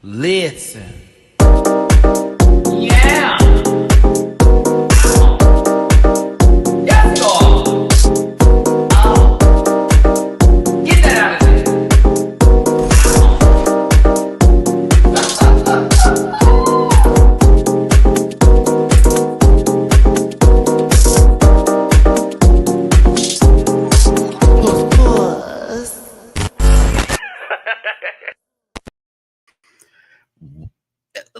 Listen. Yeah. Yes, God. Get that out of there.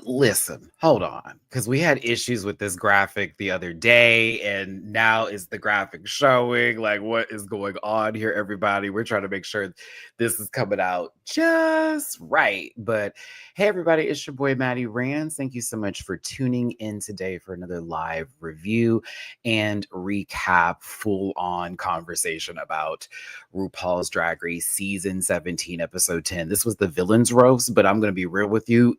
Listen, hold on, because we had issues with this graphic the other day, and now is the graphic showing? Like, what is going on here, everybody? We're trying to make sure this is coming out just right. But hey, everybody, it's your boy Matty-Rants. Thank you so much for tuning in today for another live review and recap, full-on conversation about RuPaul's Drag Race Season 17, Episode 10. This was the villains roast, but I'm going to be real with you.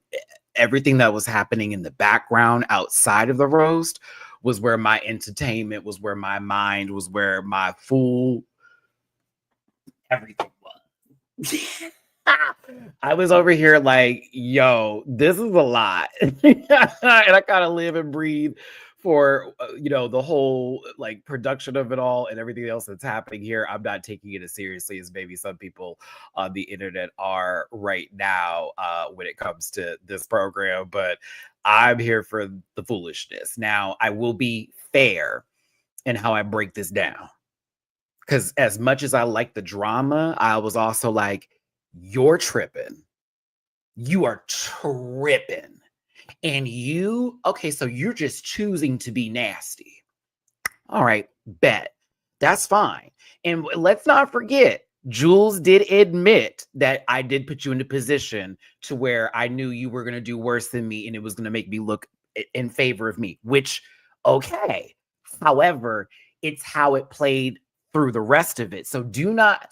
Everything that was happening in the background outside of the roast was where my entertainment was, where my mind was, where my full everything was. I was over here like, yo, this is a lot. And I kind of live and breathe for, the whole like production of it all and everything else that's happening here. I'm not taking it as seriously as maybe some people on the internet are right now when it comes to this program, but I'm here for the foolishness. Now, I will be fair in how I break this down, because as much as I like the drama, I was also like, you're tripping. You are tripping. And so you're just choosing to be nasty. All right, bet. That's fine. And let's not forget, Jules did admit that I did put you in a position to where I knew you were going to do worse than me and it was going to make me look in favor of me, which, okay. However, it's how it played through the rest of it. So do not,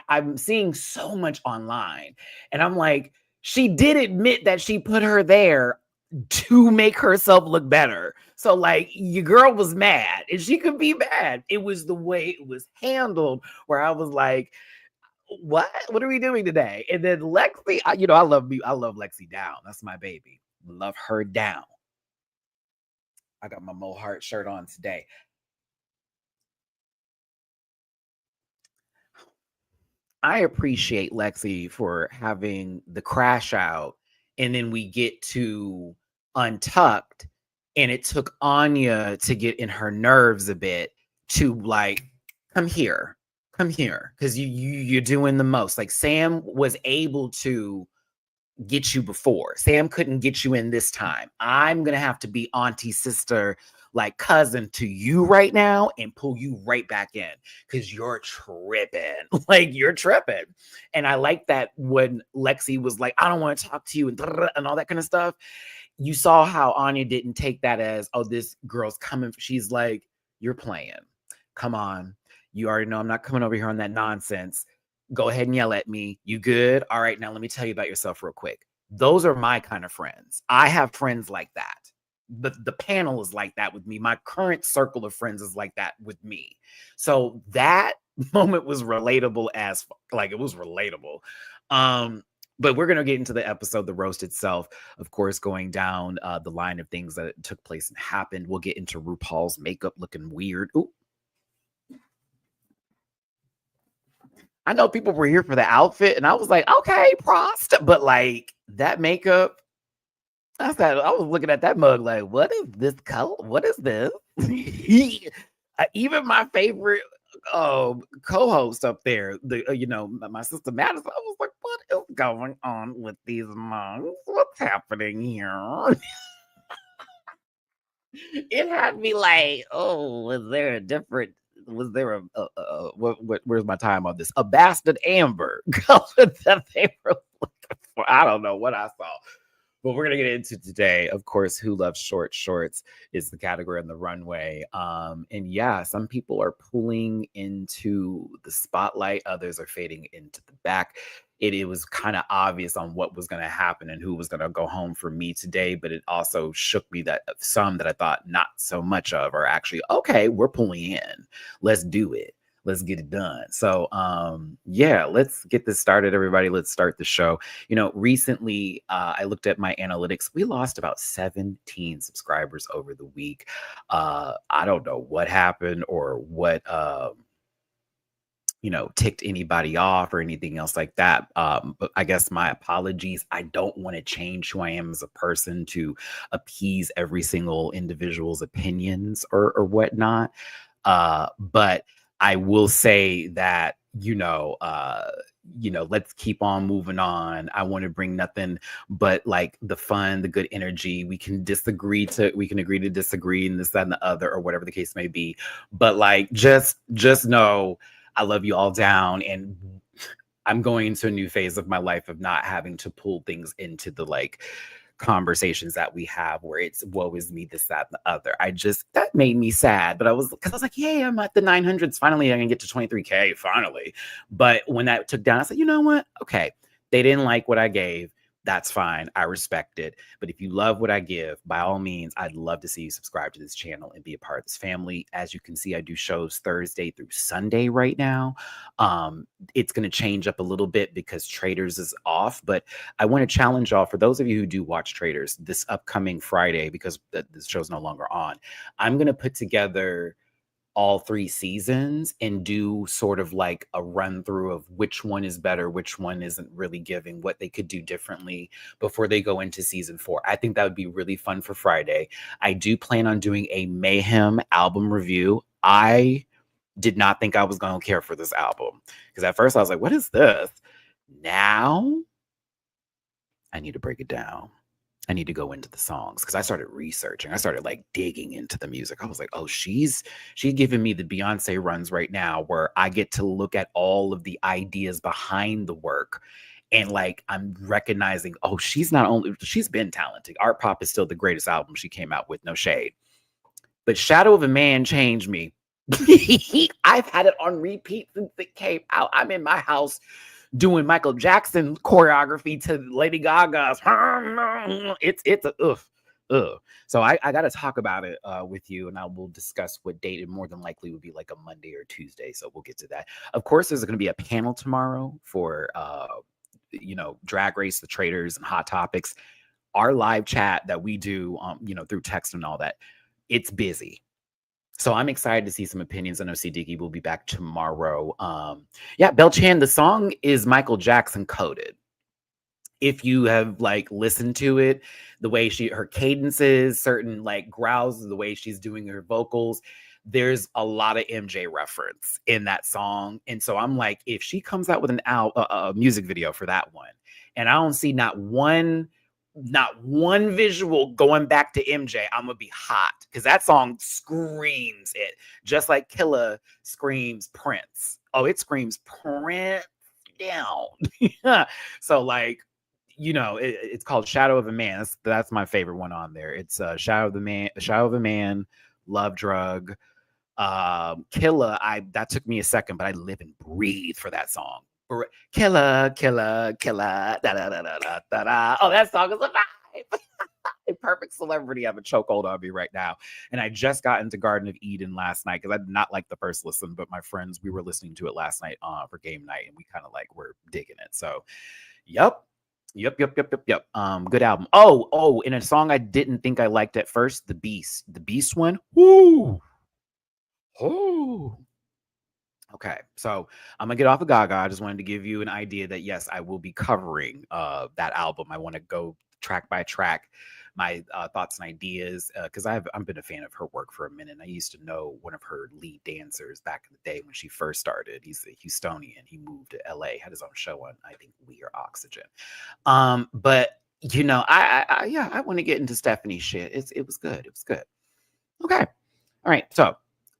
I'm seeing so much online and I'm like, she did admit that she put her there to make herself look better. So like your girl was mad and she could be mad. It was the way it was handled where I was like, what are we doing today? And then Lexi, I love Lexi down. That's my baby. Love her down. I got my Mo Heart shirt on today. I appreciate Lexi for having the crash out, and then we get to Untucked, and it took Anya to get in her nerves a bit to like, come here, because you're doing the most. Like Sam was able to get you before. Sam couldn't get you in this time. I'm gonna have to be auntie, sister, like cousin to you right now and pull you right back in because you're tripping. Like you're tripping. And I like that when Lexi was like, I don't want to talk to you and all that kind of stuff. You saw how Anya didn't take that as, oh, this girl's coming. She's like, you're playing. Come on. You already know I'm not coming over here on that nonsense. Go ahead and yell at me. You good? All right, now let me tell you about yourself real quick. Those are my kind of friends. I have friends like that. The panel is like that with me. My current circle of friends is like that with me. So that moment was relatable it was relatable. But we're going to get into the episode, the roast itself, of course, going down the line of things that took place and happened. We'll get into RuPaul's makeup looking weird. Ooh. I know people were here for the outfit, and I was like, okay, prost. But like that makeup, I was looking at that mug like, what is this color? What is this? Even my favorite co-host up there, my sister Madison, I was like, what is going on with these mugs? What's happening here? It had me like, oh, was there where's my time on this? A bastard amber color that they were looking for. I don't know what I saw. But we're going to get into today, of course, Who Loves Short Shorts is the category on the runway. And yeah, some people are pulling into the spotlight. Others are fading into the back. It was kind of obvious on what was going to happen and who was going to go home for me today. But it also shook me that some that I thought not so much of are actually, okay, we're pulling in. Let's do it. let's get it done. So yeah, let's get this started, everybody. Let's start the show. Recently I looked at my analytics. We lost about 17 subscribers over the week. I don't know what happened or what ticked anybody off or anything else like that. But I guess my apologies. I don't want to change who I am as a person to appease every single individual's opinions or whatnot. But I will say that, let's keep on moving on. I want to bring nothing but like the fun, the good energy. We can agree to disagree and this, that, and the other, or whatever the case may be. But like, just know I love you all down, and I'm going into a new phase of my life of not having to pull things into the like conversations that we have where it's woe is me, this, that, and the other. That made me sad, but I was like, yay, I'm at the 900s. Finally, I can get to 23K finally. But when that took down, I said, you know what? Okay. They didn't like what I gave. That's fine. I respect it. But if you love what I give, by all means, I'd love to see you subscribe to this channel and be a part of this family. As you can see, I do shows Thursday through Sunday right now. It's going to change up a little bit because Traders is off, but I want to challenge y'all, for those of you who do watch Traders, this upcoming Friday, because this show's no longer on, I'm going to put together all 3 seasons and do sort of like a run through of which one is better, which one isn't really giving, what they could do differently before they go into season 4. I think that would be really fun for Friday. I do plan on doing a Mayhem album review. I did not think I was going to care for this album because at first I was like, what is this? Now I need to break it down. I need to go into the songs because I started researching. I started like digging into the music. I was like, oh, she's giving me the Beyonce runs right now where I get to look at all of the ideas behind the work. And like, I'm recognizing, oh, she's been talented. Art Pop is still the greatest album she came out with, no shade. But Shadow of a Man changed me. I've had it on repeat since it came out. I'm in my house doing Michael Jackson choreography to Lady Gaga's. It's a ugh. So I got to talk about it with you, and I will discuss what date. It more than likely would be like a Monday or Tuesday. So we'll get to that. Of course, there's going to be a panel tomorrow for Drag Race, the Traders, and Hot Topics. Our live chat that we do, through text and all that, it's busy. So I'm excited to see some opinions. I know Siddiqui will be back tomorrow. Belle Chan, the song is Michael Jackson coded. If you have like listened to it, the way her cadences, certain like growls, the way she's doing her vocals, there's a lot of MJ reference in that song. And so I'm like, if she comes out with a music video for that one, and I don't see not one visual going back to MJ, I'm gonna be hot because that song screams it, just like Killa screams Prince. Oh, it screams Prince down. So like, it's called Shadow of a Man. That's my favorite one on there. It's Shadow of a Man, Love Drug. Killa, that took me a second, but I live and breathe for that song. Killa, da da da da da da. Oh, that song is a vibe. A perfect celebrity. I have a chokehold on me right now. And I just got into Garden of Eden last night because I did not like the first listen, but my friends, we were listening to it last night for game night, and we kind of like were digging it. So, yep. Good album. Oh, and a song I didn't think I liked at first, The Beast one. Woo. Oh. Okay, so I'm gonna get off of Gaga. I just wanted to give you an idea that yes, I will be covering that album. I want to go track by track my thoughts and ideas because I've been a fan of her work for a minute. I used to know one of her lead dancers back in the day when she first started. He's a Houstonian. He moved to LA, had his own show on, I think, We Are Oxygen. But I want to get into Stephanie's shit. It was good. It was good. Okay. All right. So,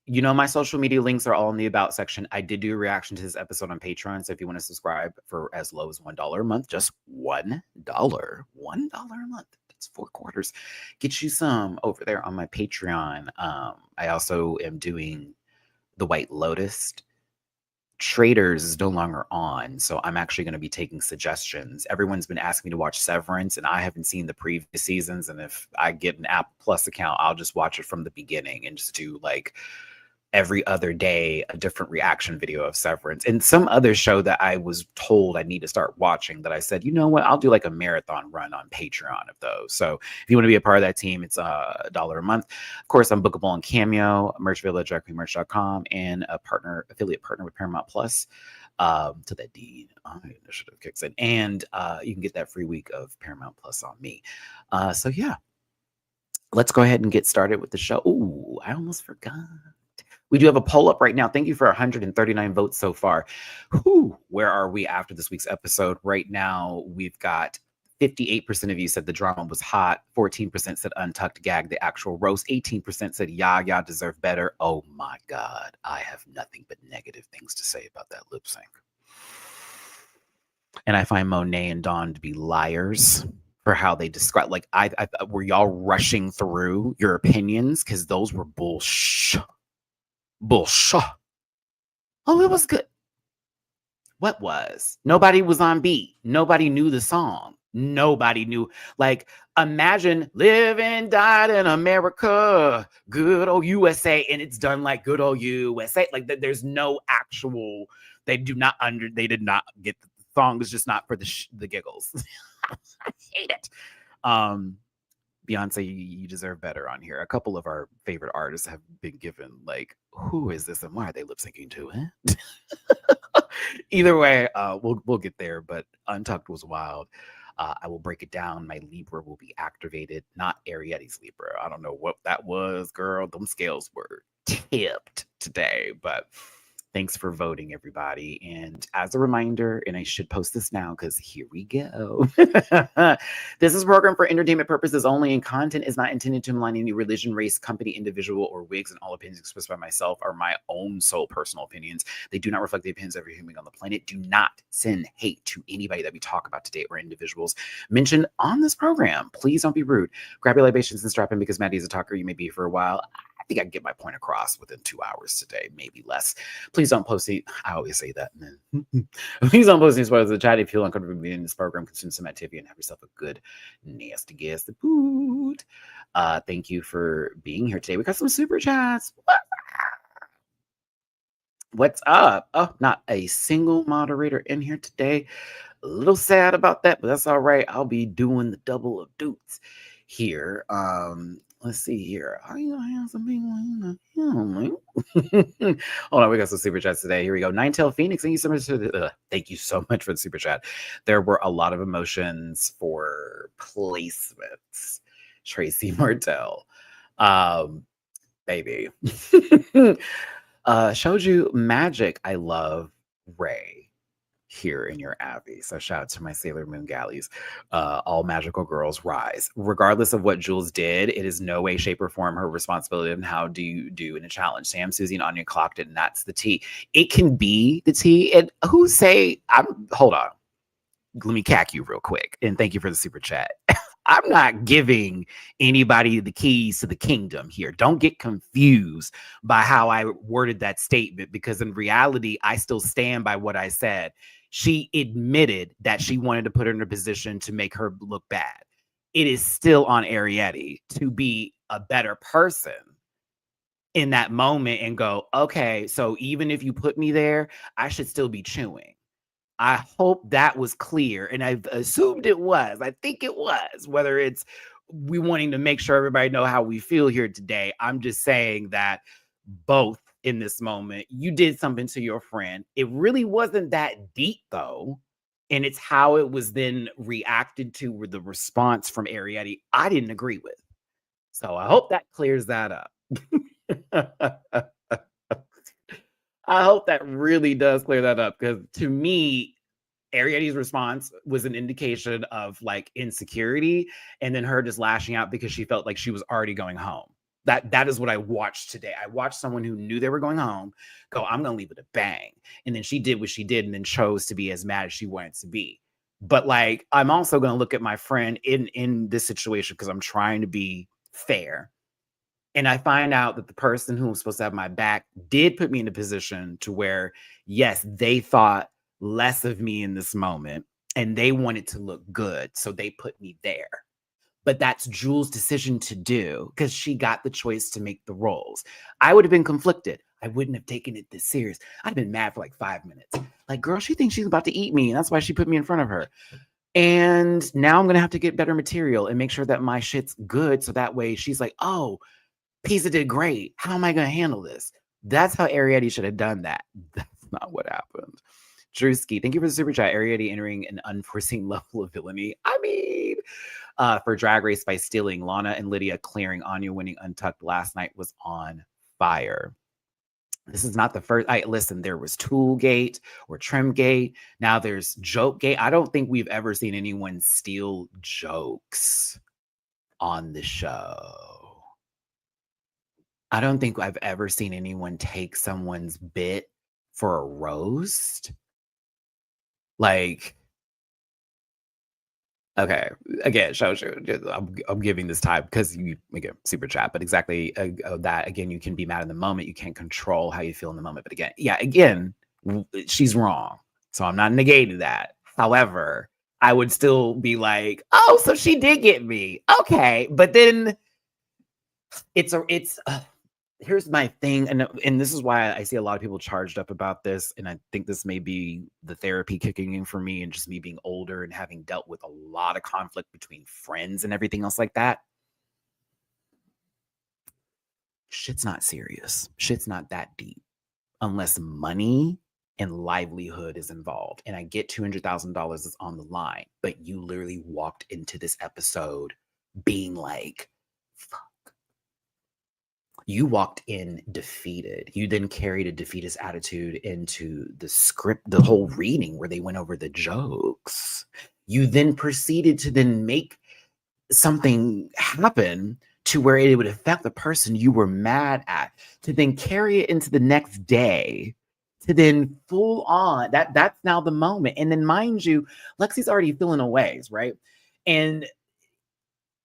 my social media links are all in the About section. I did do a reaction to this episode on Patreon. So if you want to subscribe for as low as $1 a month, just $1 a month. That's 4 quarters. Get you some over there on my Patreon. I also am doing the White Lotus. Traders is no longer on, so I'm actually going to be taking suggestions. Everyone's been asking me to watch Severance, and I haven't seen the previous seasons. And if I get an Apple Plus account, I'll just watch it from the beginning and just do like every other day a different reaction video of Severance. And some other show that I was told I need to start watching that I said, you know what, I'll do like a marathon run on Patreon of those. So if you want to be a part of that team, it's $1 a month. Of course, I'm bookable on Cameo, Merch Village, DragQueenMerch.com, and a affiliate partner with Paramount Plus. To that deed initiative kicks in, and you can get that free week of Paramount Plus on me. So yeah, let's go ahead and get started with the show. Ooh, I almost forgot. We do have a poll up right now. Thank you for 139 votes so far. Whew, where are we after this week's episode? Right now, we've got 58% of you said the drama was hot. 14% said Untucked gagged the actual roast. 18% said y'all deserve better. Oh my God. I have nothing but negative things to say about that lip sync. And I find Monet and Dawn to be liars for how they describe, like, I were y'all rushing through your opinions? Because those were bullshit. Oh, it was good. What was? Nobody was on beat. Nobody knew the song. Nobody knew. Like, imagine live and died in America, good old USA, and it's done like good old USA. Like, there's no actual. They did not get the song. Is just not for the giggles. I hate it. Beyonce, you deserve better on here. A couple of our favorite artists have been given, like, who is this and why are they lip syncing to it? Either way, we'll get there, but Untucked was wild. I will break it down. My Libra will be activated, not Ariette's Libra. I don't know what that was, girl. Them scales were tipped today, but thanks for voting, everybody. And as a reminder, and I should post this now because here we go. This is a program for entertainment purposes only, and content is not intended to malign any religion, race, company, individual, or wigs, and all opinions expressed by myself are my own sole personal opinions. They do not reflect the opinions of every human on the planet. Do not send hate to anybody that we talk about today or individuals mentioned on this program. Please don't be rude. Grab your libations and strap in because Maddie is a talker. You may be here for a while. I think I can get my point across within 2 hours today, maybe less. Please don't post any, I always say that. Please don't post any spoilers in the chat. If you feel uncomfortable being in this program, consume some activity and have yourself a good, nasty guess to boot. Thank you for being here today. We got some super chats. What's up? Oh, not a single moderator in here today. A little sad about that, but that's all right. I'll be doing the double of dudes here. Let's see here. Are you gonna have some people? Hold on, we got some super chats today. Here we go. Ninetail Phoenix, thank you so much for thank you so much for the super chat. There were a lot of emotions for placements. Tracy Martell, baby. Showed you magic. I love Ray here in your Abby. So shout out to my Sailor Moon galleys. All magical girls rise. Regardless of what Jules did, it is no way, shape, or form her responsibility. And how do you do in a challenge? Sam, Susie, and Anya clocked it, and that's the tea. It can be the tea. And who say hold on. Let me cack you real quick. And thank you for the super chat. I'm not giving anybody the keys to the kingdom here. Don't get confused by how I worded that statement, because in reality, I still stand by what I said. She admitted that she wanted to put her in a position to make her look bad. It is still on Ariette to be a better person in that moment and go, okay, so even if you put me there, I should still be chewing. I hope that was clear, and I've assumed it was. I think it was, whether it's we wanting to make sure everybody know how we feel here today. I'm just saying that both in this moment, you did something to your friend. It really wasn't that deep, though, and it's how it was then reacted to with the response from Ariette I didn't agree with. So I hope that clears that up. I hope that really does clear that up, because to me, Ariette's response was an indication of like insecurity, and then her just lashing out because she felt like she was already going home. That is what I watched today. I watched someone who knew they were going home go, I'm going to leave with a bang. And then she did what she did and then chose to be as mad as she wanted to be. But like, I'm also going to look at my friend in this situation because I'm trying to be fair. And I find out that the person who was supposed to have my back did put me in a position to where, yes, they thought less of me in this moment and they wanted to look good. So they put me there. But that's Jules' decision to do because she got the choice to make the roles. I would have been conflicted. I wouldn't have taken it this serious. I'd have been mad for like 5 minutes. Like, girl, she thinks she's about to eat me. And that's why she put me in front of her. And now I'm going to have to get better material and make sure that my shit's good. So that way she's like, oh, Pizza did great. How am I going to handle this? That's how Arietti should have done that. That's not what happened. Drewski, thank you for the super chat. Arietti entering an unforeseen level of villainy. I mean, for Drag Race by stealing. Lana and Lydia clearing. Anya winning Untucked last night was on fire. This is not the first. Listen, there was Toolgate or Trimgate. Now there's Jokegate. I don't think we've ever seen anyone steal jokes on the show. I don't think I've ever seen anyone take someone's bit for a roast. Like, okay, again, I'm giving this time because you again super chat, but exactly that again, you can be mad in the moment, you can't control how you feel in the moment. But again, she's wrong, so I'm not negating that. However, I would still be like, oh, so she did get me, okay, but then here's my thing, and this is why I see a lot of people charged up about this, and I think this may be the therapy kicking in for me and just me being older and having dealt with a lot of conflict between friends and everything else like that. Shit's not serious. Shit's not that deep unless money and livelihood is involved. And I get $200,000 is on the line, but you literally walked into this episode being like, fuck. You walked in defeated. You then carried a defeatist attitude into the script, the whole reading where they went over the jokes. You then proceeded to then make something happen to where it would affect the person you were mad at, to then carry it into the next day, to then full on. That's now the moment. And then mind you, Lexi's already feeling a ways, right? And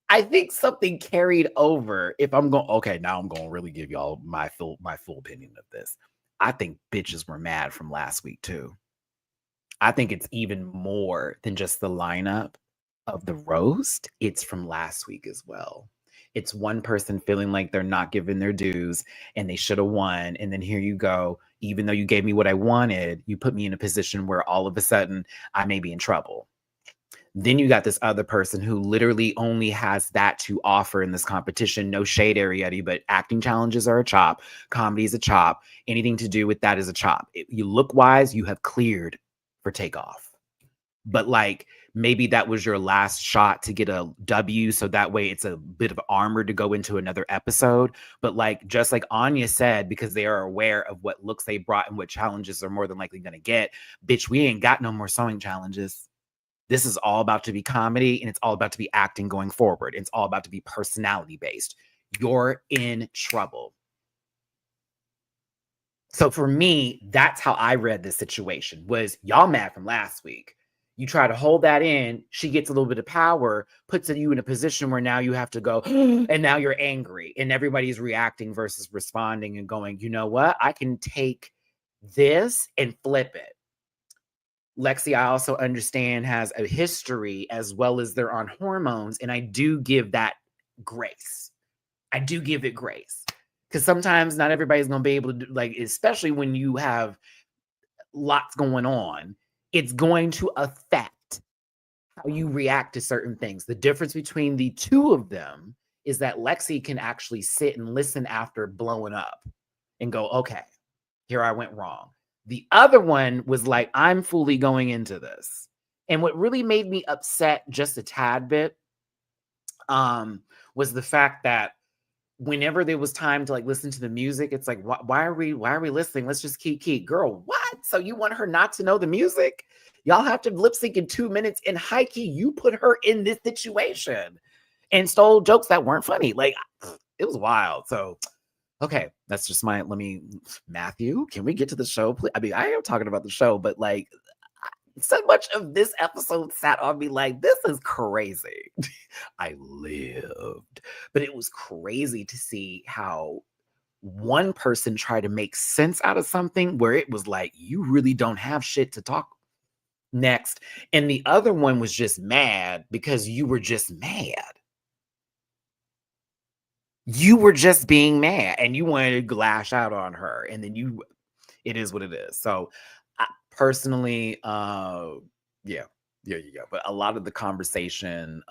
I think something carried over. If I'm going, okay, now I'm going to really give y'all my full opinion of this. I think bitches were mad from last week too. I think it's even more than just the lineup of the roast. It's from last week as well. It's one person feeling like they're not giving their dues and they should have won. And then here you go. Even though you gave me what I wanted, you put me in a position where all of a sudden I may be in trouble. Then you got this other person who literally only has that to offer in this competition. No shade, Arietti, but acting challenges are a chop. Comedy is a chop. Anything to do with that is a chop. You look wise, you have cleared for takeoff. But like maybe that was your last shot to get a W. So that way it's a bit of armor to go into another episode. But like, just like Anya said, because they are aware of what looks they brought and what challenges they're more than likely going to get, bitch, we ain't got no more sewing challenges. This is all about to be comedy and it's all about to be acting going forward. It's all about to be personality based. You're in trouble. So for me, that's how I read this situation was y'all mad from last week. You try to hold that in. She gets a little bit of power, puts you in a position where now you have to go, and now you're angry and everybody's reacting versus responding and going, you know what? I can take this and flip it. Lexi, I also understand, has a history as well as they're on hormones. And I do give that grace. I do give it grace. Because sometimes not everybody's going to be able to do, like, especially when you have lots going on, it's going to affect how you react to certain things. The difference between the two of them is that Lexi can actually sit and listen after blowing up and go, okay, here I went wrong. The other one was like, I'm fully going into this. And what really made me upset just a tad bit was the fact that whenever there was time to like listen to the music, it's like, why are we listening? Let's just keep. Girl, what? So you want her not to know the music? Y'all have to lip sync in 2 minutes. And Heike, you put her in this situation and stole jokes that weren't funny. Like, it was wild. So okay, that's just Matthew, can we get to the show, please? I mean, I am talking about the show, but like so much of this episode sat on me like, this is crazy. I lived. But it was crazy to see how one person tried to make sense out of something where it was like, you really don't have shit to talk next. And the other one was just mad because you were just mad. You were just being mad and you wanted to lash out on her, and then it is what it is. So personally, yeah, yeah, yeah. But a lot of the conversation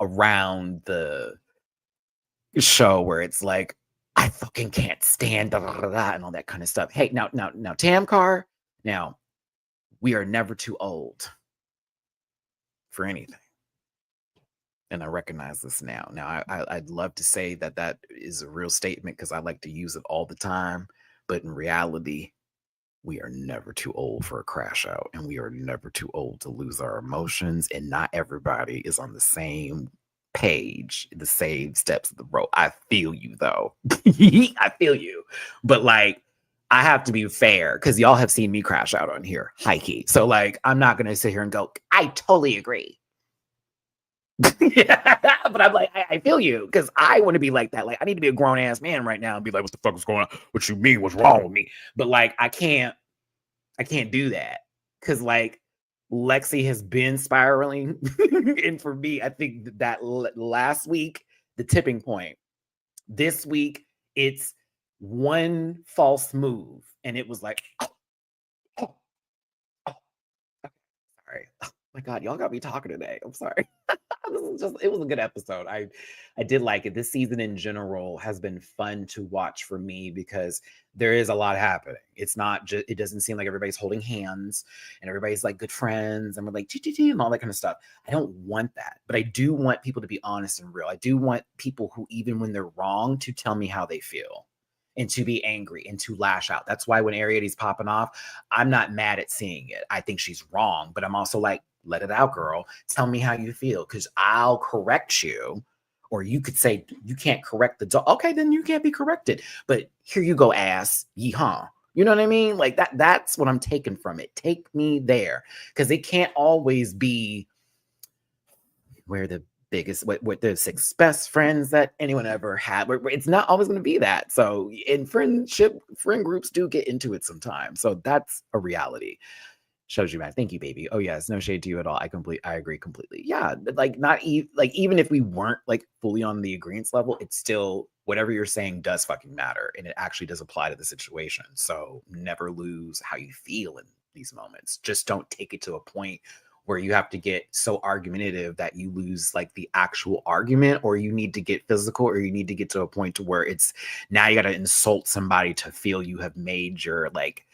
around the show where it's like, I fucking can't stand and all that kind of stuff. Hey, now, Tamcar, now we are never too old for anything. And I recognize this now. Now, I'd love to say that is a real statement because I like to use it all the time. But in reality, we are never too old for a crash out, and we are never too old to lose our emotions. And not everybody is on the same page, the same steps of the road. I feel you though. I feel you. But like, I have to be fair because y'all have seen me crash out on here, high key. So like, I'm not gonna sit here and go, I totally agree. Yeah, but I'm like, I feel you because I want to be like that. Like, I need to be a grown ass man right now and be like, what the fuck is going on? What you mean? What's wrong with me? But like, I can't do that because like Lexi has been spiraling. And for me, I think that last week, the tipping point. This week, it's one false move, and it was like, oh, sorry. Oh my God, y'all got me talking today. I'm sorry. It was a good episode. I did like it. This season in general has been fun to watch for me because there is a lot happening. It's not just, it doesn't seem like everybody's holding hands and everybody's like good friends and we're like and all that kind of stuff. I don't want that, but I do want people to be honest and real. I do want people who, even when they're wrong, to tell me how they feel and to be angry and to lash out. That's why when Arietta's popping off, I'm not mad at seeing it. I think she's wrong, but I'm also like, let it out, girl. Tell me how you feel because I'll correct you. Or you could say, you can't correct the dog. Okay, then you can't be corrected. But here you go, ass. Yeehaw. You know what I mean? Like that's what I'm taking from it. Take me there. Because it can't always be where the biggest, what the six best friends that anyone ever had. It's not always going to be that. So in friend groups do get into it sometimes. So that's a reality. Shows you, man. Thank you, baby. Oh yes, no shade to you at all. I agree completely. Yeah, like like even if we weren't like fully on the agreement level, it's still whatever you're saying does fucking matter, and it actually does apply to the situation. So never lose how you feel in these moments. Just don't take it to a point where you have to get so argumentative that you lose like the actual argument, or you need to get physical, or you need to get to a point to where it's now you got to insult somebody to feel you have made your like,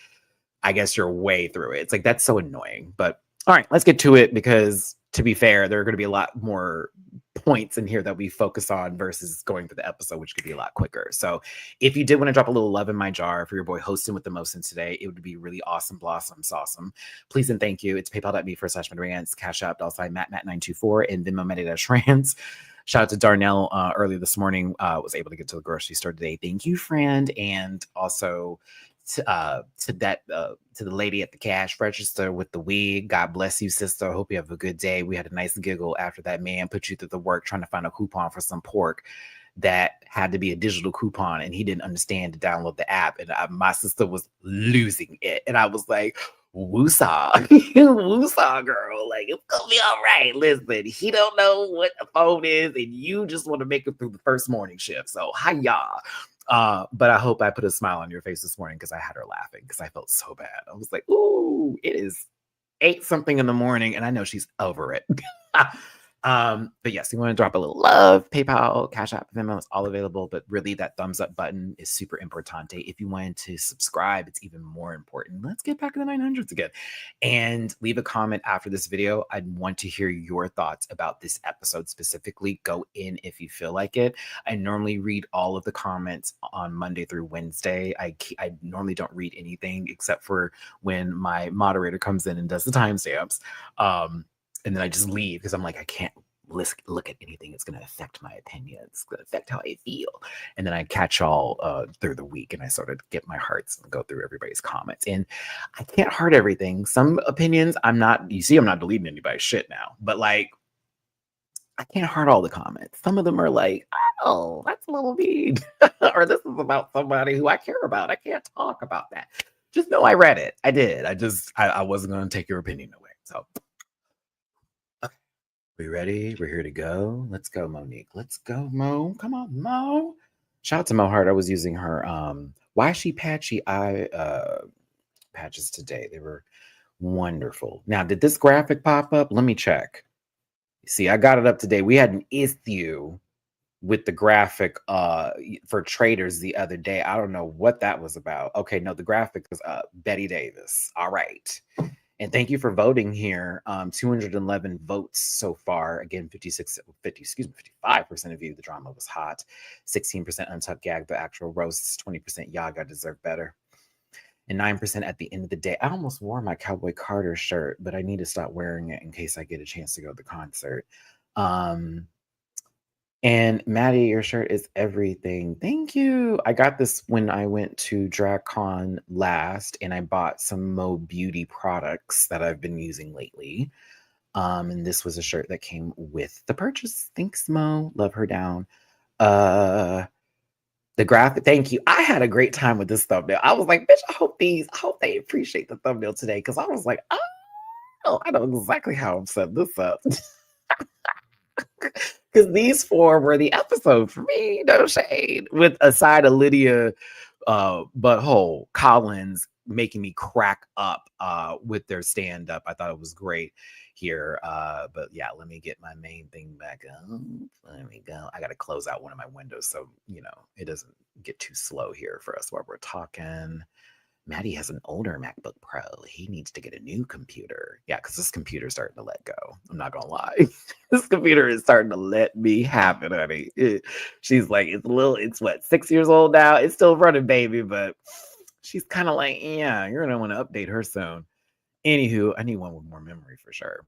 I guess, your way through it. It's like, that's so annoying. But all right, let's get to it because to be fair, there are going to be a lot more points in here that we focus on versus going through the episode, which could be a lot quicker. So if you did want to drop a little love in my jar for your boy hosting with the most in today, it would be really awesome, blossom, awesome. Please and thank you. It's paypal.me/Matty-Rants, Cash App, $Matt924, and Venmo Matty-Rants. Shout out to Darnell earlier this morning. Was able to get to the grocery store today. Thank you, friend. And also to the lady at the cash register with the wig. God bless you, sister. I hope you have a good day. We had a nice giggle after that man put you through the work trying to find a coupon for some pork that had to be a digital coupon, and he didn't understand to download the app. And my sister was losing it, and I was like, woosah, woosah, girl. Like, it's gonna be all right. Listen, he don't know what a phone is, and you just want to make it through the first morning shift. So hiya. But I hope I put a smile on your face this morning because I had her laughing because I felt so bad. I was like, ooh, it is 8 something in the morning and I know she's over it. But yes, you want to drop a little love, PayPal, Cash App, Venmo, it's all available. But really, that thumbs up button is super importante. If you wanted to subscribe, it's even more important. Let's get back to the 900s again. And leave a comment after this video. I'd want to hear your thoughts about this episode specifically. Go in if you feel like it. I normally read all of the comments on Monday through Wednesday. I normally don't read anything except for when my moderator comes in and does the timestamps. And then I just leave because I'm like, I can't look at anything. It's going to affect my opinion. It's going to affect how I feel. And then I catch all through the week and I sort of get my hearts and go through everybody's comments. And I can't heart everything. Some opinions, I'm not deleting anybody's shit now. But like, I can't heart all the comments. Some of them are like, oh, that's a little mean. Or this is about somebody who I care about. I can't talk about that. Just know I read it. I did. I wasn't going to take your opinion away. So We ready? We're here to go. Let's go, Monique. Let's go, Mo. Come on, Mo. Shout out to Mo Hart. I was using her Why She Patchy eye patches today. They were wonderful. Now, did this graphic pop up? Let me check. See, I got it up today. We had an issue with the graphic for traders the other day. I don't know what that was about. Okay, no, the graphic is up. Betty Davis. All right. And thank you for voting here. 211 votes so far. Again, 55% of you, the drama was hot. 16% untucked gag, the actual roasts. 20% Yaga deserve better. And 9% at the end of the day. I almost wore my Cowboy Carter shirt, but I need to stop wearing it in case I get a chance to go to the concert. And Maddie, your shirt is everything. Thank you. I got this when I went to DragCon last, and I bought some Mo Beauty products that I've been using lately. And this was a shirt that came with the purchase. Thanks, Mo. Love her down. The graphic, thank you. I had a great time with this thumbnail. I was like, bitch, I hope they appreciate the thumbnail today. Cause I was like, oh, I know exactly how I'm setting this up. Because these four were the episode for me, no shade. With a side of Lydia Butthole Collins making me crack up with their stand-up. I thought it was great here. But yeah, let me get my main thing back up. Let me go. I gotta close out one of my windows so it doesn't get too slow here for us while we're talking. Maddie has an older MacBook Pro. He needs to get a new computer. Yeah, because this computer's starting to let go. I'm not gonna lie. This computer is starting to let me have it, honey. She's like, it's what, 6 years old now? It's still running, baby, but she's kind of like, yeah, you're gonna want to update her soon. Anywho, I need one with more memory for sure.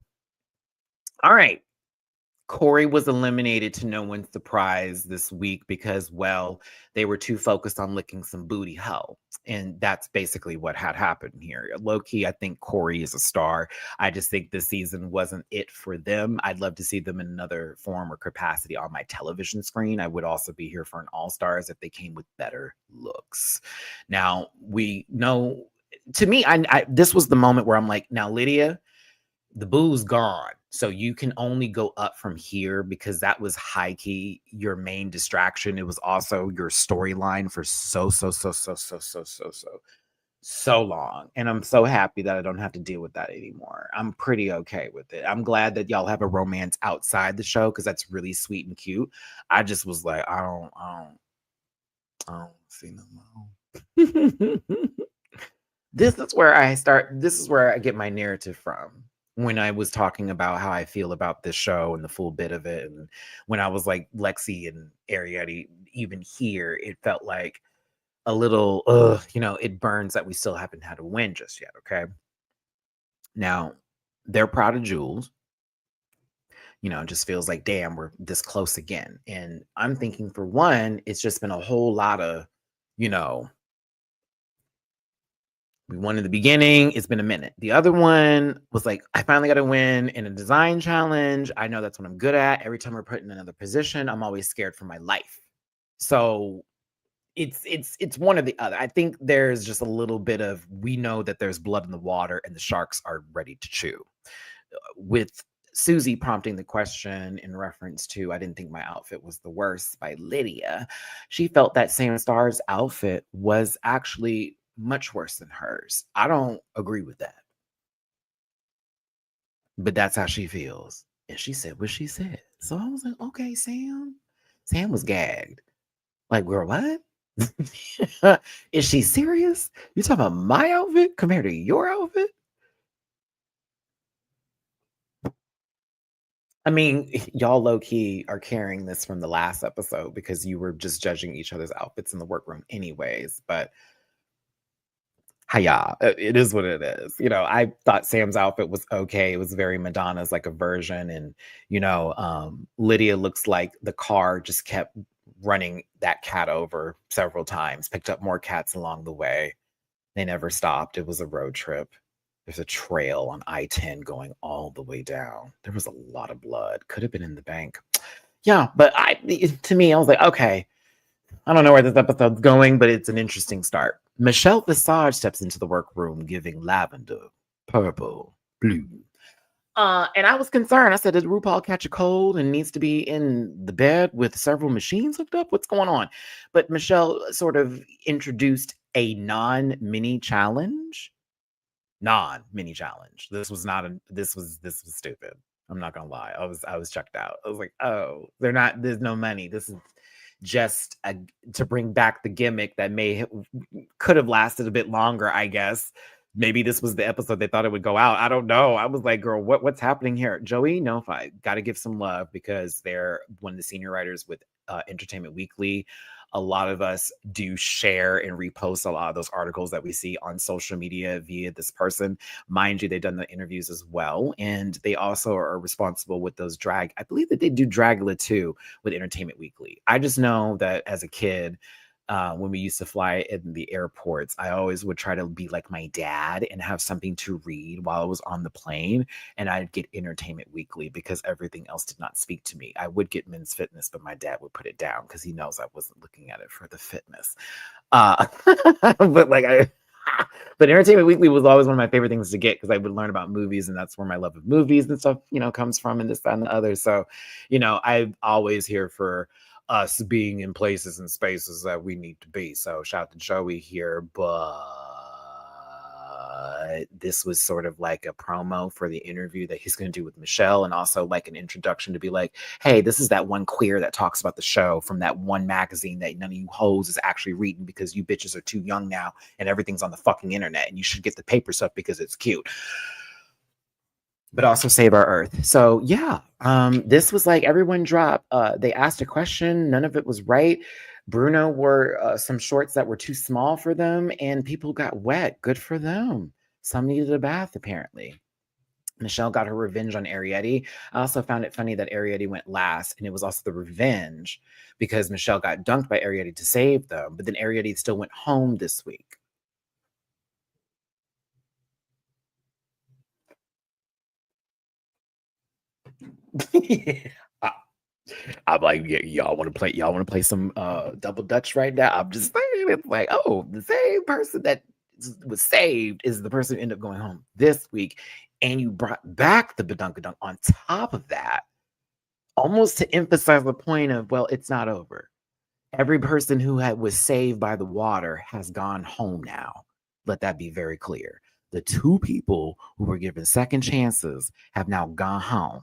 All right. Corey was eliminated to no one's surprise this week because, well, they were too focused on licking some booty hole. And that's basically what had happened here. Low-key, I think Corey is a star. I just think this season wasn't it for them. I'd love to see them in another form or capacity on my television screen. I would also be here for an All-Stars if they came with better looks. Now, we know, to me, this was the moment where I'm like, now, Lydia, the boo's gone. So you can only go up from here because that was high key your main distraction. It was also your storyline for so long. And I'm so happy that I don't have to deal with that anymore. I'm pretty okay with it. I'm glad that y'all have a romance outside the show because that's really sweet and cute. I just was like, I don't see no more. This is where I get my narrative from. When I was talking about how I feel about this show and the full bit of it. And when I was like Lexi and Ariette, even here, it felt like a little, it burns that we still haven't had a win just yet. Okay. Now, they're proud of Jules. It just feels like, damn, we're this close again. And I'm thinking, for one, it's just been a whole lot of, we won in the beginning. It's been a minute. The other one was like, I finally got to win in a design challenge. I know that's what I'm good at. Every time we're put in another position, I'm always scared for my life. So it's one or the other. I think there's just a little bit of, we know that there's blood in the water and the sharks are ready to chew. With Susie prompting the question in reference to, I didn't think my outfit was the worst by Lydia. She felt that Sam Star's outfit was actually much worse than hers. I don't agree with that. But that's how she feels. And she said what she said. So I was like, okay, Sam. Sam was gagged. Like, girl, what? Is she serious? You talking about my outfit compared to your outfit? I mean, y'all low-key are carrying this from the last episode because you were just judging each other's outfits in the workroom anyways. But hiya, it is what it is. I thought Sam's outfit was okay. It was very Madonna's, like a version. And, Lydia looks like the car just kept running that cat over several times, picked up more cats along the way. They never stopped. It was a road trip. There's a trail on I-10 going all the way down. There was a lot of blood. Could have been in the bank. Yeah, but to me, I was like, okay, I don't know where this episode's going, but it's an interesting start. Michelle Visage steps into the workroom giving lavender, purple, blue. And I was concerned. I said, did RuPaul catch a cold and needs to be in the bed with several machines hooked up? What's going on? But Michelle sort of introduced a non-mini challenge. Non-mini challenge. This was not a this was stupid. I'm not gonna lie. I was checked out. I was like, oh, there's no money. This is just to bring back the gimmick that could have lasted a bit longer, I guess. Maybe this was the episode they thought it would go out. I don't know. I was like, girl, what's happening here? Joey, no, I got to give some love because they're one of the senior writers with Entertainment Weekly. A lot of us do share and repost a lot of those articles that we see on social media via this person. Mind you, they've done the interviews as well. And they also are responsible with those drag. I believe that they do Dragula too with Entertainment Weekly. I just know that as a kid, when we used to fly in the airports, I always would try to be like my dad and have something to read while I was on the plane. And I'd get Entertainment Weekly because everything else did not speak to me. I would get Men's Fitness, but my dad would put it down because he knows I wasn't looking at it for the fitness. But like but Entertainment Weekly was always one of my favorite things to get because I would learn about movies, and that's where my love of movies and stuff, comes from, and this, that, and the other. So, I'm always here for us being in places and spaces that we need to be. So shout out to Joey here, but this was sort of like a promo for the interview that he's going to do with Michelle, and also like an introduction to be like, hey, this is that one queer that talks about the show from that one magazine that none of you hoes is actually reading because you bitches are too young now and everything's on the fucking internet, and you should get the paper stuff because it's cute, but also save our earth. So yeah, this was like everyone dropped. They asked a question, none of it was right. Bruno wore some shorts that were too small for them, and people got wet. Good for them. Some needed a bath, apparently. Michelle got her revenge on Arietti. I also found it funny that Arietti went last, and it was also the revenge because Michelle got dunked by Arietti to save them, but then Arietti still went home this week. I'm like, yeah, y'all want to play some double dutch right now? I'm just saying, it's like, oh, the same person that was saved is the person who ended up going home this week, and you brought back the badunkadunk on top of that, almost to emphasize the point of, well, it's not over. Every person who was saved by the water has gone home now. Let that be very clear. The two people who were given second chances have now gone home.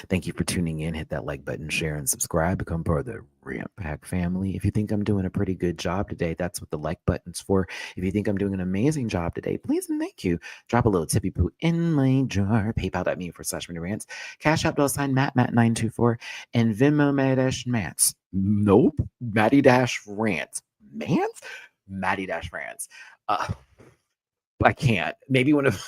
Thank you for tuning in. Hit that like button, share, and subscribe. Become part of the Ramp Pack family. If you think I'm doing a pretty good job today, that's what the like button's for. If you think I'm doing an amazing job today, please and thank you. Drop a little tippy poo in my jar. PayPal.me/Matty-Rants. Cash App $Matt924 and Venmo Matty-Rants. Nope. Matty-Rants. Mans? Matty-Rants. I can't. Maybe one of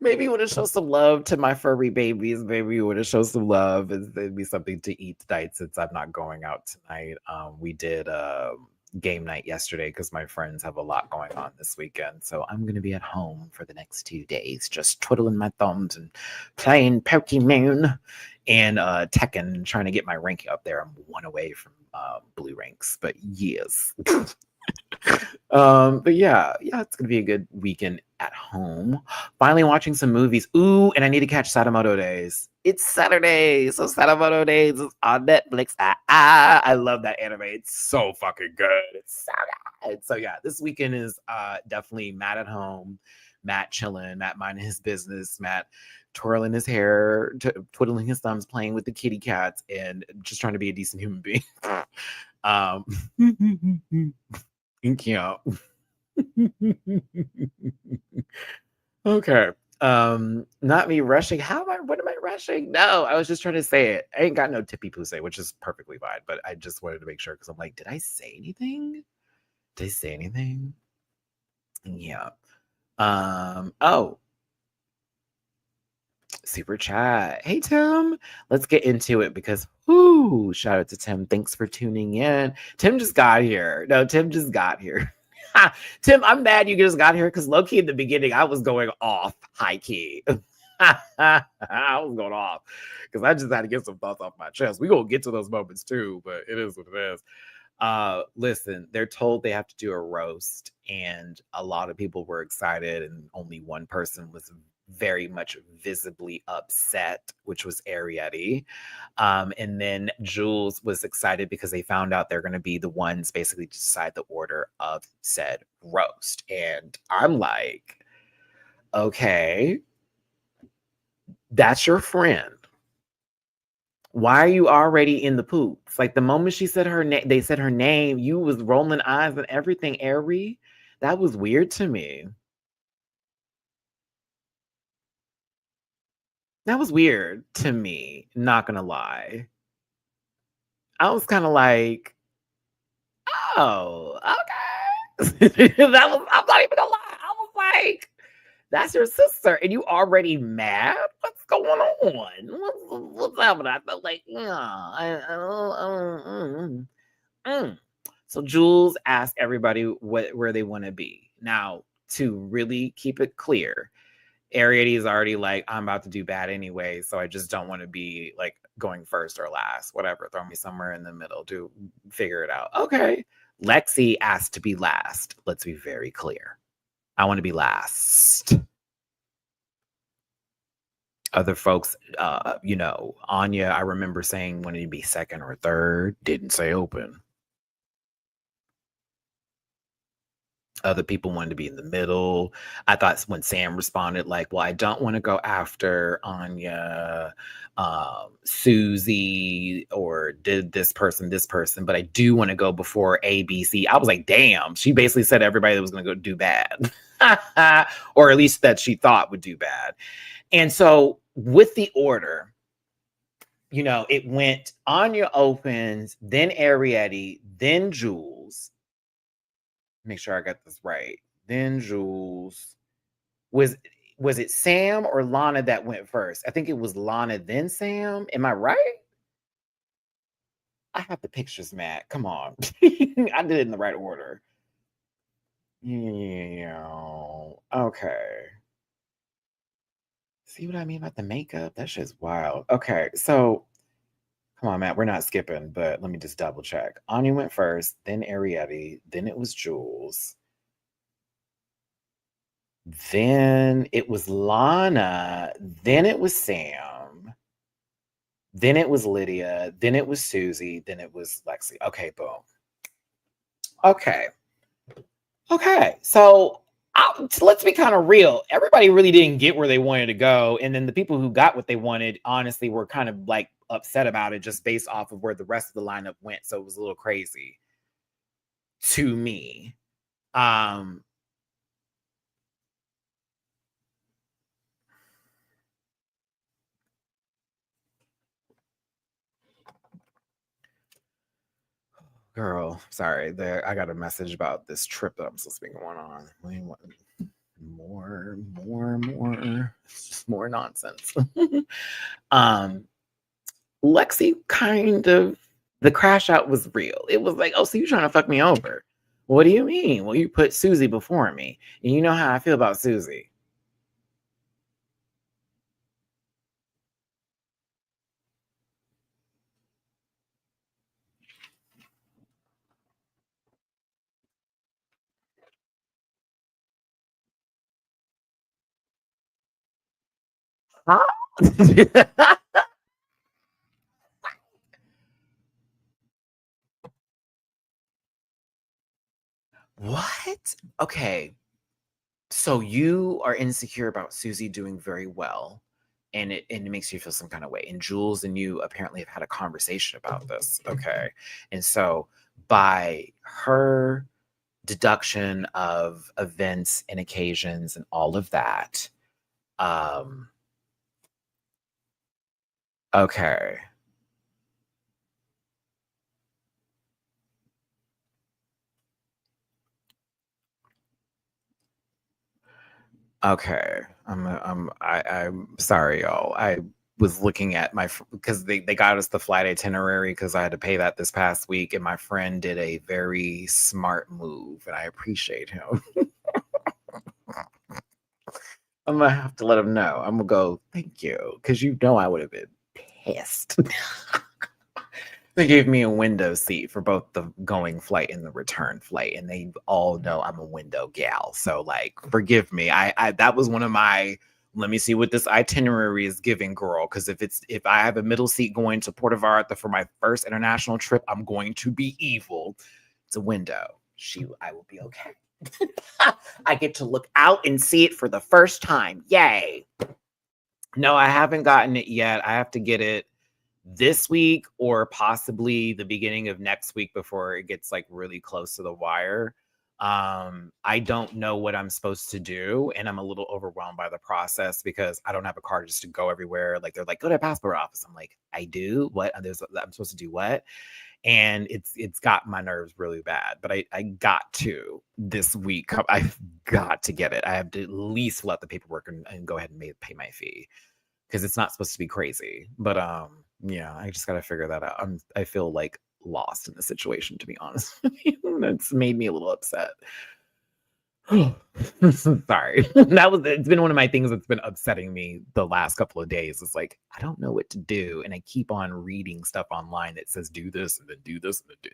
Maybe you want to show some love to my furry babies. Maybe you want to show some love. It'd be something to eat tonight since I'm not going out tonight. We did game night yesterday because my friends have a lot going on this weekend. So I'm going to be at home for the next 2 days, just twiddling my thumbs and playing Pokemon and Tekken, trying to get my rank up there. I'm one away from blue ranks, but yes. But yeah, it's gonna be a good weekend at home. Finally watching some movies. Ooh, and I need to catch Sadamoto Days. It's Saturday, so Sadamoto Days is on Netflix. I love that anime. It's so fucking good. It's so good. So yeah, this weekend is definitely Matt at home, Matt chilling, Matt minding his business, Matt twirling his hair, twiddling his thumbs, playing with the kitty cats, and just trying to be a decent human being. Thank you. Okay. Not me rushing. What am I rushing? No, I was just trying to say it. I ain't got no tippy poo say, which is perfectly fine, but I just wanted to make sure because I'm like, did I say anything? Did I say anything? Yeah. Oh, super chat. Hey Tim, let's get into it because shout out to Tim. Thanks for tuning in. Tim just got here. No, Tim just got here. Tim, I'm mad you just got here because low-key in the beginning I was going off high key. I was going off because I just had to get some thoughts off my chest. We gonna get to those moments too, but it is what it is. Listen, they're told they have to do a roast, and a lot of people were excited, and only one person was very much visibly upset, which was Arietti. And then Jules was excited because they found out they're going to be the ones basically to decide the order of said roast. And I'm like, okay, that's your friend. Why are you already in the poops? Like the moment she said her name, they said her name, you was rolling eyes and everything, Ari. That was weird to me. That was weird to me, not gonna lie. I was kind of like, oh, okay. That was, I'm not even gonna lie. I was like, that's your sister, and you already mad? What's going on? What's happening? I felt like, yeah. So Jules asked everybody where they want to be. Now, to really keep it clear, Ariety is already like, I'm about to do bad anyway, so I just don't want to be like going first or last. Whatever, throw me somewhere in the middle to figure it out. Okay. Lexi asked to be last. Let's be very clear. I want to be last. Other folks, Anya, I remember saying wanted to be second or third, didn't say open. Other people wanted to be in the middle. I thought when Sam responded, like, well, I don't want to go after Anya, Susie, or did this person, but I do want to go before ABC. I was like, damn, she basically said everybody that was going to go do bad, or at least that she thought would do bad. And so with the order, it went Anya opens, then Arietti, then Jules. Make sure I got this right. Then Jules. Was it Sam or Lana that went first? I think it was Lana, then Sam. Am I right? I have the pictures, Matt. Come on. I did it in the right order. Yeah. Okay. See what I mean about the makeup? That shit's wild. Okay, so come on, Matt. We're not skipping, but let me just double check. Anya went first, then Arietti, then it was Jules. Then it was Lana. Then it was Sam. Then it was Lydia. Then it was Susie. Then it was Lexi. Okay, boom. Okay. So let's be kind of real. Everybody really didn't get where they wanted to go. And then the people who got what they wanted, honestly, were kind of like upset about it just based off of where the rest of the lineup went. So it was a little crazy to me. Girl, sorry. I got a message about this trip that I'm supposed to be going on. More. It's just more nonsense. Lexi kind of, the crash out was real. It was like, oh, so you're trying to fuck me over. What do you mean? Well, you put Susie before me. And you know how I feel about Susie. Huh? What? Okay. So you are insecure about Susie doing very well, and it makes you feel some kind of way. And Jules and you apparently have had a conversation about this. Okay. And so by her deduction of events and occasions and all of that, okay. Okay. I'm sorry, y'all. I was looking at because they got us the flight itinerary because I had to pay that this past week, and my friend did a very smart move, and I appreciate him. I'm gonna have to let him know. I'm gonna go, thank you, because I would have been pissed. They gave me a window seat for both the going flight and the return flight, and they all know I'm a window gal. So, like, forgive me. I that was one of my let me see what this itinerary is giving, girl. Because if I have a middle seat going to Puerto Vallarta for my first international trip, I'm going to be evil. It's a window. I will be okay. I get to look out and see it for the first time. Yay. No, I haven't gotten it yet. I have to get it this week or possibly the beginning of next week before it gets like really close to the wire. I don't know what I'm supposed to do, and I'm a little overwhelmed by the process because I don't have a car just to go everywhere. Like they're like, go to a passport office. I'm like, I do what? I'm supposed to do what? And it's got my nerves really bad. But I got to this week. I've got to get it. I have to at least fill out the paperwork and go ahead and pay my fee because it's not supposed to be crazy. But yeah, I just got to figure that out. I feel like lost in the situation, to be honest with you. It's made me a little upset. Sorry. It's been one of my things that's been upsetting me the last couple of days. It's like, I don't know what to do. And I keep on reading stuff online that says do this and then do this and then do.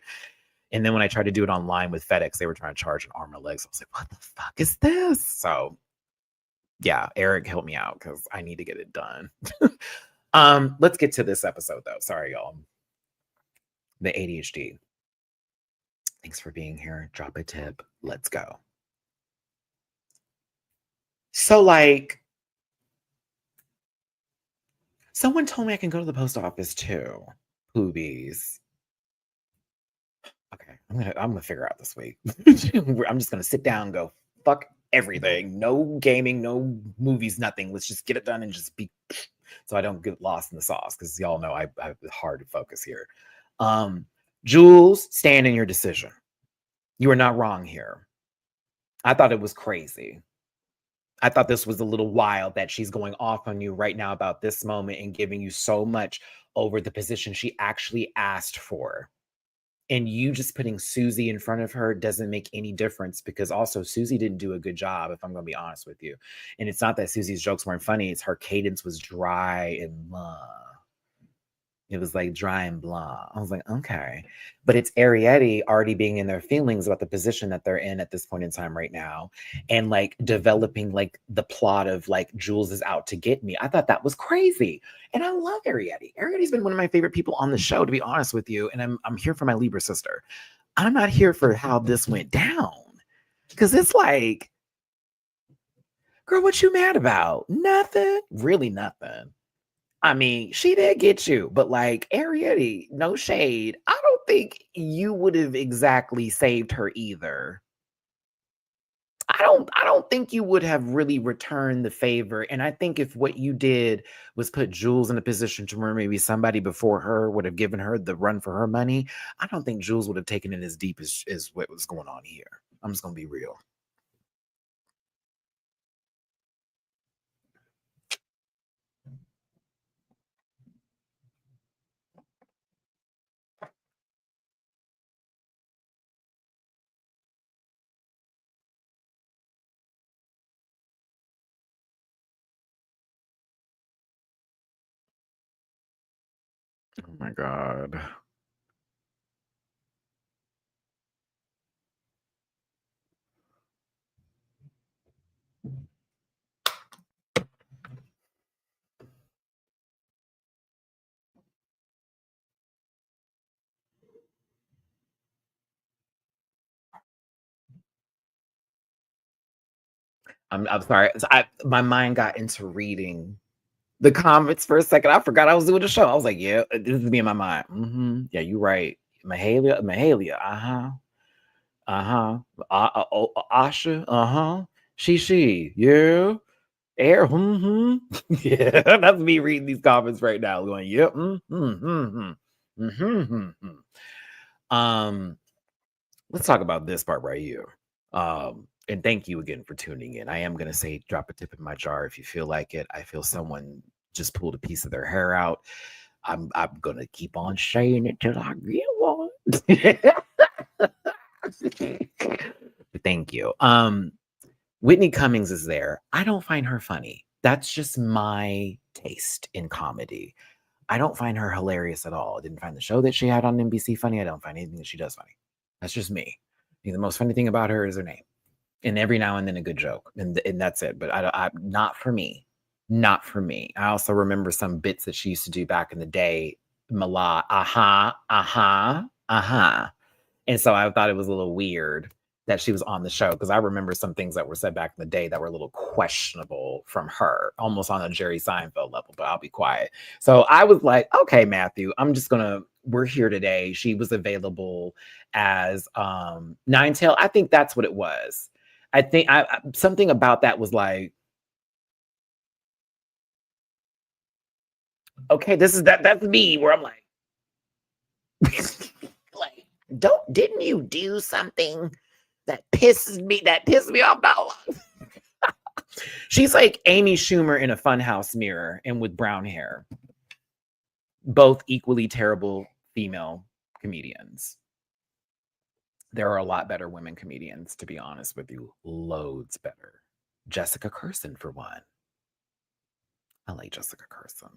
And then when I tried to do it online with FedEx, they were trying to charge an arm and legs. I was like, what the fuck is this? So yeah, Eric, help me out because I need to get it done. Let's get to this episode though. Sorry, y'all. The ADHD. Thanks for being here. Drop a tip. Let's go. So, like, someone told me I can go to the post office too. Poobies. Okay, I'm gonna figure out this week. I'm just gonna sit down and go, fuck everything. No gaming, no movies, nothing. Let's just get it done and just be so I don't get lost in the sauce, because y'all know I have hard to focus here. Jules, stand in your decision. You are not wrong here. I thought it was crazy. I thought this was a little wild that she's going off on you right now about this moment and giving you so much over the position she actually asked for. And you just putting Susie in front of her doesn't make any difference, because also Susie didn't do a good job, if I'm going to be honest with you. And it's not that Susie's jokes weren't funny. It's her cadence was dry and blah. It was like dry and blah. I was like, okay. But it's Arietti already being in their feelings about the position that they're in at this point in time right now. And like developing like the plot of like Jules is out to get me. I thought that was crazy. And I love Arietti. Arietti's been one of my favorite people on the show, to be honest with you. And I'm here for my Libra sister. I'm not here for how this went down. Because it's like, girl, what you mad about? Nothing. Really nothing. I mean, she did get you, but like Arietti, no shade. I don't think you would have exactly saved her either. I don't think you would have really returned the favor. And I think if what you did was put Jules in a position to where maybe somebody before her would have given her the run for her money, I don't think Jules would have taken it as deep as what was going on here. I'm just gonna be real. Oh my God. I'm sorry. My mind got into reading the comments for a second. I forgot I was doing the show. I was like, yeah, this is me in my mind. Yeah, you're right. Mahalia. Asha. She. Yeah. Air. Yeah, that's me reading these comments right now. Going, yep. Let's talk about this part right here. And thank you again for tuning in. I am going to say drop a tip in my jar if you feel like it. I feel someone just pulled a piece of their hair out. I'm going to keep on saying it till I get one. But thank you. Whitney Cummings is there. I don't find her funny. That's just my taste in comedy. I don't find her hilarious at all. I didn't find the show that she had on NBC funny. I don't find anything that she does funny. That's just me. I think the most funny thing about her is her name, and every now and then a good joke, and that's it. But I not for me, not for me. I also remember some bits that she used to do back in the day. Mala, and so I thought it was a little weird that she was on the show because I remember some things that were said back in the day that were a little questionable from her, almost on a Jerry Seinfeld level, but I'll be quiet. So I was like, okay, Matthew, we're here today. She was available as Ninetail. I think that's what it was. I think something about that was like, okay, that's me where I'm like, like, didn't you do something that pisses me off now? She's like Amy Schumer in a funhouse mirror and with brown hair. Both equally terrible female comedians. There are a lot better women comedians, to be honest with you. Loads better. Jessica Kirson, for one. I like Jessica Kirson.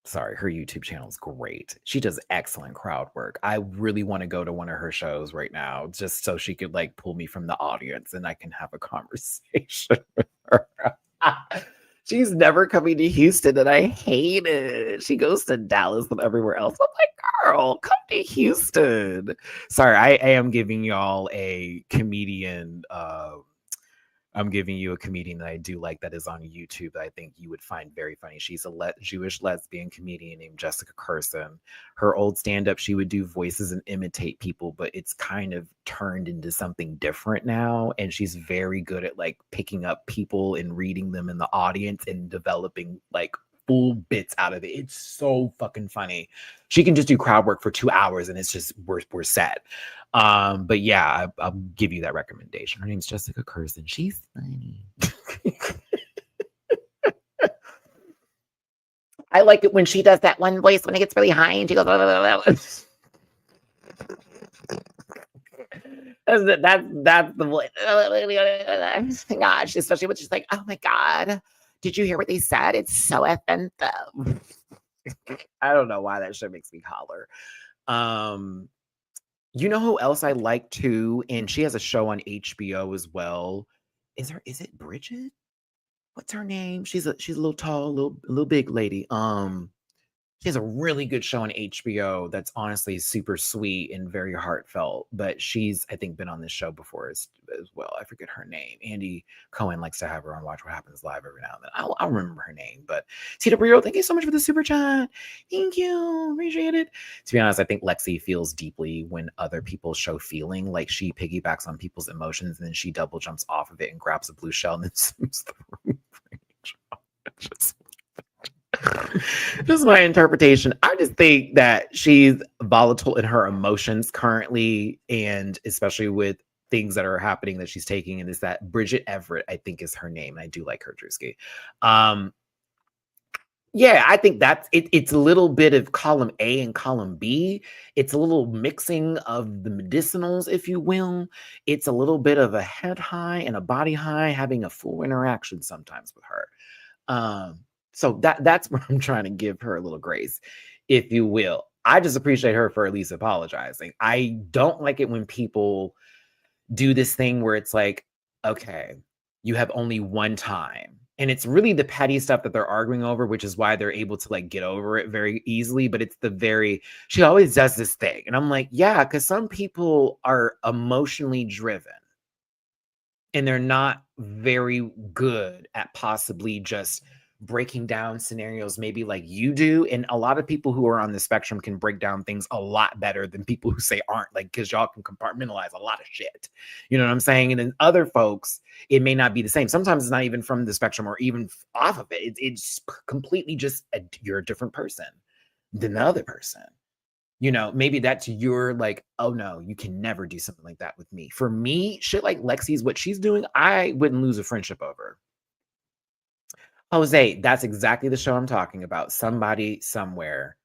Sorry, her YouTube channel is great. She does excellent crowd work. I really want to go to one of her shows right now just so she could like pull me from the audience and I can have a conversation with her. She's never coming to Houston and I hate it. She goes to Dallas and everywhere else. I'm like, girl, come to Houston. Sorry, I am giving y'all a comedian I'm giving you a comedian that I do like that is on YouTube that I think you would find very funny. She's a Jewish lesbian comedian named Jessica Kirson. Her old stand-up, she would do voices and imitate people, but it's kind of turned into something different now. And she's very good at like picking up people and reading them in the audience and developing like full bits out of it. It's so fucking funny. She can just do crowd work for 2 hours and it's just we're set. But yeah, I'll give you that recommendation. Her name's Jessica Kirson. She's funny. I like it when she does that one voice when it gets really high and she goes. That's the voice. Gosh, especially when she's like, "Oh my god, did you hear what they said? It's so offensive." I don't know why that shit makes me holler. You know who else I like too? And she has a show on HBO as well. Is it Bridget? What's her name? She's a little tall, little big lady. She has a really good show on HBO that's honestly super sweet and very heartfelt. But she's, I think, been on this show before as well. I forget her name. Andy Cohen likes to have her on Watch What Happens Live every now and then. I'll remember her name. But TW, thank you so much for the super chat. Thank you. Appreciate it. To be honest, I think Lexi feels deeply when other people show feeling. Like she piggybacks on people's emotions and then she double jumps off of it and grabs a blue shell and then swims the room. Just my interpretation. I just think that she's volatile in her emotions currently, and especially with things that are happening that she's taking. And is that Bridget Everett, I think is her name. I do like her, Drewski. Yeah, I think that's it. It's a little bit of column A and column B. It's a little mixing of the medicinals, if you will. It's a little bit of a head high and a body high, having a full interaction sometimes with her. So that's where I'm trying to give her a little grace, if you will. I just appreciate her for at least apologizing. I don't like it when people do this thing where it's like, okay, you have only one time. And it's really the petty stuff that they're arguing over, which is why they're able to like get over it very easily. But it's she always does this thing. And I'm like, yeah, because some people are emotionally driven and they're not very good at possibly just breaking down scenarios maybe like you do. And a lot of people who are on the spectrum can break down things a lot better than people who say aren't, like, because y'all can compartmentalize a lot of shit. You know what I'm saying? And then other folks, it may not be the same. Sometimes it's not even from the spectrum or even off of it. It's completely just you're a different person than the other person. You know, maybe that's your like, oh no, you can never do something like that with me. For me, shit like Lexi's, what she's doing, I wouldn't lose a friendship over. Jose, that's exactly the show I'm talking about. Somebody Somewhere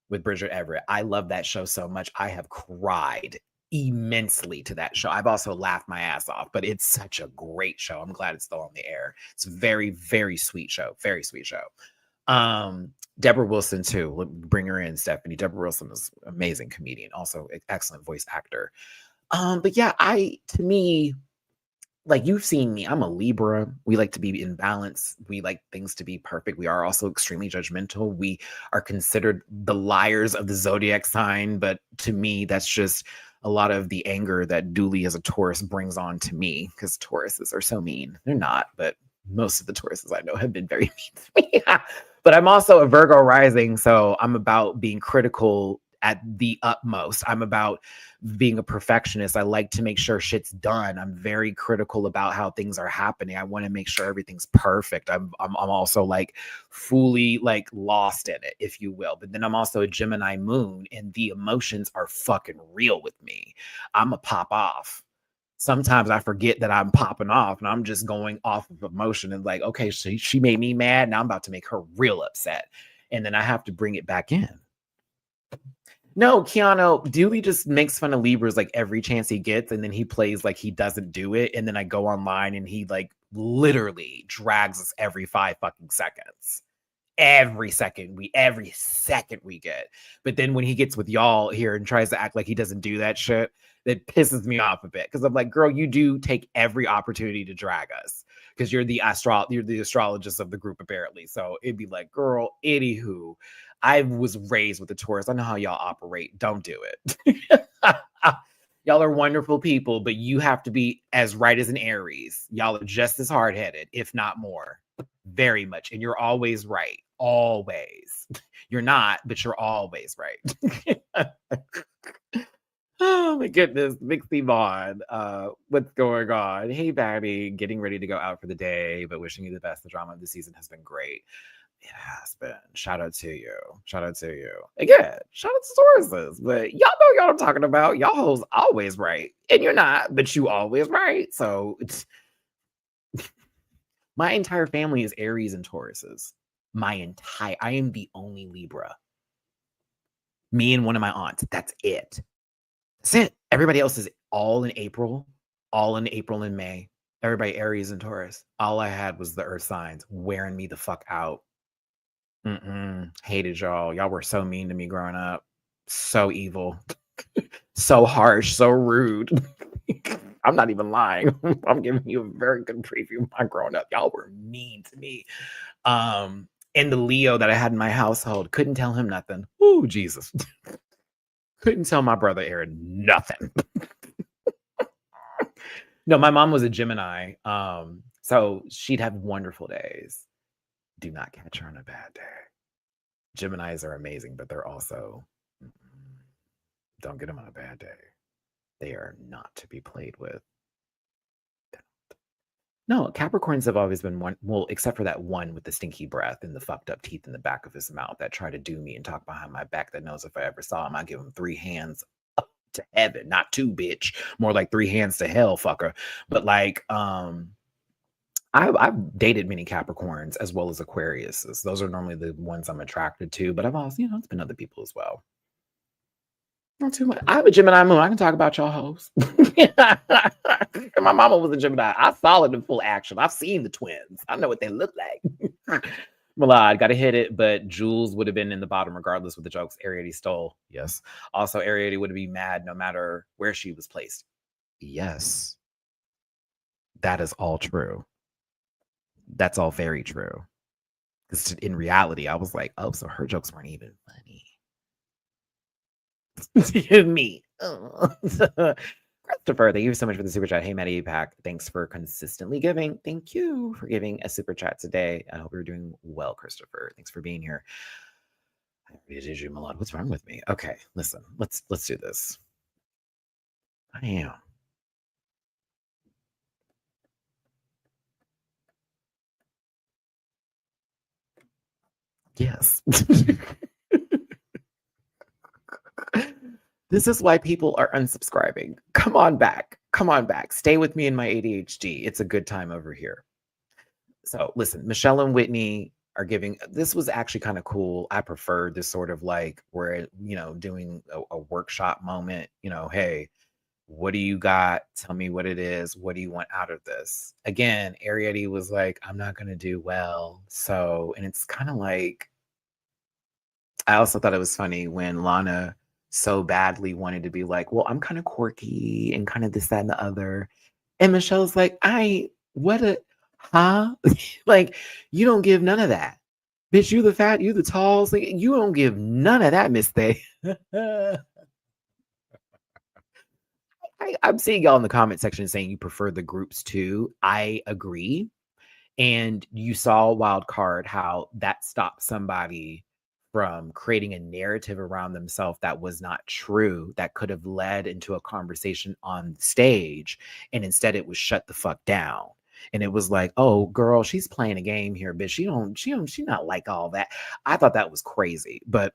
with Bridget Everett. I love that show so much. I have cried immensely to that show. I've also laughed my ass off, but it's such a great show. I'm glad it's still on the air. It's a very, very sweet show. Very sweet show. Deborah Wilson too. Bring her in, Stephanie. Deborah Wilson is an amazing comedian, also excellent voice actor. But yeah, to me, like you've seen me, I'm a Libra. We like to be in balance. We like things to be perfect. We are also extremely judgmental. We are considered the liars of the zodiac sign, but to me, that's just a lot of the anger that Dooley as a Taurus brings on to me because Tauruses are so mean. They're not, but most of the Tauruses I know have been very mean to me. But I'm also a Virgo rising, so I'm about being critical at the utmost. I'm about being a perfectionist. I like to make sure shit's done. I'm very critical about how things are happening. I want to make sure everything's perfect. I'm also like fully like lost in it, if you will. But then I'm also a Gemini moon, and the emotions are fucking real with me. I'm a pop off. Sometimes I forget that I'm popping off and I'm just going off of emotion and like, okay, so she made me mad. Now I'm about to make her real upset. And then I have to bring it back in. No, Keanu, Dooley just makes fun of Libras like every chance he gets, and then he plays like he doesn't do it. And then I go online and he like literally drags us every 5 fucking seconds. Every second we get. But then when he gets with y'all here and tries to act like he doesn't do that shit, that pisses me off a bit. Because I'm like, girl, you do take every opportunity to drag us. Because you're the astrologist of the group, apparently. So it'd be like, girl, anywho. I was raised with a Taurus. I know how y'all operate. Don't do it. Y'all are wonderful people, but you have to be as right as an Aries. Y'all are just as hard-headed, if not more. Very much. And you're always right. Always. You're not, but you're always right. Oh my goodness. Mixie Vaughn. What's going on? Hey, Batty. Getting ready to go out for the day, but wishing you the best. The drama of the season has been great. It has been. Shout out to you. Shout out to you. Again, shout out to sources. But y'all know y'all I'm talking about. Y'all hoes always right. And you're not, but you always right. So it's my entire family is Aries and Tauruses. I am the only Libra. Me and one of my aunts. That's it. That's it. Everybody else is all in April and May. Everybody Aries and Taurus. All I had was the earth signs wearing me the fuck out. Hated y'all. Y'all were so mean to me growing up. So evil. So harsh. So rude. I'm not even lying. I'm giving you a very good preview of my growing up. Y'all were mean to me. And the Leo that I had in my household, couldn't tell him nothing. Ooh, Jesus. Couldn't tell my brother Aaron nothing. No, my mom was a Gemini. So she'd have wonderful days. Do not catch her on a bad day. Geminis are amazing, but they're also, don't get them on a bad day. They are not to be played with. No, Capricorns have always been one, well, except for that one with the stinky breath and the fucked up teeth in the back of his mouth that try to do me and talk behind my back, that knows if I ever saw him, I'd give him 3 hands up to heaven. Not 2, bitch. More like 3 hands to hell, fucker. But like, I've dated many Capricorns as well as Aquariuses. Those are normally the ones I'm attracted to, but I've also, it's been other people as well. Not too much. I have a Gemini moon. I can talk about y'all hoes. My mama was a Gemini. I saw it in full action. I've seen the twins. I know what they look like. Malad, gotta hit it, but Jules would have been in the bottom regardless with the jokes Ariady stole. Yes. Also, Ariady would be mad no matter where she was placed. Yes. That is all true. That's all very true. Because in reality, I was like, oh, so her jokes weren't even funny. Me. Christopher, thank you so much for the super chat. Hey, Matty Pack, thanks for consistently giving. Thank you for giving a super chat today. I hope you're doing well, Christopher. Thanks for being here. What's wrong with me? Okay, listen, let's do this. I am. Yes. This is why people are unsubscribing. Come on back. Come on back. Stay with me in my ADHD. It's a good time over here. So listen, Michelle and Whitney are giving, this was actually kind of cool. I prefer this sort of like we're, doing a workshop moment, hey, what do you got? Tell me what it is. What do you want out of this? Again, Ariady was like, I'm not going to do well. So, and it's kind of like, I also thought it was funny when Lana so badly wanted to be like, well, I'm kind of quirky and kind of this, that, and the other. And Michelle's like, what a, huh? Like, you don't give none of that. Bitch, you the fat, you the tall. Like, you don't give none of that, Miss Thay. I'm seeing y'all in the comment section saying you prefer the groups too. I agree. And you saw Wild Card how that stopped somebody from creating a narrative around themselves that was not true, that could have led into a conversation on stage. And instead it was shut the fuck down. And it was like, oh girl, she's playing a game here, bitch. She not like all that. I thought that was crazy. But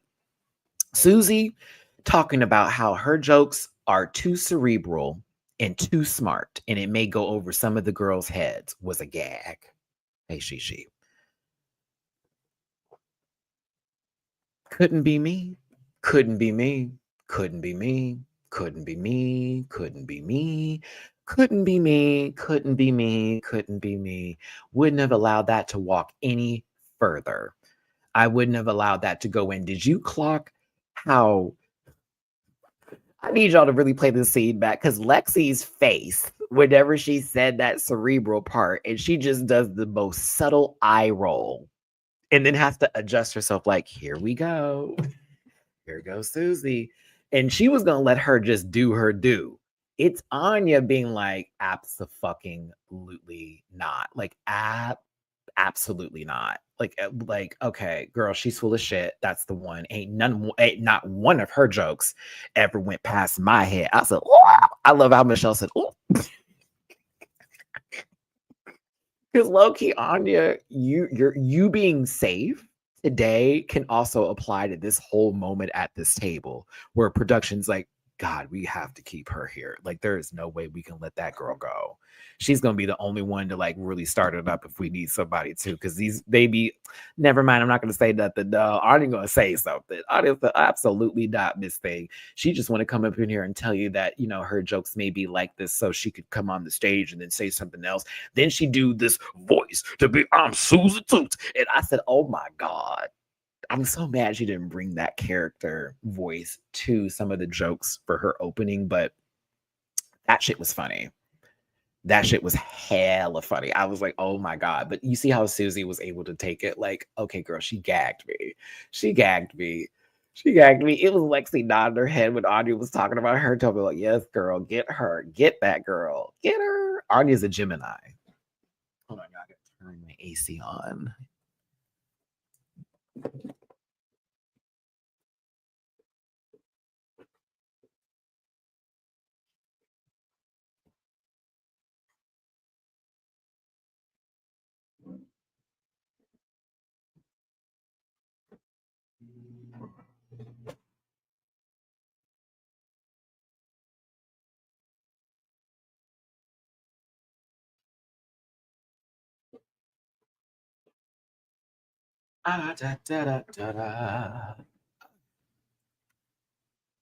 Susie talking about how her jokes are too cerebral and too smart, and it may go over some of the girls' heads was a gag. Hey, she. Couldn't be me. Couldn't be me. Couldn't be me. Couldn't be me. Couldn't be me. Couldn't be me. Couldn't be me. Couldn't be me. Wouldn't have allowed that to walk any further. I wouldn't have allowed that to go in. Did you clock how I need y'all to really play this scene back because Lexi's face, whenever she said that cerebral part, and she just does the most subtle eye roll and then has to adjust herself like, here we go. Here goes Susie. And she was going to let her just do her do. It's Anya being like, absolutely not. Like, absolutely not. Like, okay, girl, she's full of shit. That's the one. Ain't not one of her jokes ever went past my head. I said, wow. I love how Michelle said, oh, because low key, Anya, you being safe today can also apply to this whole moment at this table where production's like, God, we have to keep her here. Like, there is no way we can let that girl go. She's gonna be the only one to like really start it up if we need somebody too. Because these baby, never mind. I'm not gonna say nothing. No, I'm not gonna say something. Honestly, absolutely not, Miss Thing. She just want to come up in here and tell you that her jokes may be like this, so she could come on the stage and then say something else. Then she do this voice to be, I'm Susan Toots. And I said, oh my God. I'm so mad she didn't bring that character voice to some of the jokes for her opening, but that shit was funny. That shit was hella funny. I was like, oh my God. But you see how Susie was able to take it? Like, okay, girl, she gagged me. She gagged me. She gagged me. It was Lexi nodding her head when Anya was talking about her. Told me, like, yes, girl, get her. Get that girl. Get her. Anya's a Gemini. Oh my God, I gotta turn my AC on. Ah, da, da, da, da, da.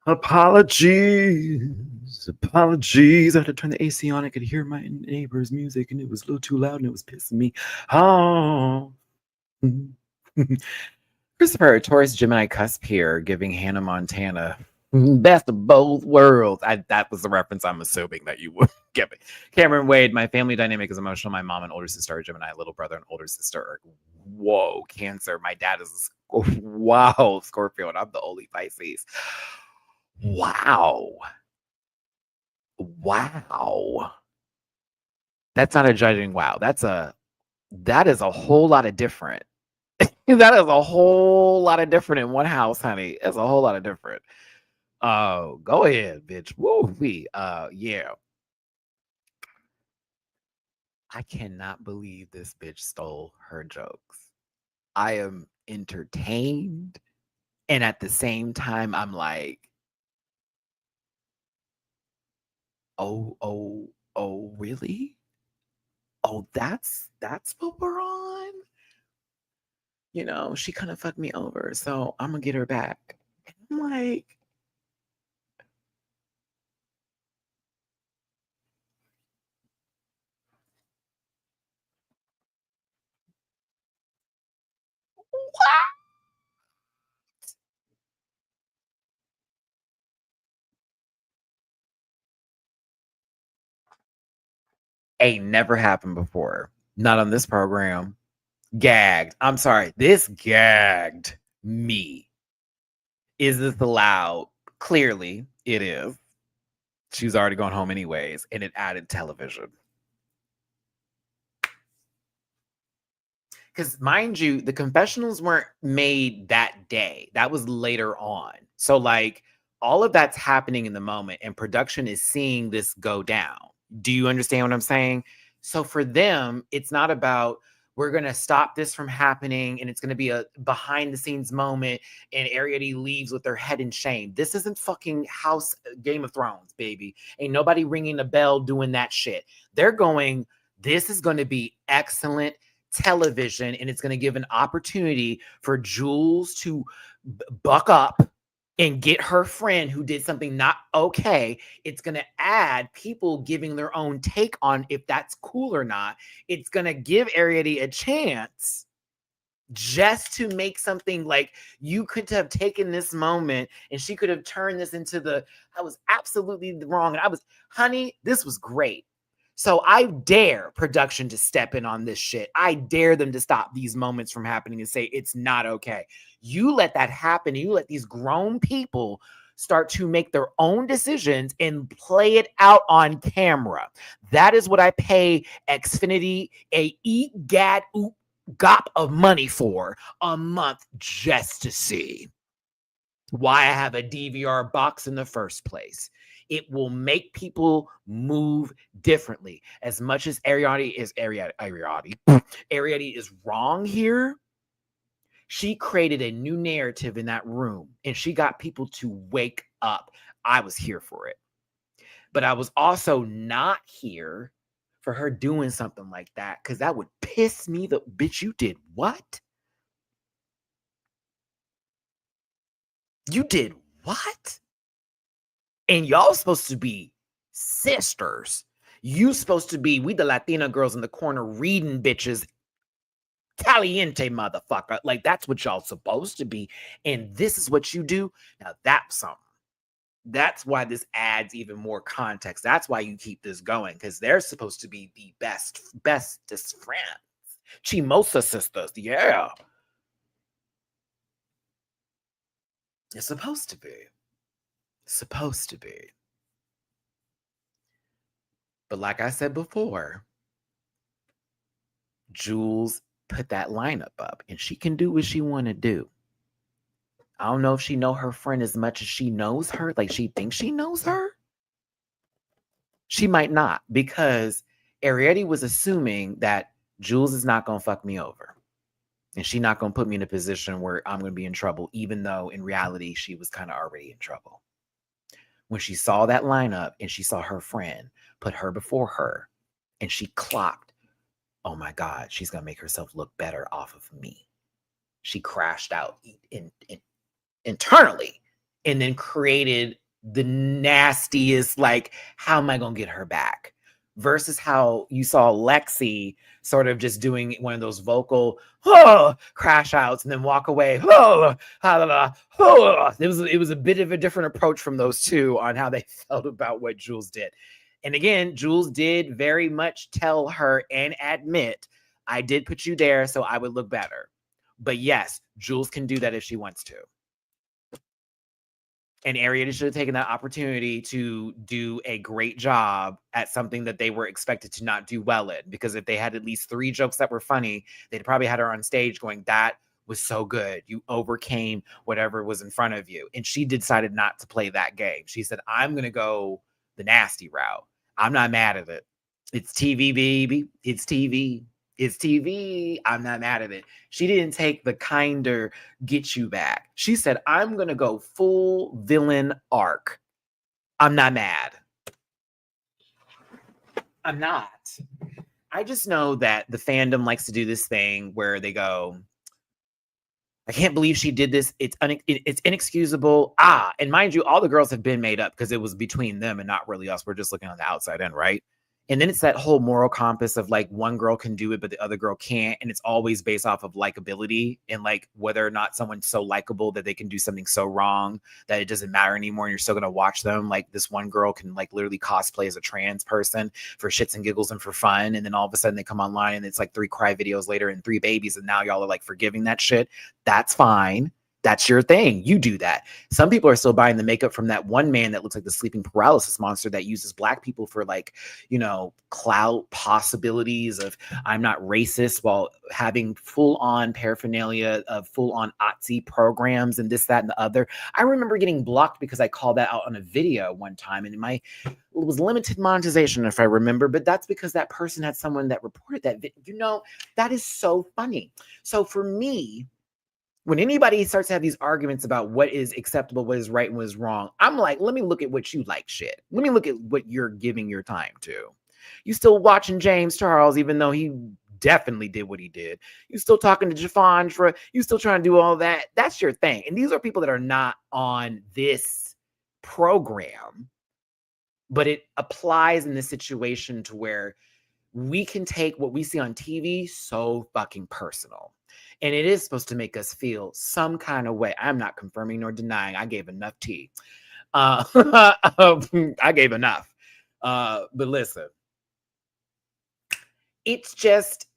Apologies. I had to turn the AC on. I could hear my neighbor's music and it was a little too loud and it was pissing me off. Christopher, Taurus Gemini cusp here, giving Hannah Montana best of both worlds. That was the reference I'm assuming that you would give it. Cameron Wade, my family dynamic is emotional. My mom and older sister are Gemini, little brother and older sister are, whoa, Cancer. My dad is wow, Scorpio, and I'm the only Pisces. Wow. Wow. That's not a judging wow. That is a whole lot of different. That is a whole lot of different in one house, honey. It's a whole lot of different. Go ahead, bitch. Woo wee. Yeah. I cannot believe this bitch stole her jokes. I am entertained. And at the same time, I'm like, oh, really? Oh, that's what we're on? She kind of fucked me over, so I'm gonna get her back. And I'm like, what? Ain't never happened before. Not on this program. Gagged. I'm sorry. This gagged me. Is this allowed? Clearly, it is. She's already gone home anyways, and it added television. Because mind you, the confessionals weren't made that day. That was later on. So like all of that's happening in the moment, and production is seeing this go down. Do you understand what I'm saying? So for them, it's not about we're going to stop this from happening and it's going to be a behind the scenes moment and Ariadne leaves with their head in shame. This isn't fucking House Game of Thrones, baby. Ain't nobody ringing a bell doing that shit. They're going, this is going to be excellent television, and it's going to give an opportunity for Jules to buck up and get her friend who did something not okay. It's going to add people giving their own take on if that's cool or not. It's going to give Ariadne a chance just to make something like you could have taken this moment and she could have turned this into I was absolutely wrong. And honey, this was great. So I dare production to step in on this shit. I dare them to stop these moments from happening and say, it's not okay. You let that happen. You let these grown people start to make their own decisions and play it on camera. That is what I pay Xfinity a gop of money for a month just to see. Why I have a DVR box in the first place. It will make people move differently. As much as Ariadne is wrong here, she created a new narrative in that room and she got people to wake up. I was here for it. But I was also not here for her doing something like that because that would piss me the bitch. You did what? You did what? And y'all supposed to be sisters. You supposed to be, we the Latina girls in the corner reading bitches. Caliente, motherfucker. Like, that's what y'all supposed to be. And this is what you do. Now, that's something. That's why this adds even more context. That's why you keep this going. Because they're supposed to be the bestest friends. Chimosa sisters. Yeah. It's supposed to be. Supposed to be. But like I said before, Jules put that lineup up and she can do what she want to do. I don't know if she know her friend as much as she knows her. Like she thinks she knows her. She might not, because Ariadne was assuming that Jules is not going to fuck me over. And she's not going to put me in a position where I'm going to be in trouble, even though in reality, she was kind of already in trouble. When she saw that lineup and she saw her friend put her before her and she clocked, oh my God, she's going to make herself look better off of me. She crashed out internally and then created the nastiest, like, how am I going to get her back? Versus how you saw Lexi sort of just doing one of those vocal crash outs and then walk away. It was a bit of a different approach from those two on how they felt about what Jules did. And again, Jules did very much tell her and admit, I did put you there so I would look better. But yes, Jules can do that if she wants to. And Ariadne should have taken that opportunity to do a great job at something that they were expected to not do well in. Because if they had at least 3 jokes that were funny, they'd probably had her on stage going, that was so good. You overcame whatever was in front of you. And she decided not to play that game. She said, I'm going to go the nasty route. I'm not mad at it. It's TV, baby. It's TV. It's TV. I'm not mad at it. She didn't take the kinder get you back. She said, I'm going to go full villain arc. I'm not mad. I'm not. I just know that the fandom likes to do this thing where they go, I can't believe she did this. It's inexcusable. And mind you, all the girls have been made up because it was between them and not really us. We're just looking on the outside end, right? And then it's that whole moral compass of like one girl can do it, but the other girl can't. And it's always based off of likability and like whether or not someone's so likable that they can do something so wrong that it doesn't matter anymore. And you're still going to watch them. Like this one girl can like literally cosplay as a trans person for shits and giggles and for fun. And then all of a sudden they come online and it's like 3 cry videos later and 3 babies. And now y'all are like forgiving that shit. That's fine. That's your thing. You do that. Some people are still buying the makeup from that one man that looks like the sleeping paralysis monster that uses Black people for like, you know, clout possibilities of I'm not racist while having full on paraphernalia of full on OTC programs and this, that, and the other. I remember getting blocked because I called that out on a video one time and it was limited monetization if I remember, but that's because that person had someone that reported that. You know, that is so funny. So for me, when anybody starts to have these arguments about what is acceptable, what is right, and what is wrong, I'm like, let me look at what you like shit. Let me look at what you're giving your time to. You still watching James Charles, even though he definitely did what he did. You still talking to Jafandra. You still trying to do all that. That's your thing. And these are people that are not on this program, but it applies in this situation to where we can take what we see on TV so fucking personal. And it is supposed to make us feel some kind of way. I'm not confirming nor denying. I gave enough tea. I gave enough. But listen, it's just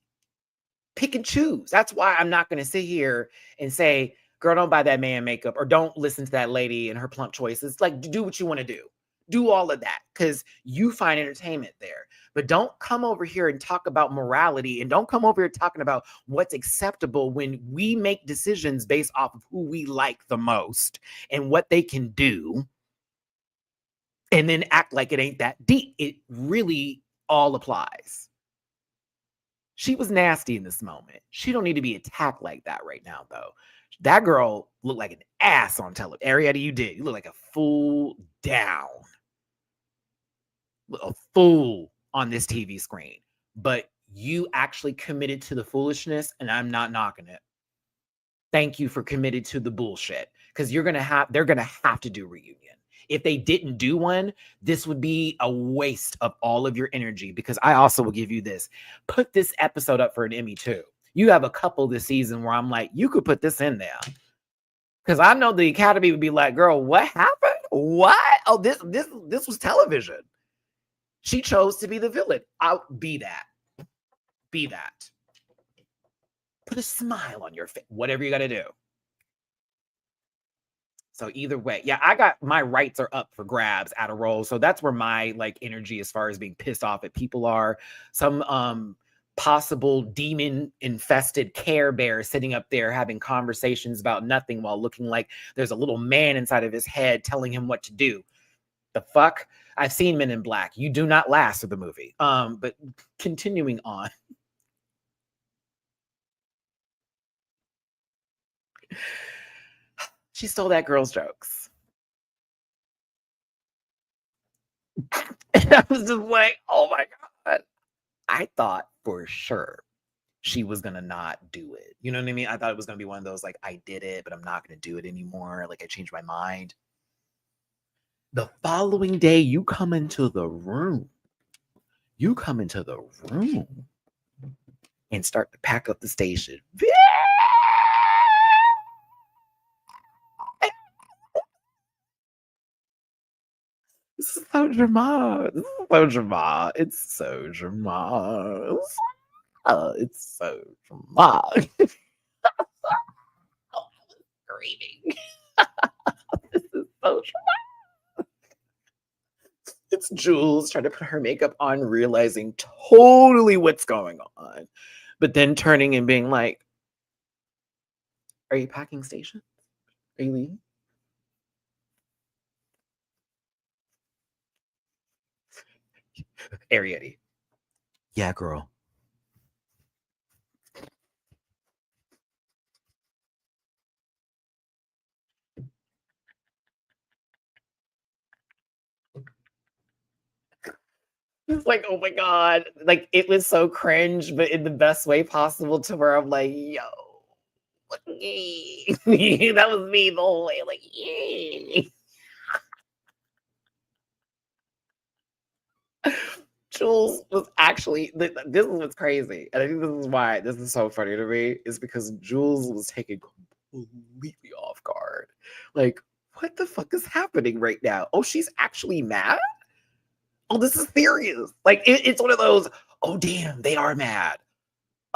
pick and choose. That's why I'm not going to sit here and say, girl, don't buy that man makeup or don't listen to that lady and her plump choices. Like, do what you want to do. Do all of that because you find entertainment there. But don't come over here and talk about morality and don't come over here talking about what's acceptable when we make decisions based off of who we like the most and what they can do and then act like it ain't that deep. It really all applies. She was nasty in this moment. She don't need to be attacked like that right now, though. That girl looked like an ass on television. Arietta, you did. You look like a fool down. A fool on this TV screen. But you actually committed to the foolishness, and I'm not knocking it. Thank you for committed to the bullshit. Because they're gonna have to do reunion. If they didn't do one, this would be a waste of all of your energy. Because I also will give you this. Put this episode up for an Emmy too. You have a couple this season where I'm like, you could put this in there. Because I know the Academy would be like, girl, what happened? What? Oh, this was television. She chose to be the villain. I'll be that. Be that. Put a smile on your face. Whatever you got to do. So either way, yeah, I got my rights are up for grabs at a roll. So that's where my like energy as far as being pissed off at people are. Some possible demon infested Care Bear sitting up there having conversations about nothing while looking like there's a little man inside of his head telling him what to do. The fuck? I've seen Men in Black. You do not last with the movie. But continuing on. She stole that girl's jokes. And I was just like, oh my God. I thought for sure she was going to not do it. You know what I mean? I thought it was going to be one of those, like, I did it, but I'm not going to do it anymore. Like, I changed my mind. The following day, you come into the room. You come into the room and start to pack up the station. This is so drama. This is so drama. It's so drama. It's so drama. Oh, I was screaming. This is so drama. It's Jules trying to put her makeup on, realizing totally what's going on, but then turning and being like, "Are you packing stations? Are you leaving?" Ariette. Yeah, girl. It's like, oh my God. Like, it was so cringe, but in the best way possible to where I'm like, yo, look at me. That was me the whole way. Like, yay. Jules was actually, this is what's crazy. And I think this is why this is so funny to me, is because Jules was taken completely off guard. Like, what the fuck is happening right now? Oh, she's actually mad? Oh, this is serious. Like, it's one of those, oh, damn, they are mad.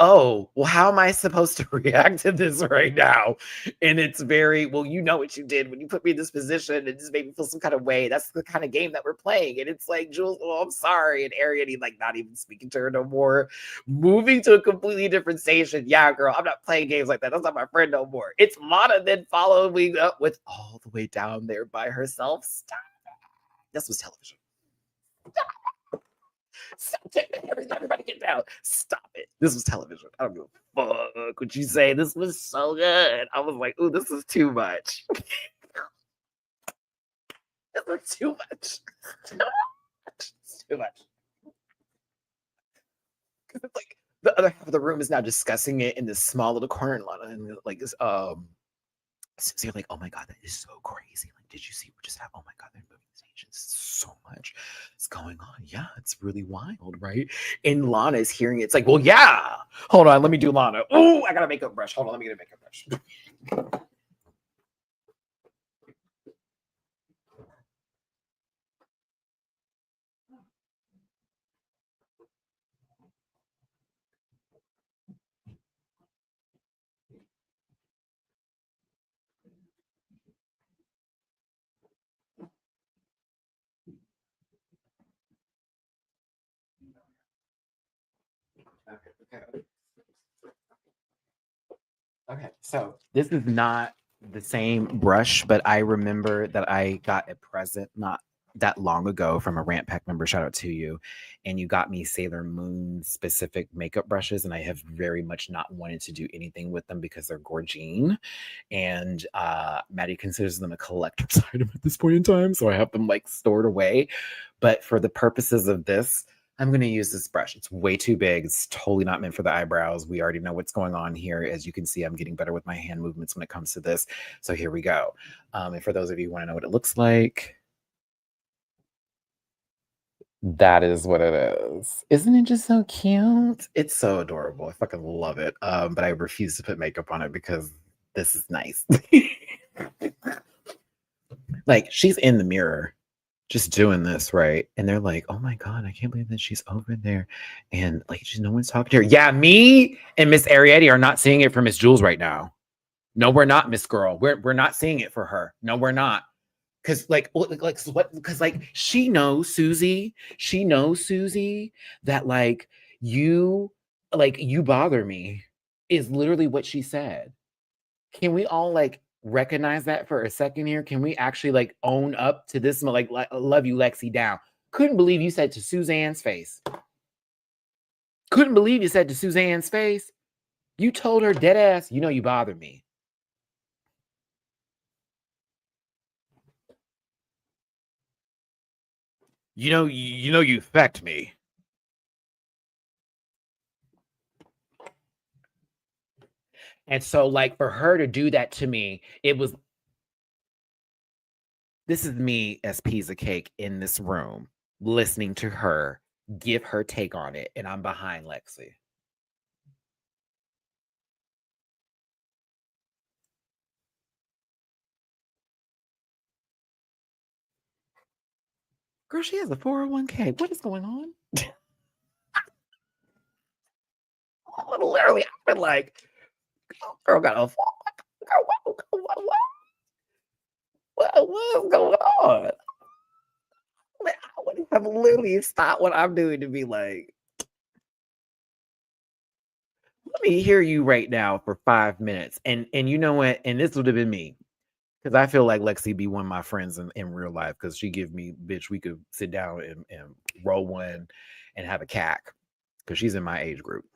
Oh, well, how am I supposed to react to this right now? And it's very, well, you know what you did when you put me in this position and just made me feel some kind of way. That's the kind of game that we're playing. And it's like, Jules, oh, I'm sorry. And Ariane, like, not even speaking to her no more, moving to a completely different station. Yeah, girl, I'm not playing games like that. That's not my friend no more. It's Lana then following up with all the way down there by herself. Stop. This was television. Stop it. Everybody get down. Stop it. This was television. I don't give a fuck what you say. This was so good. I was like, ooh, this is too much. This was too much. It's too much. Because it's like the other half of the room is now discussing it in this small little corner, and like this so you're like, oh my god, that is so crazy. Like, did you see what just happened? Oh my god, they're moving stations. So much is going on. Yeah, it's really wild, right? And Lana is hearing it. It's like, well, yeah. Hold on, let me do Lana. Oh, I got a makeup brush. Hold on, let me get a makeup brush. Okay, so this is not the same brush, but I remember that I got a present not that long ago from a Rant Pack member. Shout out to you. And you got me Sailor Moon specific makeup brushes, and I have very much not wanted to do anything with them because they're gorgine. And Maddie considers them a collector's item at this point in time, so I have them like stored away. But for the purposes of this, I'm going to use this brush. It's way too big. It's totally not meant for the eyebrows. We already know what's going on here. As you can see, I'm getting better with my hand movements when it comes to this. So here we go. And for those of you who want to know what it looks like, that is what it is. Isn't it just so cute? It's so adorable. I fucking love it. But I refuse to put makeup on it because this is nice. Like, she's in the mirror just doing this, right? And they're like, oh my God, I can't believe that she's over there. And like, just no one's talking to her. Yeah, me and Miss Ariette are not seeing it for Miss Jules right now. No, we're not, Miss Girl. We're not seeing it for her. No, we're not. Cause like what? Because like she knows Susie. She knows Susie that you like you bother me is literally what she said. Can we all like recognize that for a second here? Can we actually like own up to this? Like love you, Lexi, down. Couldn't believe you said to Suzanne's face. Couldn't believe you said to Suzanne's face. You told her dead ass, you know you bother me. You know you affect me. And so like for her to do that to me, it was this is me as piece of cake in this room, listening to her give her take on it, and I'm behind Lexi. Girl, she has a 401k. What is going on? Literally, I've been like, girl got a what's going on? I would have literally stopped what I'm doing to be like, let me hear you right now for 5 minutes. And you know what? And this would have been me. Because I feel like Lexi be one of my friends in real life because she give me, bitch, we could sit down and roll one and have a cack because she's in my age group.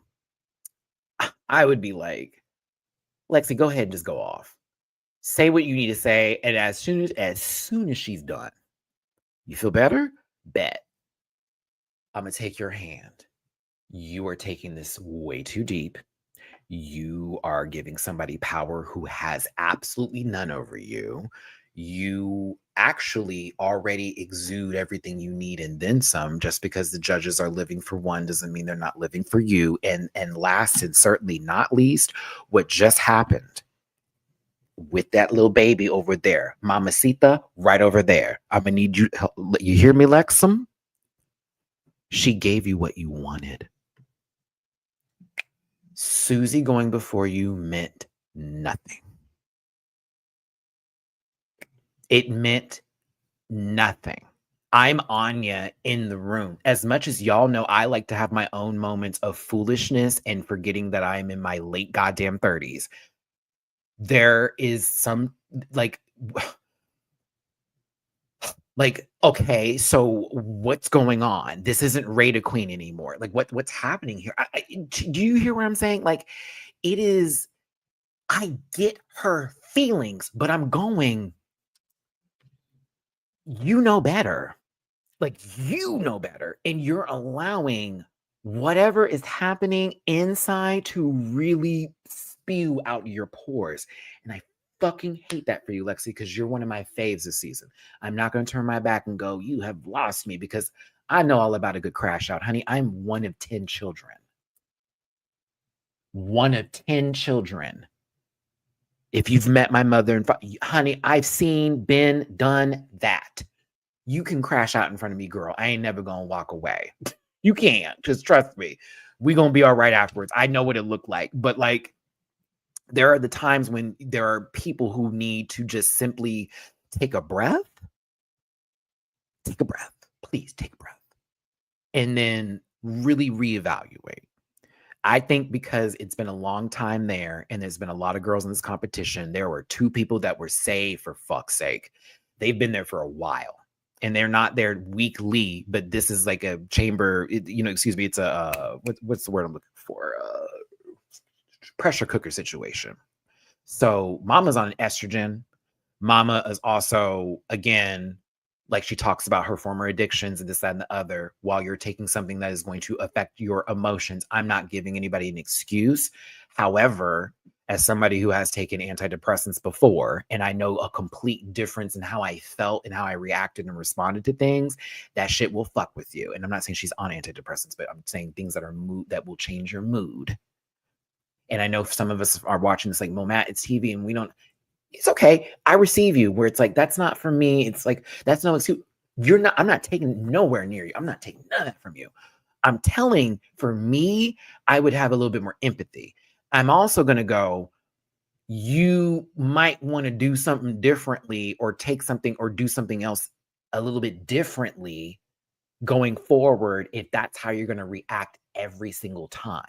I would be like, Lexi, go ahead and just go off. Say what you need to say. And as soon as she's done, you feel better? Bet. I'm going to take your hand. You are taking this way too deep. You are giving somebody power who has absolutely none over you. you actually already exude everything you need and then some. Just because the judges are living for one doesn't mean they're not living for you. And last and certainly not least, what just happened with that little baby over there, Mamacita, right over there. I'm gonna need you. You hear me, Lexum? She gave you what you wanted. Susie going before you meant nothing. It meant nothing. I'm Anya in the room. As much as y'all know, I like to have my own moments of foolishness and forgetting that I'm in my late goddamn 30s. There is some like, okay, so what's going on? This isn't Raider Queen anymore. Like, what's happening here? Do you hear what I'm saying? Like, it is. I get her feelings, but I'm going. You know better. Like, you know better, and you're allowing whatever is happening inside to really spew out your pores. And I fucking hate that for you, Lexi, because you're one of my faves this season. I'm not going to turn my back and go, you have lost me, because I know all about a good crash out. Honey, I'm one of 10 children. One of 10 children. If you've met my mother and honey, I've been done that. You can crash out in front of me, girl. I ain't never gonna walk away. You can't. Just trust me. We gonna be all right afterwards. I know what it looked like. But like, there are the times when there are people who need to just simply take a breath. Take a breath. Please take a breath. And then really reevaluate. I think because it's been a long time there and there's been a lot of girls in this competition, there were 2 people that were saved for fuck's sake. They've been there for a while. And they're not there weekly, but this is like a chamber, excuse me, it's a, what's the word I'm looking for? Pressure cooker situation. So Mama's on estrogen. Mama is also, again, like she talks about her former addictions and this, that, and the other, while you're taking something that is going to affect your emotions. I'm not giving anybody an excuse. However, as somebody who has taken antidepressants before, and I know a complete difference in how I felt and how I reacted and responded to things, that shit will fuck with you. And I'm not saying she's on antidepressants, but I'm saying things that are that will change your mood. And I know some of us are watching this like, well, Matt, it's TV and we don't, it's okay. I receive you, where it's like, that's not for me. It's like, that's no excuse. I'm not taking nowhere near you. I'm not taking none of that from you. I'm telling, for me, I would have a little bit more empathy. I'm also going to go, you might want to do something differently or take something or do something else a little bit differently going forward if that's how you're going to react every single time.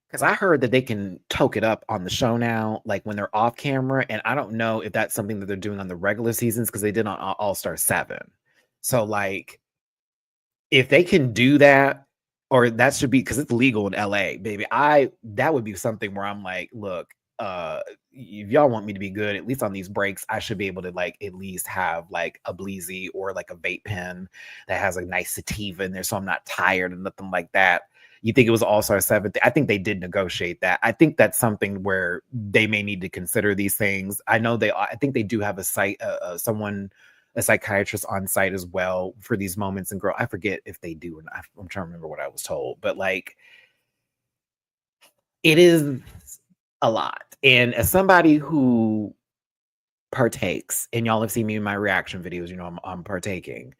Because I heard that they can toke it up on the show now, like when they're off camera. And I don't know if that's something that they're doing on the regular seasons, because they did on All-Star 7. So like, if they can do that, or that should be, because it's legal in LA, baby. That would be something where I'm like, look, if y'all want me to be good, at least on these breaks, I should be able to like at least have like a bleezy or like a vape pen that has a nice sativa in there, so I'm not tired and nothing like that. You think it was All-Star 7? I think they did negotiate that. I think that's something where they may need to consider these things. I think they do have a site, a psychiatrist on site as well for these moments. And girl, I forget if they do, and I'm trying to remember what I was told, but like, it is a lot. And as somebody who partakes, and y'all have seen me in my reaction videos, I'm partaking.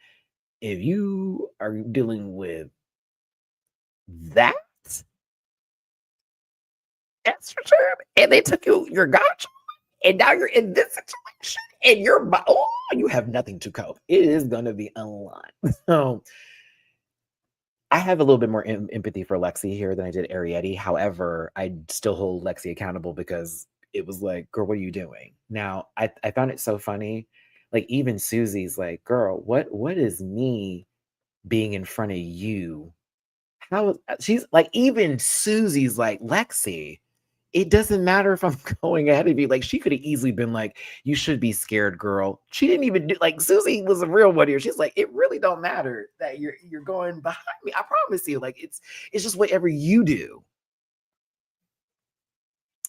If you are dealing with that estrogen, and they took your gotcha, and now you're in this situation, and you have nothing to cope. It is gonna be a lot. So I have a little bit more empathy for Lexi here than I did Arietti. However, I still hold Lexi accountable, because it was like, girl, what are you doing? Now, I found it so funny. Like, even Susie's like, girl, what is me being in front of you? How she's like, even Susie's like, Lexi, it doesn't matter if I'm going ahead of you. Like, she could have easily been like, you should be scared, girl. She didn't even do, like, Susie was a real one here. She's like, it really don't matter that you're going behind me. I promise you. Like, it's just whatever you do.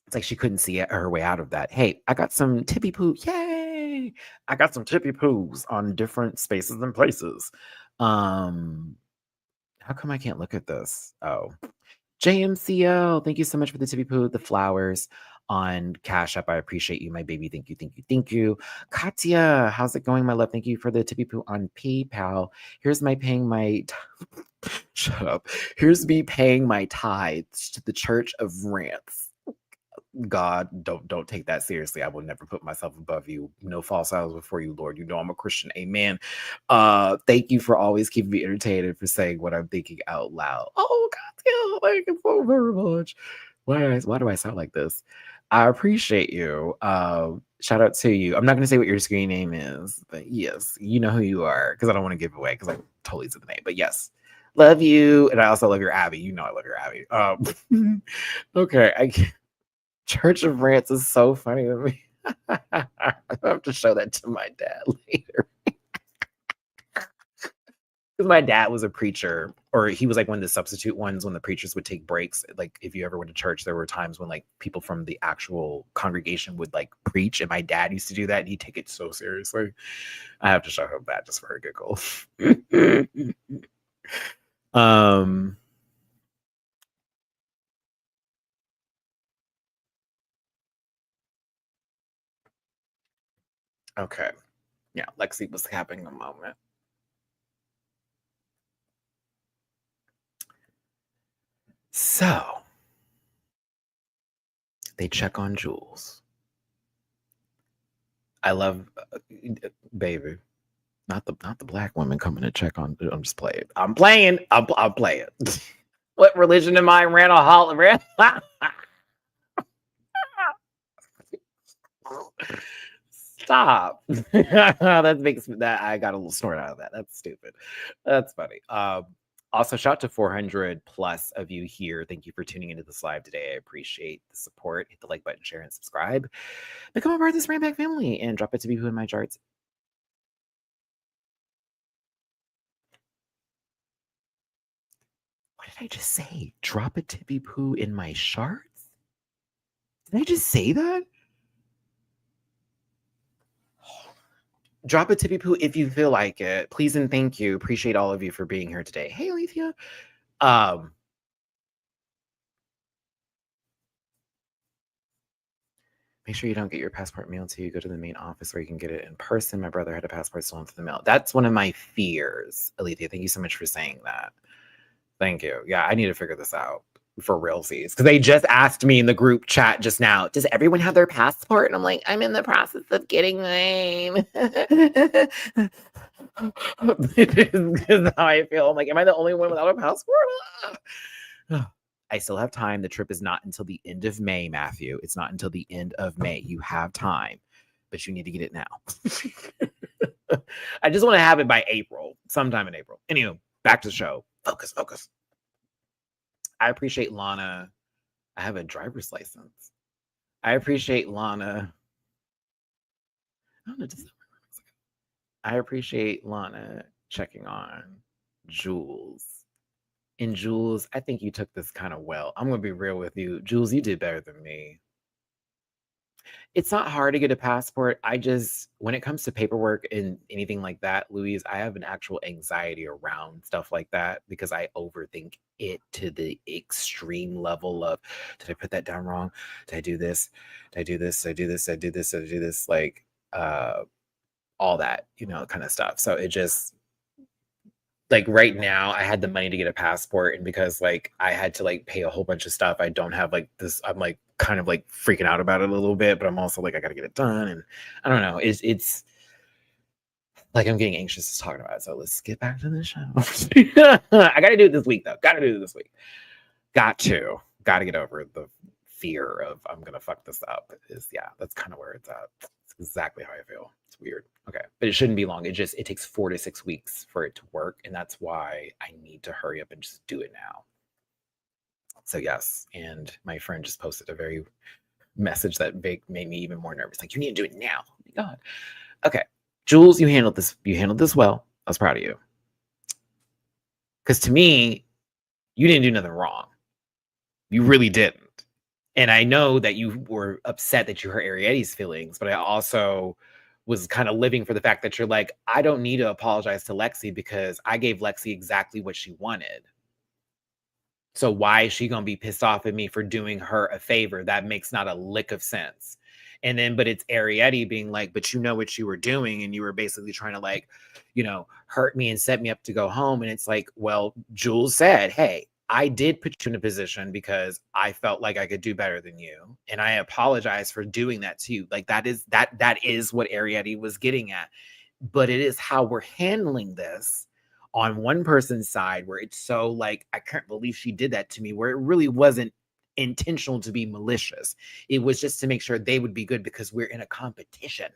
It's like she couldn't see her way out of that. Hey, I got some tippy poo. Yay! I got some tippy poos on different spaces and places. How come I can't look at this? Oh, JMCL, thank you so much for the tippy poo, the flowers on Cash App. I appreciate you, my baby. Thank you, thank you, thank you. Katya, how's it going, my love? Thank you for the tippy poo on PayPal. Here's my paying my shut up. Here's me paying my tithes to the Church of Rants. God, don't take that seriously. I will never put myself above you. No false idols before you, Lord. You know I'm a Christian. Amen. Thank you for always keeping me entertained and for saying what I'm thinking out loud. Oh God, yeah, thank you so very much. Why do I sound like this? I appreciate you. Shout out to you. I'm not gonna say what your screen name is, but yes, you know who you are, because I don't want to give away because I totally said the name. But yes. Love you. And I also love your Abby. You know I love your Abby. Okay, Church of Rants is so funny to me. I have to show that to my dad later. Because my dad was a preacher, or he was like one of the substitute ones when the preachers would take breaks. Like if you ever went to church, there were times when like people from the actual congregation would like preach, and my dad used to do that, and he'd take it so seriously. I have to show him that just for a giggle. Okay. Yeah, Lexi was having a moment. So they check on Jules. I love baby. Not the black women coming to check on. I'm just playing. I'm playing. I'm playing. What religion am I? Randall Hall. Stop. That makes that I got a little snort out of that. That's stupid. That's funny. Also, shout out to 400 plus of you here. Thank you for tuning into this live today. I appreciate the support. Hit the like button, share, and subscribe. Become a part of this Rant Back family and drop it to be who in my charts. What did I just say? Drop a tippy poo in my charts? Did I just say that? Drop a tippy poo if you feel like it. Please and thank you. Appreciate all of you for being here today. Hey, Alethea. Make sure you don't get your passport mailed to you. Go to the main office where you can get it in person. My brother had a passport stolen through the mail. That's one of my fears, Alethea. Thank you so much for saying that. Thank you. Yeah, I need to figure this out for realsies. Because they just asked me in the group chat just now, does everyone have their passport? And I'm like, I'm in the process of getting mine. This is how I feel. I'm like, am I the only one without a passport? I still have time. The trip is not until the end of May, Matthew. It's not until the end of May. You have time, but you need to get it now. I just want to have it by April, sometime in April. Anyway, back to the show. Focus. I appreciate Lana. I have a driver's license. I appreciate Lana. I appreciate Lana checking on Jules. And Jules, I think you took this kind of well. I'm going to be real with you. Jules, you did better than me. It's not hard to get a passport. When it comes to paperwork and anything like that, Louise, I have an actual anxiety around stuff like that because I overthink it to the extreme level of, did I put that down wrong? Did I do this? Did I do this? Did I do this? Did I do this? Did I do this? Like, all that, kind of stuff. So it just, like right now I had the money to get a passport, and because like I had to like pay a whole bunch of stuff, I don't have like this. I'm like kind of like freaking out about it a little bit, but I'm also like I gotta get it done, and I don't know. It's like I'm getting anxious to talk about it. So let's get back to the show. I gotta do it this week though. Got to get over the fear of I'm gonna fuck this up. That's kind of where it's at. It's exactly how I feel. It's weird. Okay, but it shouldn't be long. It takes 4 to 6 weeks for it to work, and that's why I need to hurry up and just do it now. So yes, and my friend just posted a very message that made me even more nervous. Like, you need to do it now. Oh my God. Okay, Jules, you handled this. You handled this well. I was proud of you. Because to me, you didn't do nothing wrong. You really didn't. And I know that you were upset that you hurt Arietti's feelings, but I also was kind of living for the fact that you're like, I don't need to apologize to Lexi because I gave Lexi exactly what she wanted. So why is she gonna be pissed off at me for doing her a favor? That makes not a lick of sense. And then, but it's Arietti being like, but you know what you were doing, and you were basically trying to like, hurt me and set me up to go home. And it's like, well, Jules said, hey, I did put you in a position because I felt like I could do better than you. And I apologize for doing that to you. Like that is what Arietti was getting at. But it is how we're handling this on one person's side where it's so like, I can't believe she did that to me, where it really wasn't intentional to be malicious. It was just to make sure they would be good because we're in a competition.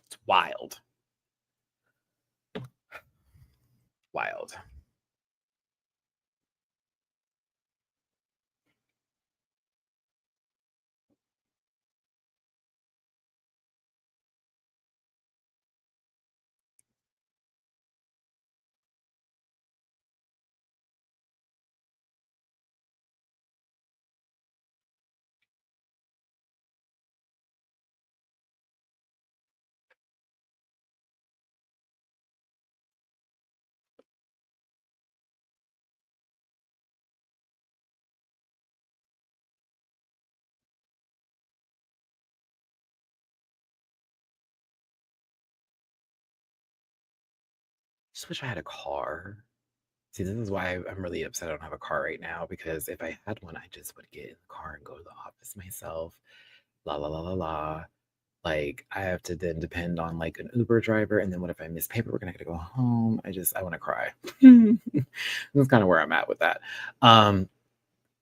It's wild. Wild. Just wish I had a car. See, this is why I'm really upset I don't have a car right now, because if I had one, I just would get in the car and go to the office myself. La la la la la. Like, I have to then depend on like an Uber driver. And then what if I miss paperwork and I gotta go home? I want to cry. That's kind of where I'm at with that.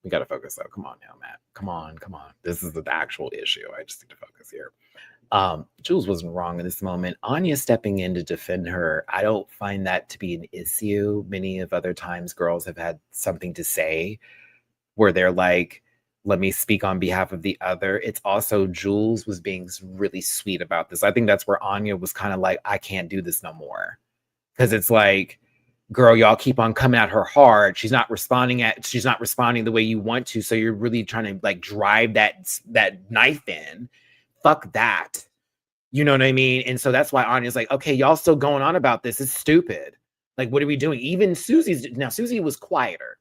We got to focus though. Come on now, Matt. Come on, come on. This is the actual issue. I just need to focus here. Jules wasn't wrong in this moment. Anya stepping in to defend her, I don't find that to be an issue. Many of other times girls have had something to say where they're like, let me speak on behalf of the other. It's also Jules was being really sweet about this. I think that's where Anya was kind of like, I can't do this no more. Because it's like, girl, y'all keep on coming at her hard. She's not responding the way you want to. So you're really trying to like drive that knife in. Fuck that. You know what I mean? And so that's why Anya's like, okay, y'all still going on about this. It's stupid. Like, what are we doing? Even Susie was quieter.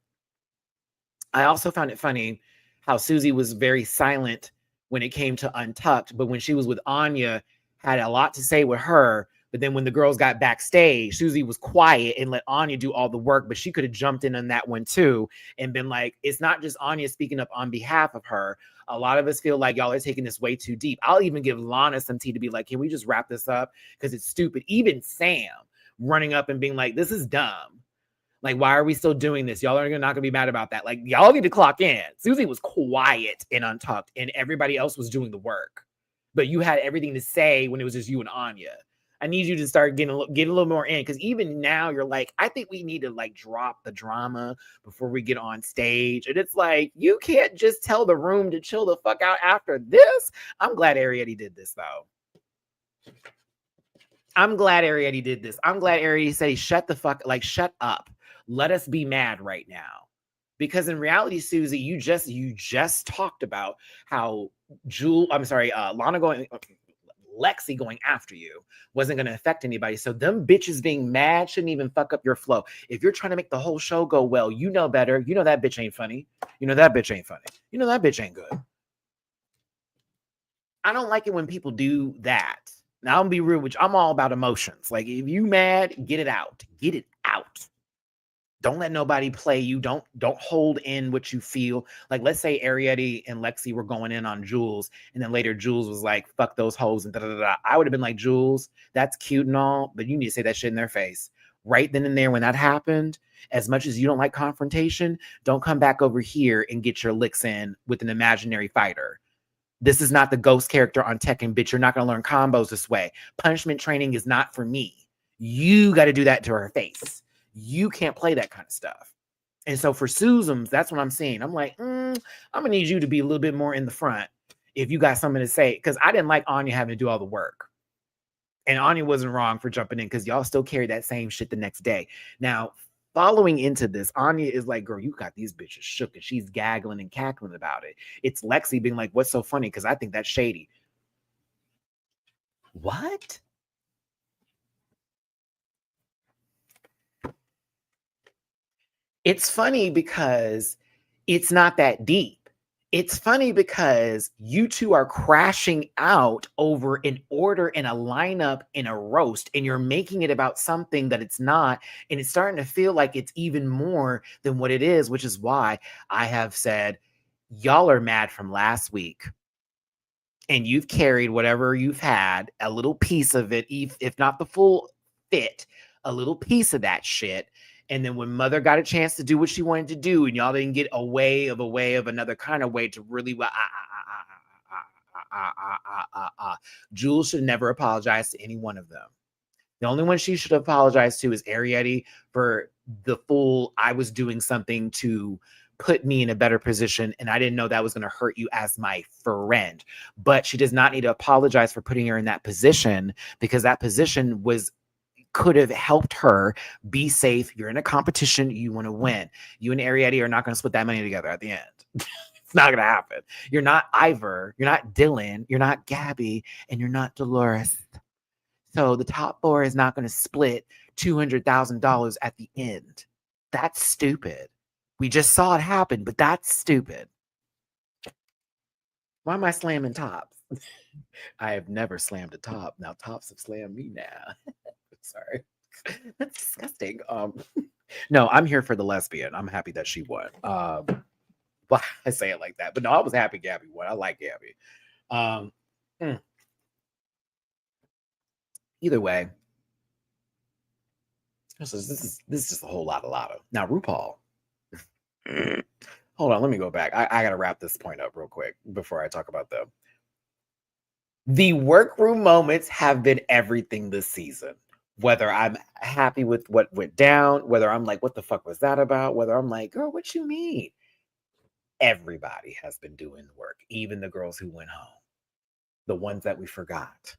I also found it funny how Susie was very silent when it came to Untucked, but when she was with Anya, had a lot to say with her. But then when the girls got backstage, Susie was quiet and let Anya do all the work, but she could have jumped in on that one too and been like, it's not just Anya speaking up on behalf of her. A lot of us feel like y'all are taking this way too deep. I'll even give Lana some tea to be like, can we just wrap this up? Because it's stupid. Even Sam running up and being like, this is dumb. Like, why are we still doing this? Y'all are not going to be mad about that. Like, y'all need to clock in. Susie was quiet and Untucked, and everybody else was doing the work. But you had everything to say when it was just you and Anya. I need you to start getting a little more in, because even now you're like, I think we need to like drop the drama before we get on stage. And it's like, you can't just tell the room to chill the fuck out after this. I'm glad Arietti did this though. I'm glad Arietti did this. I'm glad Arietti said, shut up. Let us be mad right now. Because in reality, Susie, you just talked about how Lexi going after you wasn't going to affect anybody. So them bitches being mad shouldn't even fuck up your flow. If you're trying to make the whole show go well, you know better. You know that bitch ain't funny. You know that bitch ain't funny. You know that bitch ain't good. I don't like it when people do that. Now, I'm gonna be real with you. I'm all about emotions. Like, if you mad, get it out. Get it out. Don't let nobody play you. Don't hold in what you feel. Like, let's say Arietti and Lexi were going in on Jules, and then later Jules was like, fuck those hoes and da da da. I would have been like, Jules, that's cute and all, but you need to say that shit in their face. Right then and there when that happened, as much as you don't like confrontation, don't come back over here and get your licks in with an imaginary fighter. This is not the ghost character on Tekken, bitch. You're not going to learn combos this way. Punishment training is not for me. You got to do that to her face. You can't play that kind of stuff. And so for Susan's, that's what I'm saying. I'm like, I'm going to need you to be a little bit more in the front if you got something to say. Because I didn't like Anya having to do all the work. And Anya wasn't wrong for jumping in, because y'all still carry that same shit the next day. Now, following into this, Anya is like, girl, you got these bitches shook, and she's gaggling and cackling about it. It's Lexi being like, what's so funny? Because I think that's shady. What? It's funny because it's not that deep. It's funny because you two are crashing out over an order and a lineup in a roast, and you're making it about something that it's not. And it's starting to feel like it's even more than what it is, which is why I have said, y'all are mad from last week. And you've carried whatever you've had, a little piece of it, if not the full fit, a little piece of that shit. And then when Mother got a chance to do what she wanted to do, and y'all didn't get a way of another kind of way to really, Jules should never apologize to any one of them. The only one she should apologize to is Arietti for the full, I was doing something to put me in a better position, and I didn't know that was going to hurt you as my friend. But she does not need to apologize for putting her in that position, because that position could have helped her be safe. You're in a competition, you want to win. You and Arietti are not going to split that money together at the end. It's not going to happen. You're not Ivor, you're not Dylan, you're not Gabby, and you're not Dolores. So the top four is not going to split $200,000 at the end. That's stupid. We just saw it happen, but that's stupid. Why am I slamming tops? I have never slammed a top. Now tops have slammed me now. Sorry. That's disgusting. No, I'm here for the lesbian. I'm happy that she won. Well, I say it like that, but no, I was happy Gabby won. I like Gabby. Either way, this is just a whole lot of. Now, RuPaul. Hold on, let me go back. I gotta wrap this point up real quick before I talk about them. The workroom moments have been everything this season. Whether I'm happy with what went down, whether I'm like, what the fuck was that about? Whether I'm like, girl, what you mean? Everybody has been doing work, even the girls who went home. The ones that we forgot,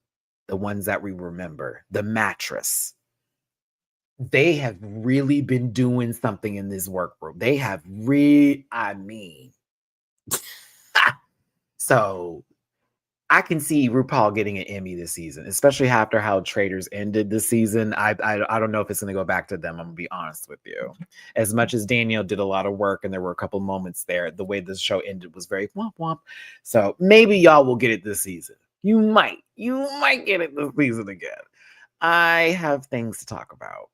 the ones that we remember, the mattress. They have really been doing something in this workroom. They have so I can see RuPaul getting an Emmy this season, especially after how Traitors ended this season. I don't know if it's going to go back to them. I'm going to be honest with you. As much as Danielle did a lot of work and there were a couple moments there, the way this show ended was very womp womp. So maybe y'all will get it this season. You might get it this season again. I have things to talk about.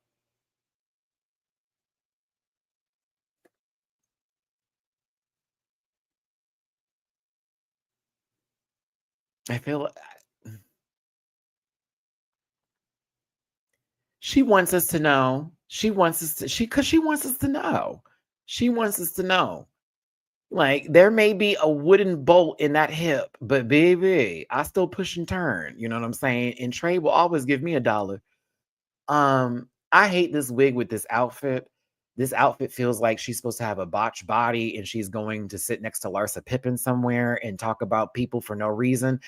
I feel she wants us to know. She wants us to know. She wants us to know. Like, there may be a wooden bolt in that hip, but baby, I still push and turn. You know what I'm saying? And Trey will always give me $1. I hate this wig with this outfit. This outfit feels like she's supposed to have a botched body and she's going to sit next to Larsa Pippen somewhere and talk about people for no reason.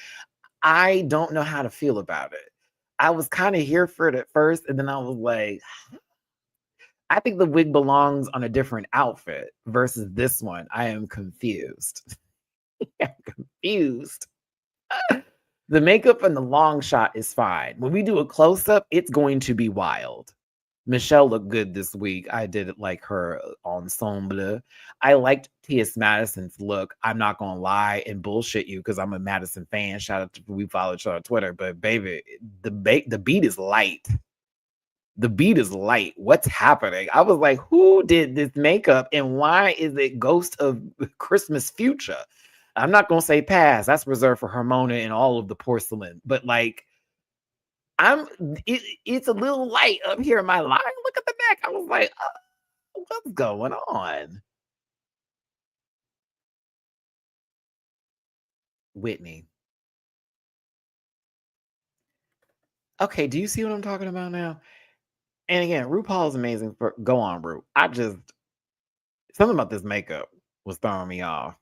I don't know how to feel about it. I was kind of here for it at first, and then I was like, I think the wig belongs on a different outfit versus this one. I am confused. I'm confused. The makeup and the long shot is fine. When we do a close-up, it's going to be wild. Michelle looked good this week. I did like her ensemble. I liked T.S. Madison's look. I'm not gonna lie and bullshit you because I'm a Madison fan. Shout out to we followed her on Twitter, but baby, the beat is light. The beat is light. What's happening? I was like, who did this makeup and why is it Ghost of Christmas Future? I'm not gonna say past. That's reserved for Hermona and all of the porcelain, but like. It's a little light up here in my line. Look at the neck. I was like, what's going on? Whitney. Okay, do you see what I'm talking about now? And again, RuPaul is amazing. Go on, Ru. Something about this makeup was throwing me off,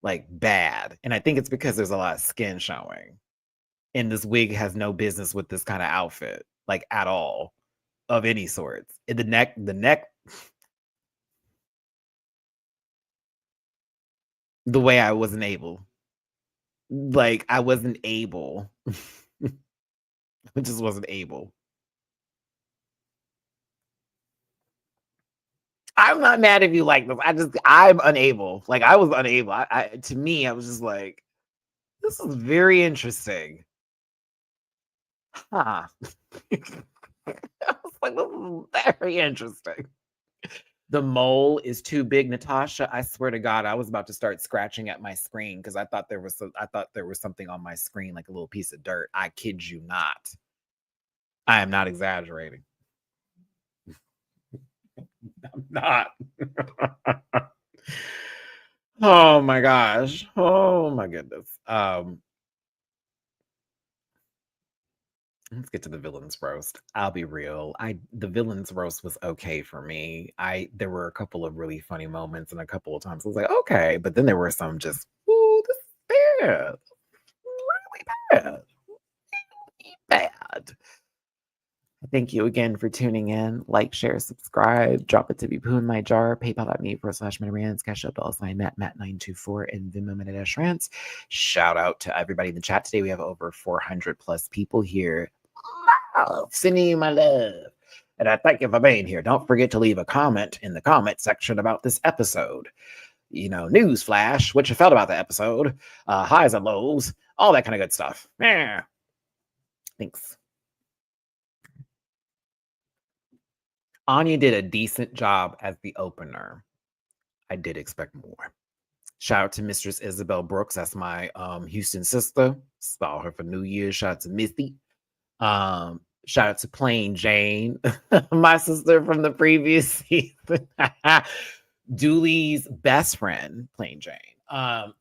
like bad. And I think it's because there's a lot of skin showing. And this wig has no business with this kind of outfit, like at all, of any sorts. The neck The way I wasn't able. Like, I wasn't able. I just wasn't able. I'm not mad if you like this. I'm unable. Like, I was unable. To me, I was just like, this is very interesting. Huh. I was like, this is very interesting. The mole is too big, Natasha. I swear to God, I was about to start scratching at my screen because I thought there was something on my screen, like a little piece of dirt. I kid you not. I am not exaggerating. I'm not. Oh my gosh. Oh my goodness. Let's get to the villains roast. I'll be real. The villains roast was okay for me. There were a couple of really funny moments and a couple of times I was like, okay, but then there were some just, ooh, this is bad. Really bad. Really bad. Thank you again for tuning in. Like, share, subscribe, drop it to be poo in my jar, paypal.me/Matty-Rants, Cash App $Matt924, and Venmo Matty-Rants. Shout out to everybody in the chat today. We have over 400 plus people here. Love, sending you my love. And I thank you for being here. Don't forget to leave a comment in the comment section about this episode. You know, news flash, what you felt about the episode, highs and lows, all that kind of good stuff. Yeah. Thanks. Anya did a decent job as the opener. I did expect more. Shout out to Mistress Isabel Brooks. That's my Houston sister. Saw her for New Year's. Shout out to Misty. Shout out to Plain Jane, my sister from the previous season. Dooley's best friend, Plain Jane.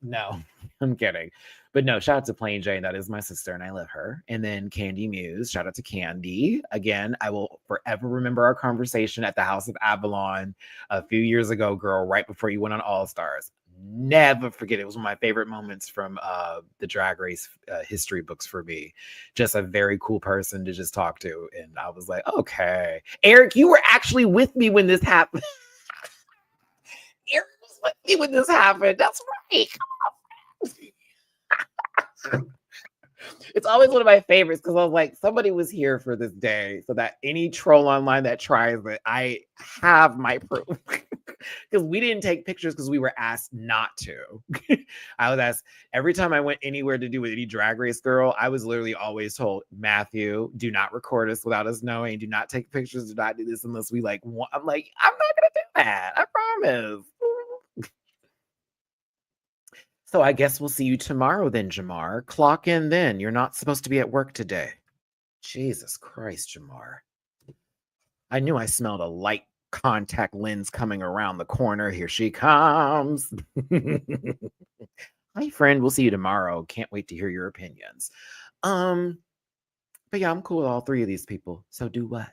No, I'm kidding. But no, shout out to Plain Jane. That is my sister, and I love her. And then Candy Muse. Shout out to Candy. Again, I will forever remember our conversation at the House of Avalon a few years ago, girl, right before you went on All Stars. Never forget. It was one of my favorite moments from the Drag Race history books for me. Just a very cool person to just talk to. And I was like, okay. Eric, you were actually with me when this happened. Eric was with me when this happened. That's right. It's always one of my favorites because I was like, somebody was here for this day so that any troll online that tries it, I have my proof. Because we didn't take pictures because we were asked not to. I was asked every time I went anywhere to do with any Drag Race girl, I was literally always told, Matthew, do not record us without us knowing. Do not take pictures. Do not do this unless we like want. I'm like, I'm not going to do that. I promise. So I guess we'll see you tomorrow then, Jamar. Clock in then. You're not supposed to be at work today. Jesus Christ, Jamar. I knew I smelled a light contact lens coming around the corner. Here she comes. Hi, friend. We'll see you tomorrow. Can't wait to hear your opinions. But yeah, I'm cool with all three of these people. So do what?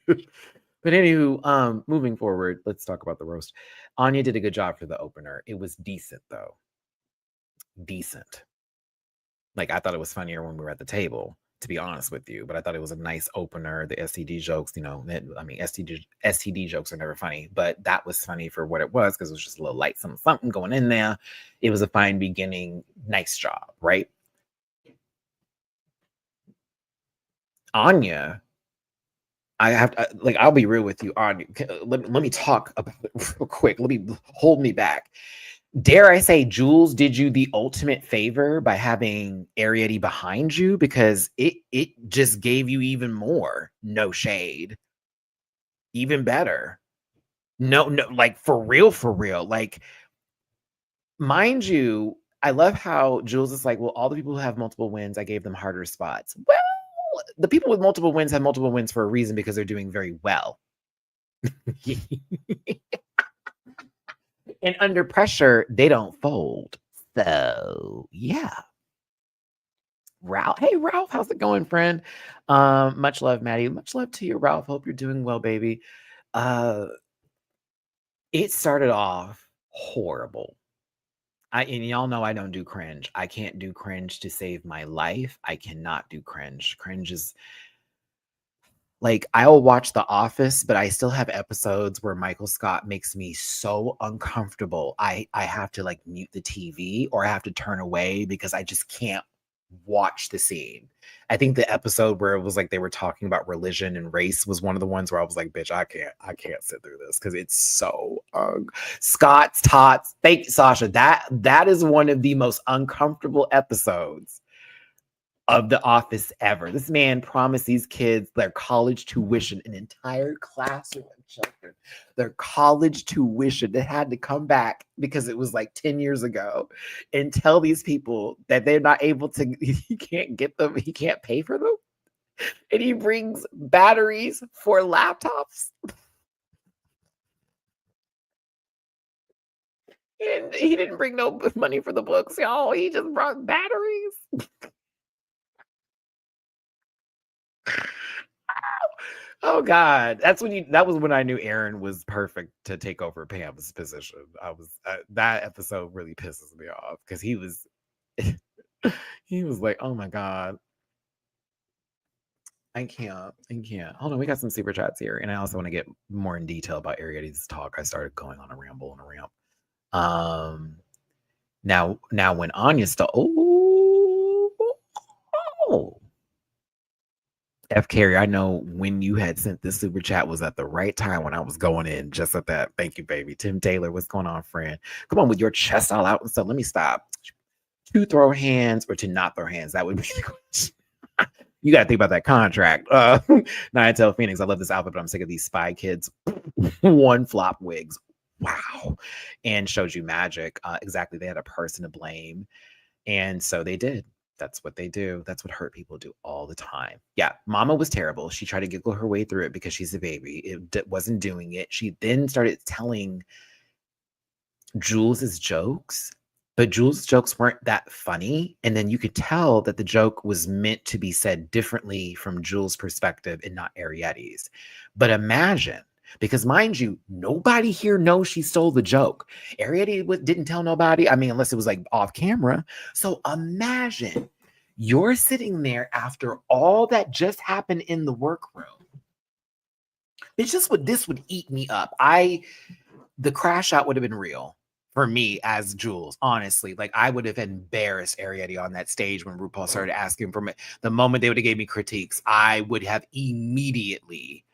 But anywho, moving forward, let's talk about the roast. Anya did a good job for the opener. It was decent, though. Decent. Like, I thought it was funnier when we were at the table, to be honest with you. But I thought it was a nice opener. The STD jokes, you know, I mean, STD jokes are never funny, but that was funny for what it was because it was just a little light something going in there. It was a fine beginning. Nice job, right? Anya, I have to, like, I'll be real with you, Anya. Let me talk about it real quick. Hold me back. Dare I say, Jules did you the ultimate favor by having Arietti behind you because it just gave you even more no shade, even better. No, like for real, like, mind you, I love how Jules is like, well, all the people who have multiple wins, I gave them harder spots. Well, the people with multiple wins have multiple wins for a reason because they're doing very well. And under pressure, they don't fold. So yeah. Ralph. Hey, Ralph, how's it going, friend? Much love, Maddie. Much love to you, Ralph. Hope you're doing well, baby. It started off horrible. And y'all know I don't do cringe. I can't do cringe to save my life. I cannot do cringe. Cringe is Like, I'll watch The Office, but I still have episodes where Michael Scott makes me so uncomfortable. I have to like mute the TV or I have to turn away because I just can't watch the scene. I think the episode where it was like they were talking about religion and race was one of the ones where I was like, bitch, I can't sit through this because it's so Scott's tots. Thank you, Sasha. That is one of the most uncomfortable episodes of The Office ever. This man promised these kids their college tuition, an entire classroom of children, their college tuition that had to come back because it was like 10 years ago and tell these people that they're not able to, he can't get them, he can't pay for them. And he brings batteries for laptops. And he didn't bring no money for the books, y'all. He just brought batteries. Oh God, that was when I knew Aaron was perfect to take over Pam's position. That episode really pisses me off because he was he was like, oh my God, I can't. Hold on, we got some super chats here, and I also want to get more in detail about Ariette's talk. I started going on a ramble and a ramp. Now when Anya F. Carey, I know when you had sent this super chat was at the right time when I was going in just at that. Thank you, baby. Tim Taylor, what's going on, friend? Come on with your chest all out and stuff. Let me stop. To throw hands or to not throw hands? That would be the question. You got to think about that contract. Niatel Phoenix, I love this outfit, but I'm sick of these Spy Kids one flop wigs. Wow. And showed you magic. Exactly. They had a person to blame. And so they did. That's what they do. That's what hurt people do all the time. Yeah, Mama was terrible. She tried to giggle her way through it because she's a baby. It wasn't doing it. She then started telling Jules's jokes, but Jules' jokes weren't that funny. And then you could tell that the joke was meant to be said differently from Jules' perspective and not Ariette's. But imagine, because mind you, nobody here knows she stole the joke. Ariette didn't tell nobody. I mean, unless it was like off camera. So imagine you're sitting there after all that just happened in the workroom. This would eat me up. The crash out would have been real for me as Jules, honestly. Like, I would have embarrassed Ariette on that stage when RuPaul started asking for me. The moment they would have gave me critiques, I would have immediately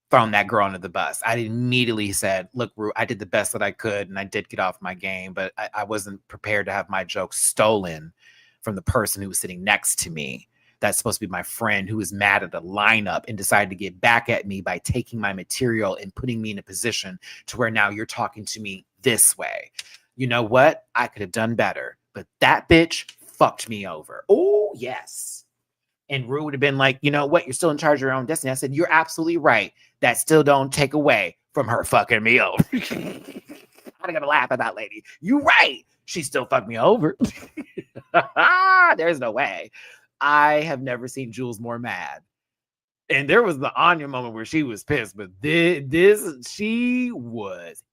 thrown that girl under the bus. I immediately said, look, Ru, I did the best that I could, and I did get off my game, but I wasn't prepared to have my joke stolen from the person who was sitting next to me. That's supposed to be my friend who was mad at the lineup and decided to get back at me by taking my material and putting me in a position to where now you're talking to me this way. You know what? I could have done better, but that bitch fucked me over. Oh, yes. And Ru would have been like, you know what? You're still in charge of your own destiny. I said, you're absolutely right. That still don't take away from her fucking me over. I'm gonna laugh at that lady. You right. She still fucked me over. There's no way. I have never seen Jules more mad. And there was the Anya moment where she was pissed, but she was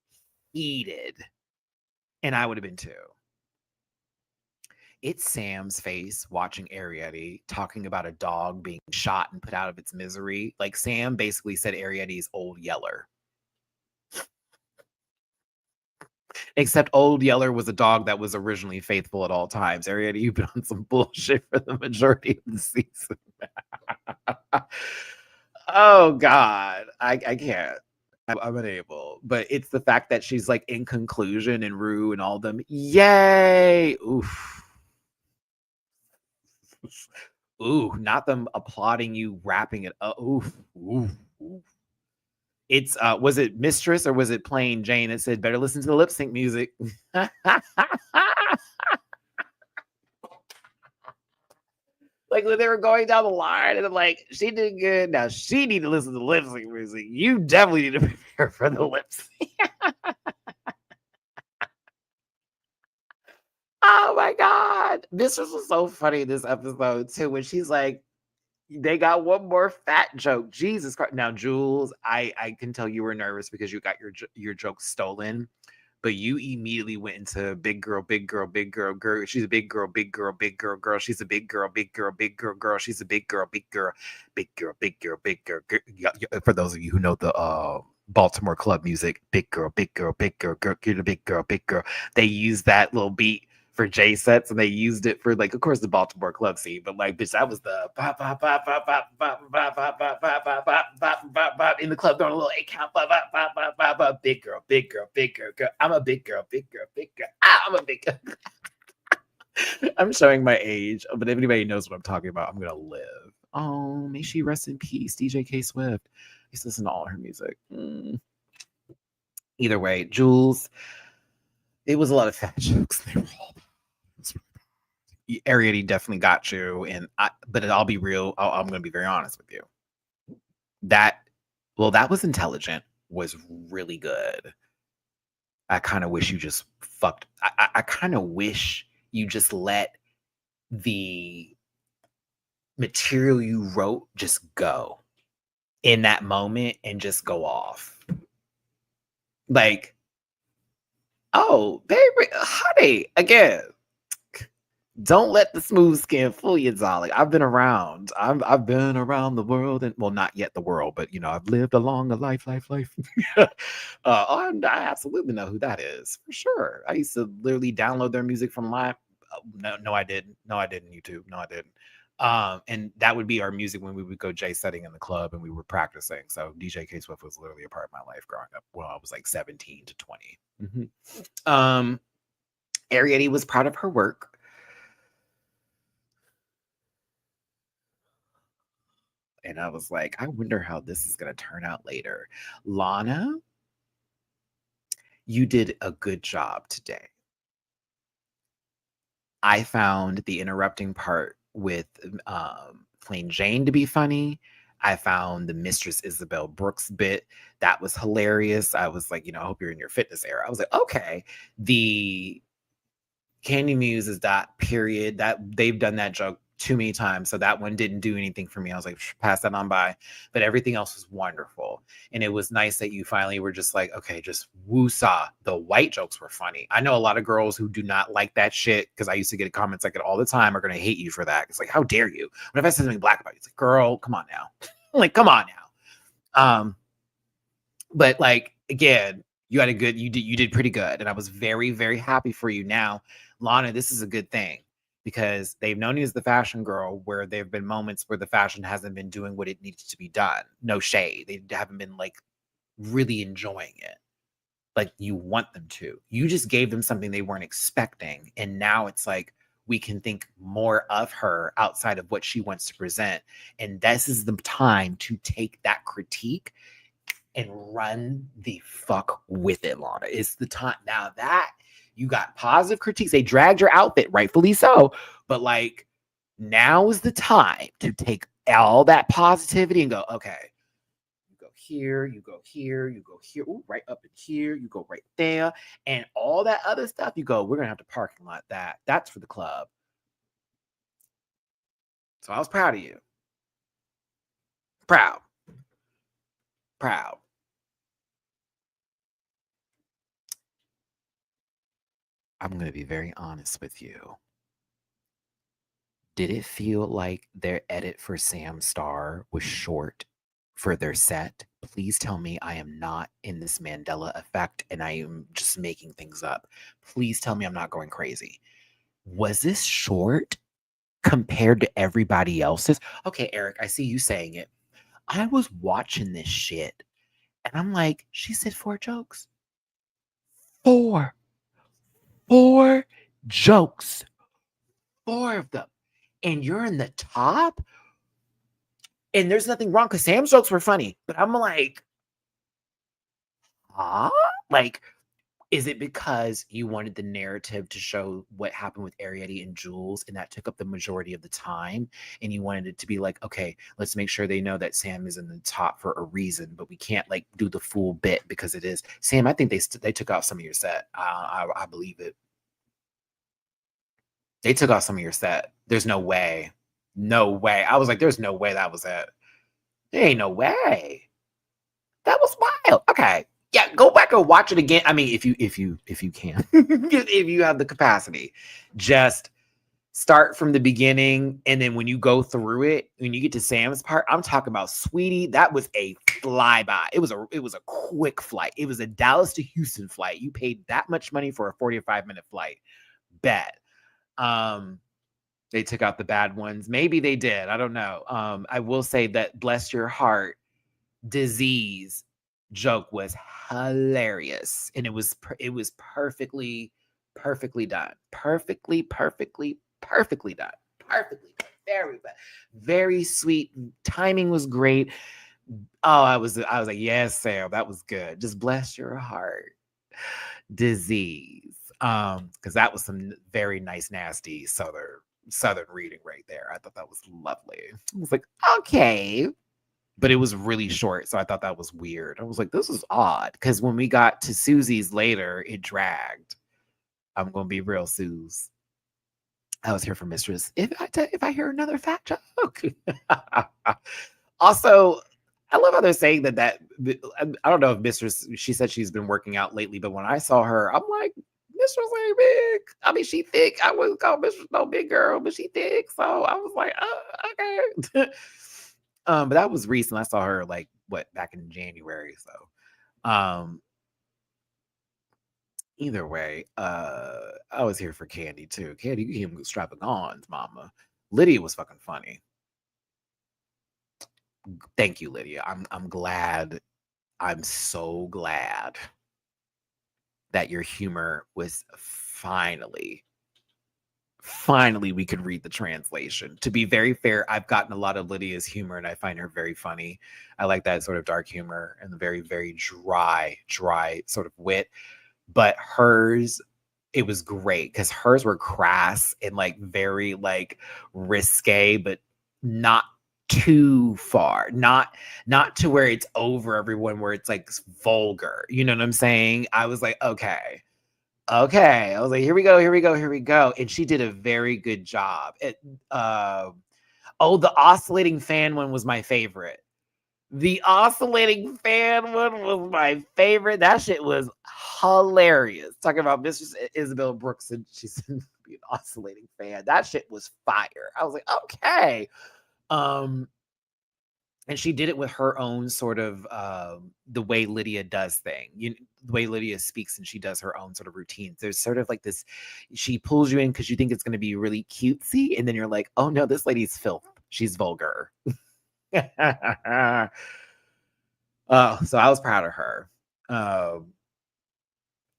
heated. And I would have been too. It's Sam's face watching Ariette talking about a dog being shot and put out of its misery. Like, Sam basically said Ariette's Old Yeller. Except Old Yeller was a dog that was originally faithful at all times. Ariette, you've been on some bullshit for the majority of the season. Oh, God. I can't. I'm unable. But it's the fact that she's like in conclusion and Ru and all them. Yay! Oof. Ooh, not them applauding you wrapping it up. Oof, oof, oof. It's was it Mistress or was it Plain Jane that said better listen to the lip sync music? Like, when they were going down the line and I'm like, she did good. Now she need to listen to the lip sync music. You definitely need to prepare for the lip sync. Oh my God. Mistress was so funny this episode too, when she's like, they got one more fat joke. Jesus Christ. Now, Jules, I can tell you were nervous because you got your joke stolen. but you immediately went into big girl, big girl, big girl, girl. She's a big girl, big girl, big girl, girl. She's a big girl, big girl, big girl, girl. She's a big girl, big girl, big girl, big girl, big girl. For those of you who know the Baltimore club music, big girl, big girl, big girl, girl, you're the big girl, big girl. They use that little beat for J sets, and they used it for, like, of course, the Baltimore club scene, but like, bitch, that was the bop bop bop bop bop bop bop bop bop bop bop bop bop bop bop in the club doing a little 8 count, bop bop bop bop bop bop. Big girl, big girl, big girl, girl. I'm a big girl, big girl, big girl. I'm a big girl. I'm showing my age, but if anybody knows what I'm talking about, I'm gonna live. Oh, may she rest in peace, DJ K Swift. I used to listen to all her music. Either way, Jules, it was a lot of fat jokes. They were all. Ariety definitely got you, but I'll be real. I'm going to be very honest with you. That was intelligent, was really good. I kind of wish you just fucked. I kind of wish you just let the material you wrote just go in that moment and just go off. Like, oh, baby, honey, again. Don't let the smooth skin fool you, darling. I've been around. I've been around the world, and well, not yet the world, but I've lived a life. I absolutely know who that is for sure. I used to literally download their music from live. No, I didn't. No, I didn't. YouTube. No, I didn't. And that would be our music when we would go J setting in the club and we were practicing. So DJ K Swift was literally a part of my life growing up. Well, I was like 17 to 20. Ariety was proud of her work. And I was like, I wonder how this is going to turn out later. Lana, you did a good job today. I found the interrupting part with Plain Jane to be funny. I found the Mistress Isabel Brooks bit. That was hilarious. I was like, I hope you're in your fitness era. I was like, okay. The Candy Muse is that period. That they've done that joke too many times, so that one didn't do anything for me. I was like, pass that on by. But everything else was wonderful, and it was nice that you finally were just like, okay, just woosah. The white jokes were funny. I know a lot of girls who do not like that shit, because I used to get comments like it all the time, are gonna hate you for that. It's like, how dare you? What if I said something black about you? It's like, girl, come on now. Like, come on now. But like, again, you did pretty good, and I was very, very happy for you. Now, Lana, this is a good thing, because they've known you as the fashion girl, where there have been moments where the fashion hasn't been doing what it needed to be done. No shade. They haven't been like really enjoying it like you want them to. You just gave them something they weren't expecting. And now it's like, we can think more of her outside of what she wants to present. And this is the time to take that critique and run the fuck with it, Lana. It's the time. Now that you got positive critiques, they dragged your outfit, rightfully so. But like, now is the time to take all that positivity and go, okay, you go here, you go here, you go here, ooh, right up in here, you go right there. And all that other stuff, you go, we're going to have to parking lot that. That's for the club. So I was proud of you. Proud. I'm going to be very honest with you. Did it feel like their edit for Sam Star was short for their set? Please tell me I am not in this Mandela effect and I am just making things up. Please tell me I'm not going crazy. Was this short compared to everybody else's? Okay, Eric, I see you saying it. I was watching this shit and I'm like, she said 4 jokes. 4 jokes. 4 of them. And you're in the top? And there's nothing wrong, because Sam's jokes were funny. But I'm like, huh? Like, is it because you wanted the narrative to show what happened with Ariety and Jules, and that took up the majority of the time? And you wanted it to be like, okay, let's make sure they know that Sam is in the top for a reason, but we can't like do the full bit because it is Sam. I think they took off some of your set. I believe it. They took off some of your set. There's no way. No way. I was like, there's no way that was it. There ain't no way. That was wild. Okay. Yeah, go back could watch it again. I mean, if you can, if you have the capacity, just start from the beginning, and then when you go through it, when you get to Sam's part, I'm talking about Sweetie. That was a flyby. It was a quick flight. It was a Dallas to Houston flight. You paid that much money for a 45-minute flight. Bet. They took out the bad ones. Maybe they did. I don't know. I will say that Bless Your Heart disease joke was hilarious, and it was perfectly done. Perfectly done. Very sweet. Timing was great. Oh, I was like, yes, Sam, that was good. Just bless your heart. Disease. Because that was some very nice, nasty southern reading right there. I thought that was lovely. I was like, okay. But it was really short, so I thought that was weird. I was like, this is odd. Because when we got to Susie's later, it dragged. I'm gonna be real, Suze. I was here for Mistress. If I hear another fat joke. Also, I love how they're saying that I don't know if Mistress, she said she's been working out lately, but when I saw her, I'm like, Mistress ain't big. I mean, she thick. I wouldn't call Mistress no big girl, but she thick. So I was like, okay. But that was recent. I saw her like back in January. So either way, I was here for Candy too. Candy, you came strapping on, mama. Lydia was fucking funny. Thank you, Lydia. I'm glad. I'm so glad that your humor was finally we could read the translation. To be very fair, I've gotten a lot of Lydia's humor and I find her very funny. I like that sort of dark humor and the very, very dry sort of wit. But hers, it was great because hers were crass and like very like risque, but not too far, not to where it's over everyone, where it's like vulgar. You know what I'm saying? I was like, okay. I was like, here we go. And she did a very good job. The oscillating fan one was my favorite. The oscillating fan one was my favorite. That shit was hilarious. Talking about Mistress Isabel Brooks, and she said be an oscillating fan. That shit was fire. I was like, okay. And she did it with her own sort of the way Lydia does things. The way Lydia speaks, and she does her own sort of routines. There's sort of like this, she pulls you in because you think it's going to be really cutesy, and then you're like, oh no, this lady's filth. She's vulgar. So I was proud of her.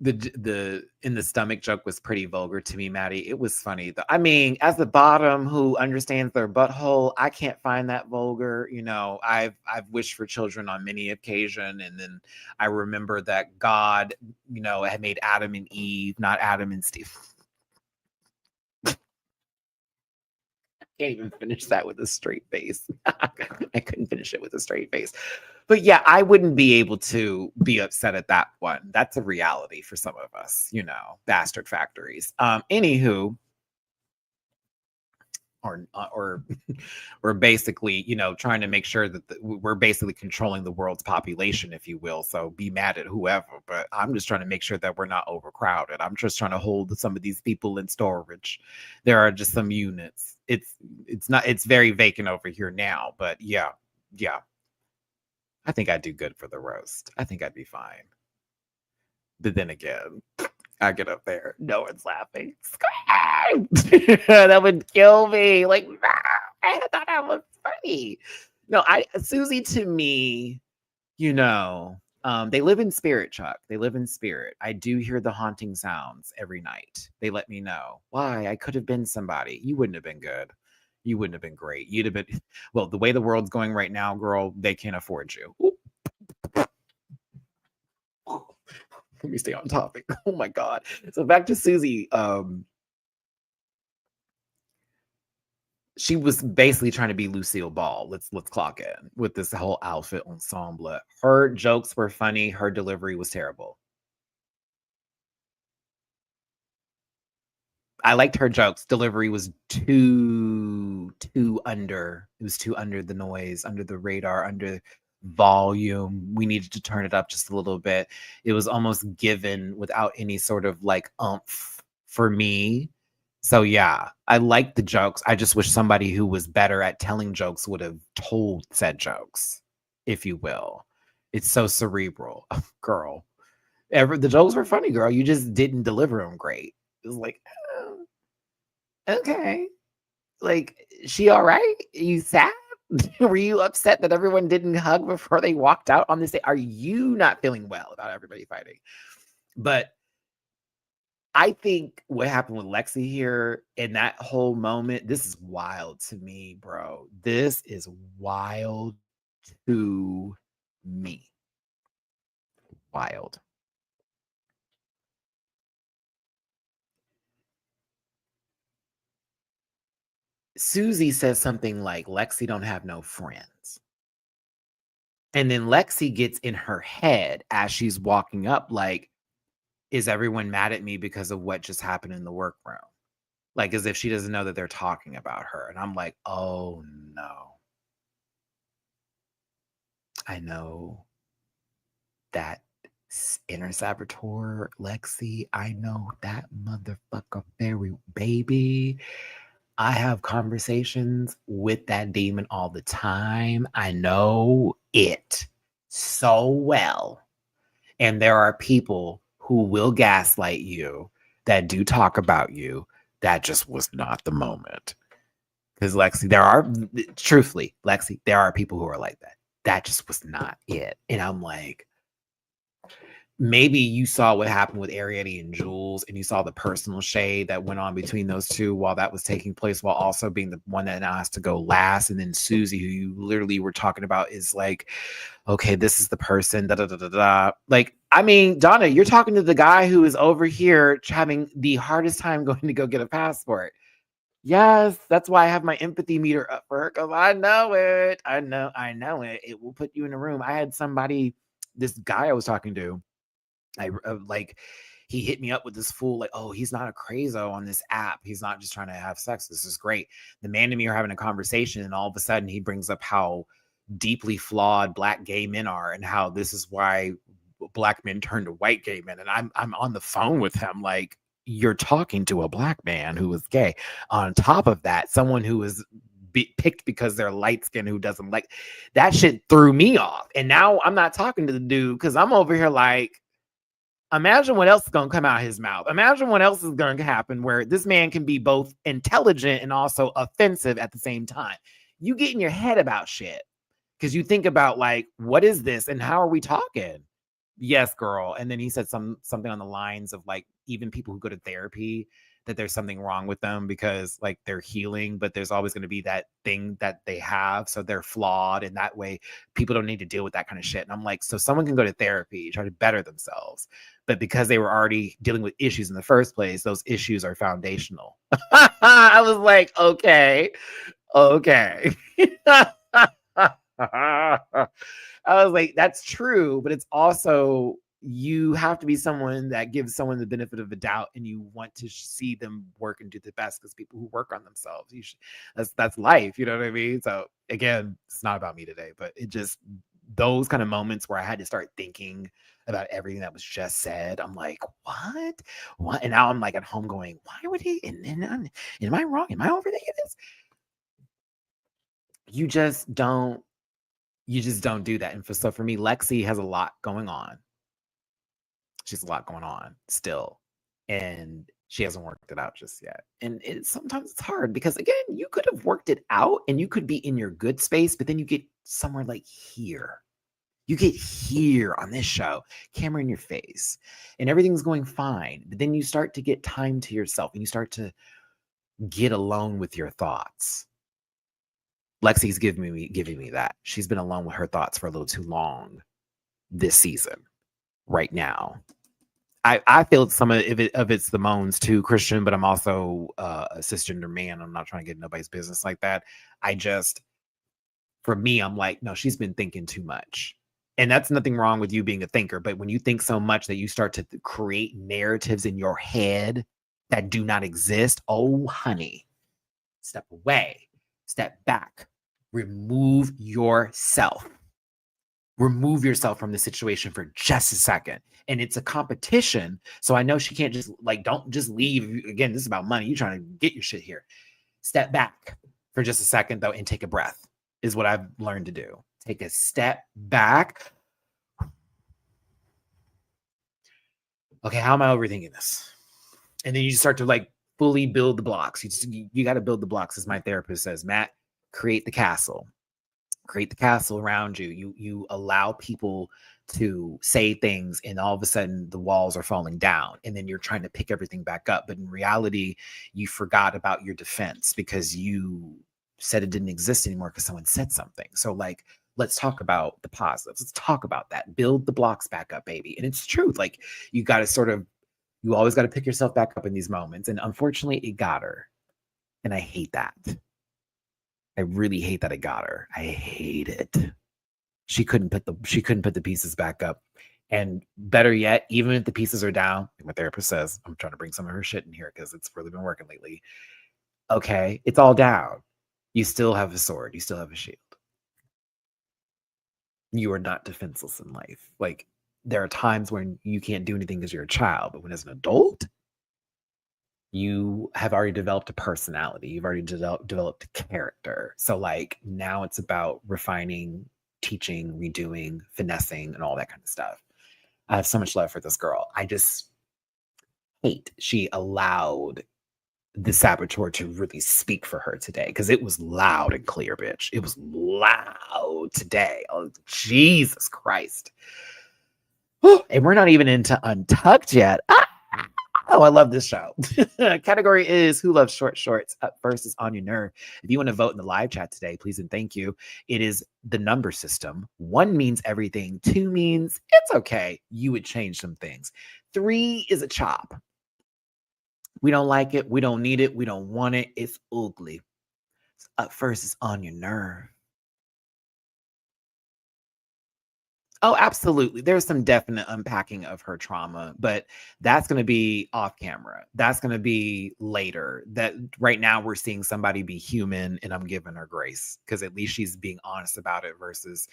The in the stomach joke was pretty vulgar to me, Maddie. It was funny though. I mean, as the bottom who understands their butthole, I can't find that vulgar. You know, I've wished for children on many occasions, and then I remember that God, you know, had made Adam and Eve, not Adam and Steve. Can't even finish that with a straight face. I couldn't finish it with a straight face. But yeah, I wouldn't be able to be upset at that one. That's a reality for some of us, you know, bastard factories. Anywho, or we're basically, you know, trying to make sure that we're basically controlling the world's population, if you will. So be mad at whoever, but I'm just trying to make sure that we're not overcrowded. I'm just trying to hold some of these people in storage. There are just some units. It's very vacant over here now, but yeah. I think I'd do good for the roast. I think I'd be fine. But then again, I get up there, no one's laughing. Scream! That would kill me. Like, I thought that was funny. No, Susie, to me, you know, they live in spirit, Chuck. They live in spirit. I do hear the haunting sounds every night. They let me know. Why? I could have been somebody. You wouldn't have been good. You wouldn't have been great. You'd have been, well, the way the world's going right now, girl, they can't afford you. Let me stay on topic. Oh my God. So back to Susie. She was basically trying to be Lucille Ball. Let's clock in with this whole outfit ensemble. Her jokes were funny. Her delivery was terrible. I liked her jokes. Delivery was too under. It was too under the noise, under the radar, under volume. We needed to turn it up just a little bit. It was almost given without any sort of like oomph for me. So yeah, I like the jokes. I just wish somebody who was better at telling jokes would have told said jokes, if you will. It's so cerebral. Girl. The jokes were funny, girl. You just didn't deliver them great. It was like, oh, okay. Like, she all right? You sad? Were you upset that everyone didn't hug before they walked out on this day? Are you not feeling well about everybody fighting? But I think what happened with Lexi here in that whole moment, this is wild to me, bro. This is wild to me. Wild. Susie says something like, Lexi don't have no friends. And then Lexi gets in her head as she's walking up, like, is everyone mad at me because of what just happened in the workroom? Like, as if she doesn't know that they're talking about her. And I'm like, oh no. I know that inner saboteur, Lexi. I know that motherfucker fairy baby. I have conversations with that demon all the time. I know it so well. And there are people who will gaslight you that do talk about you. That just was not the moment. Because Lexi, truthfully, Lexi, there are people who are like that. That just was not it. And I'm like, maybe you saw what happened with Ariette and Jules, and you saw the personal shade that went on between those two while that was taking place, while also being the one that now has to go last. And then Susie, who you literally were talking about, is like, okay, this is the person, da da da da da. Like, I mean, Donna, you're talking to the guy who is over here having the hardest time going to go get a passport. Yes, that's why I have my empathy meter up for her, because I know it. I know it. It will put you in a room. I had this guy I was talking to, like, he hit me up with this fool, like, oh, he's not a crazo on this app. He's not just trying to have sex. This is great. The man and me are having a conversation, and all of a sudden he brings up how deeply flawed Black gay men are, and how this is why Black men turn to white gay men. And I'm on the phone with him, like, you're talking to a Black man who is gay. On top of that, someone who is picked because they're light skinned, who doesn't like that shit, threw me off. And now I'm not talking to the dude because I'm over here like, imagine what else is going to come out of his mouth. Imagine what else is going to happen where this man can be both intelligent and also offensive at the same time. You get in your head about shit because you think about, like, what is this and how are we talking? Yes, girl. And then he said something on the lines of, like, even people who go to therapy, that there's something wrong with them because, like, they're healing, but there's always going to be that thing that they have. So they're flawed. And that way people don't need to deal with that kind of shit. And I'm like, so someone can go to therapy, try to better themselves. But because they were already dealing with issues in the first place, those issues are foundational. I was like, okay. I was like, that's true, but it's also, you have to be someone that gives someone the benefit of the doubt, and you want to see them work and do the best, because people who work on themselves, that's life, you know what I mean? So again, it's not about me today, but it just, those kind of moments where I had to start thinking about everything that was just said. I'm like, what? And now I'm like at home going, why would he? And am I wrong? Am I overthinking this? You just don't do that. And so for me, Lexi has a lot going on. She has a lot going on still, and she hasn't worked it out just yet. And sometimes it's hard because, again, you could have worked it out and you could be in your good space, but then you get somewhere like here. You get here on this show, camera in your face, and everything's going fine. But then you start to get time to yourself and you start to get alone with your thoughts. Lexi's giving me that. She's been alone with her thoughts for a little too long this season. Right now, I feel some of it's the moans too, Christian. But I'm also a cisgender man. I'm not trying to get in nobody's business like that. For me, I'm like, no, she's been thinking too much. And that's nothing wrong with you being a thinker. But when you think so much that you start to create narratives in your head that do not exist, oh, honey, step away, step back, remove yourself. remove yourself from the situation for just a second. And it's a competition. So I know she can't just like, don't just leave. Again, this is about money. You're trying to get your shit here. Step back for just a second though and take a breath is what I've learned to do. Take a step back. Okay, how am I overthinking this? And then you start to like fully build the blocks. You got to build the blocks, as my therapist says. Matt, create the castle. Create the castle around you. You allow people to say things, and all of a sudden the walls are falling down, and then you're trying to pick everything back up. But in reality, you forgot about your defense because you said it didn't exist anymore because someone said something. So like, let's talk about the positives. Let's talk about that. Build the blocks back up, baby. And it's true. Like you got to sort of, you always got to pick yourself back up in these moments. And unfortunately, it got her. And I hate that. I really hate that it got her. I hate it. She couldn't put the pieces back up. And better yet, even if the pieces are down, like my therapist says, I'm trying to bring some of her shit in here because it's really been working lately. Okay, it's all down. You still have a sword. You still have a shield. You are not defenseless in life. Like there are times when you can't do anything because you're a child, but when as an adult, you have already developed a personality. You've already developed a character. So like now it's about refining, teaching, redoing, finessing, and all that kind of stuff. I have so much love for this girl. I just hate she allowed the saboteur to really speak for her today because it was loud and clear, bitch. It was loud today. Oh, Jesus Christ. And we're not even into Untucked yet. Oh, I love this show. Category is Who Loves Short Shorts. Up first is On Your Nerve. If you want to vote in the live chat today, please and thank you. It is the number system. 1 means everything. 2 means it's okay. You would change some things. 3 is a chop. We don't like it. We don't need it. We don't want it. It's ugly. Up first is On Your Nerve. Oh, absolutely. There's some definite unpacking of her trauma, but that's going to be off camera. That's going to be later. That right now we're seeing somebody be human, and I'm giving her grace because at least she's being honest about it versus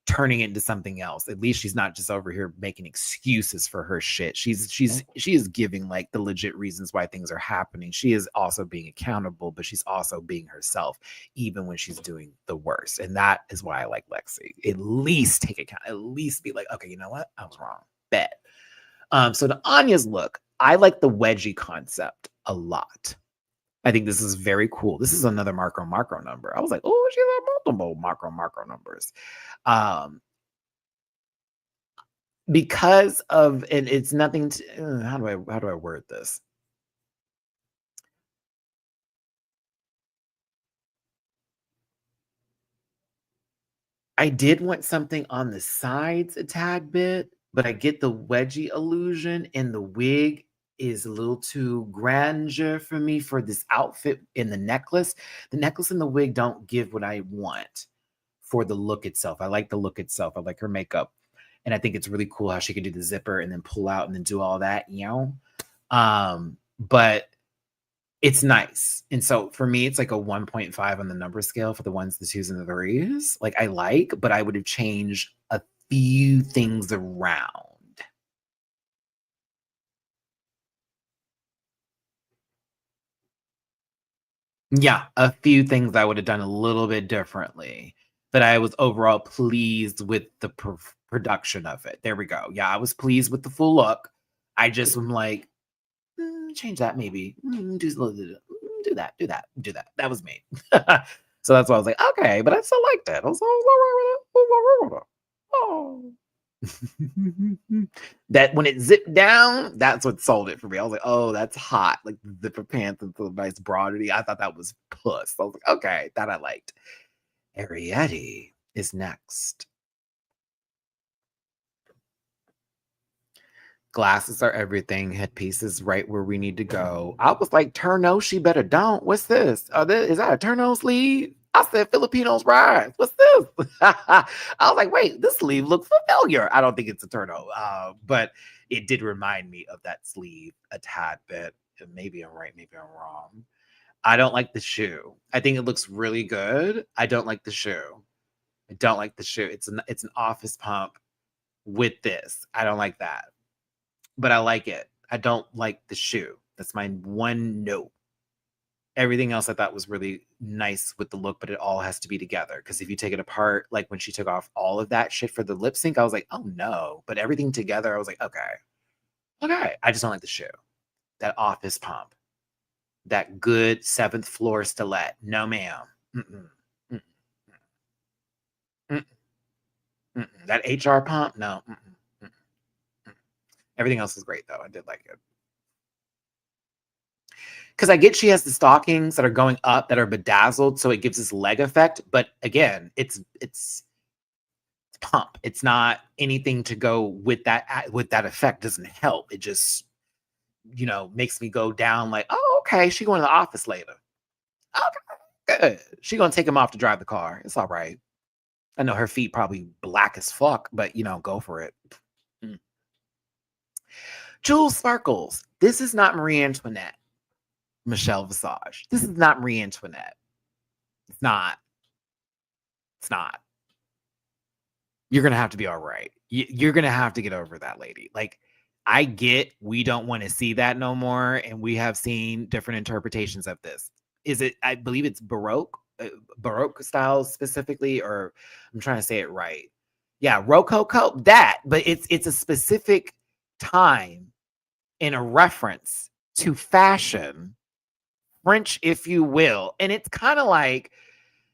turning it into something else. At least she's not just over here making excuses for her shit. She is giving like the legit reasons why things are happening. She is also being accountable, but she's also being herself, even when she's doing the worst. And that is why I like Lexi. At least take account, at least be like, okay, you know what? I was wrong. Bet. So to Anya's look, I like the wedgie concept a lot. I think this is very cool. This is another macro number. I was like, oh, she's got multiple macro numbers. Because of, and it's nothing to, how do I word this? I did want something on the sides a tad bit, but I get the wedgie illusion, and the wig is a little too grandeur for me for this outfit. In the necklace and the wig don't give what I want for the look itself. I like the look itself. I like her makeup. And I think it's really cool how she could do the zipper and then pull out and then do all that, you know? But it's nice. And so for me, it's like a 1.5 on the number scale for the 1s, the 2s, and the 3s. Like I like, but I would have changed a few things around. Yeah, a few things I would have done a little bit differently. But I was overall pleased with the production of it. There we go. Yeah, I was pleased with the full look. I just am like, change that maybe. Do that. That was me. So that's why I was like, okay, but I still liked it. I was like, oh. That when it zipped down, that's what sold it for me. I was like, oh, that's hot. Like the zipper pants and the nice broadery. I thought that was puss. I was like, okay, that I liked. Ariete is next. Glasses are everything. Headpieces right where we need to go. I was like, Turno, she better don't. What's this? Is that a Turno sleeve? I said Filipinos rise. What's this? I was like, wait, this sleeve looks familiar. I don't think it's a Turno, but it did remind me of that sleeve a tad bit. Maybe I'm right, maybe I'm wrong. I don't like the shoe. I think it looks really good. I don't like the shoe. I don't like the shoe. It's an office pump with this. I don't like that. But I like it. I don't like the shoe. That's my one note. Everything else I thought was really nice with the look, but it all has to be together. Because if you take it apart, like when she took off all of that shit for the lip sync, I was like, oh no. But everything together, I was like, okay. Okay. I just don't like the shoe. That office pump. That good 7th floor stiletto. No, ma'am. Mm-mm. Mm-mm. Mm-mm. Mm-mm. That HR pump? No. Mm-mm. Mm-mm. Everything else is great, though. I did like it. Because I get she has the stockings that are going up that are bedazzled, so it gives this leg effect. But again, it's pump. It's not anything to go with that effect. Doesn't help. It just makes me go down like, oh, okay, she going to the office later. Okay, good. She gonna take him off to drive the car. It's all right. I know her feet probably black as fuck, but go for it. Jules Sparkles. This is not Marie Antoinette. Michelle Visage. This is not Marie Antoinette. It's not. It's not. You're going to have to be all right. You're going to have to get over that lady. Like, I get we don't want to see that no more. And we have seen different interpretations of this. Is it, I believe it's Baroque styles specifically, or I'm trying to say it right. Yeah, Rococo, that, but it's a specific time in a reference to fashion, French, if you will. And it's kind of like,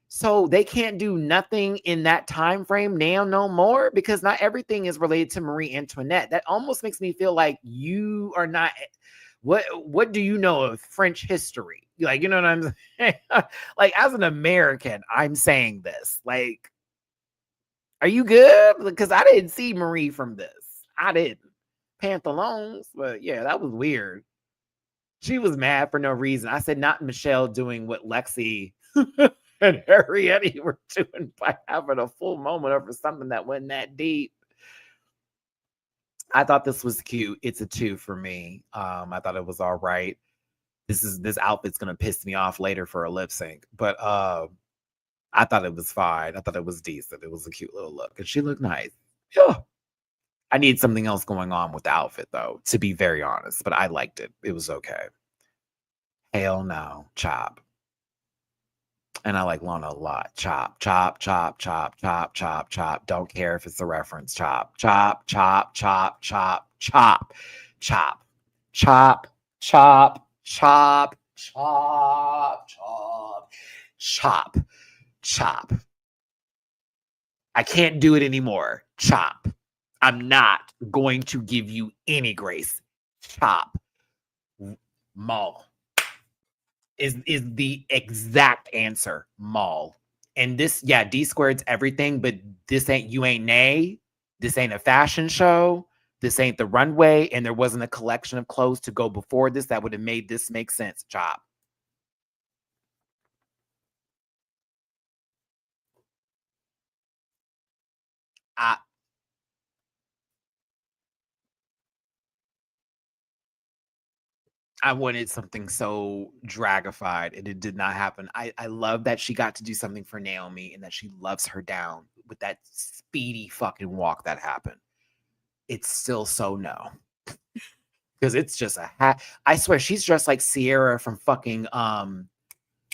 so they can't do nothing in that time frame now no more, because not everything is related to Marie Antoinette. That almost makes me feel like you are not. What do you know of French history? Like, you know what I'm saying? Like, as an American, I'm saying this. Like, are you good? Because I didn't see Marie from this. I didn't. Pantalones, but yeah, that was weird. She was mad for no reason. I said, not Michelle doing what Lexi and Harriet were doing by having a full moment over something that wasn't that deep. I thought this was cute. It's a 2 for me. I thought it was all right. This outfit's gonna piss me off later for a lip sync, but I thought it was fine. I thought it was decent. It was a cute little look, and she looked nice. Yeah. I need something else going on with the outfit, though, to be very honest. But I liked it. It was okay. Hell no, chop. And I like Lana a lot. Chop, chop, chop, chop, chop, chop, chop. Don't care if it's a reference. Chop, chop, chop, chop, chop, chop, chop, chop, chop, chop, chop, chop, chop, chop. I can't do it anymore. Chop. I'm not going to give you any grace. Chop. Maul is the exact answer. Maul. And this, yeah, D squared's everything, but this ain't, you ain't Nay. This ain't a fashion show. This ain't the runway. And there wasn't a collection of clothes to go before this that would have made this make sense. Chop. I wanted something so dragified, and it did not happen. I love that she got to do something for Naomi and that she loves her down with that speedy fucking walk that happened. It's still so no. Because it's just a hat. I swear she's dressed like Sierra from fucking from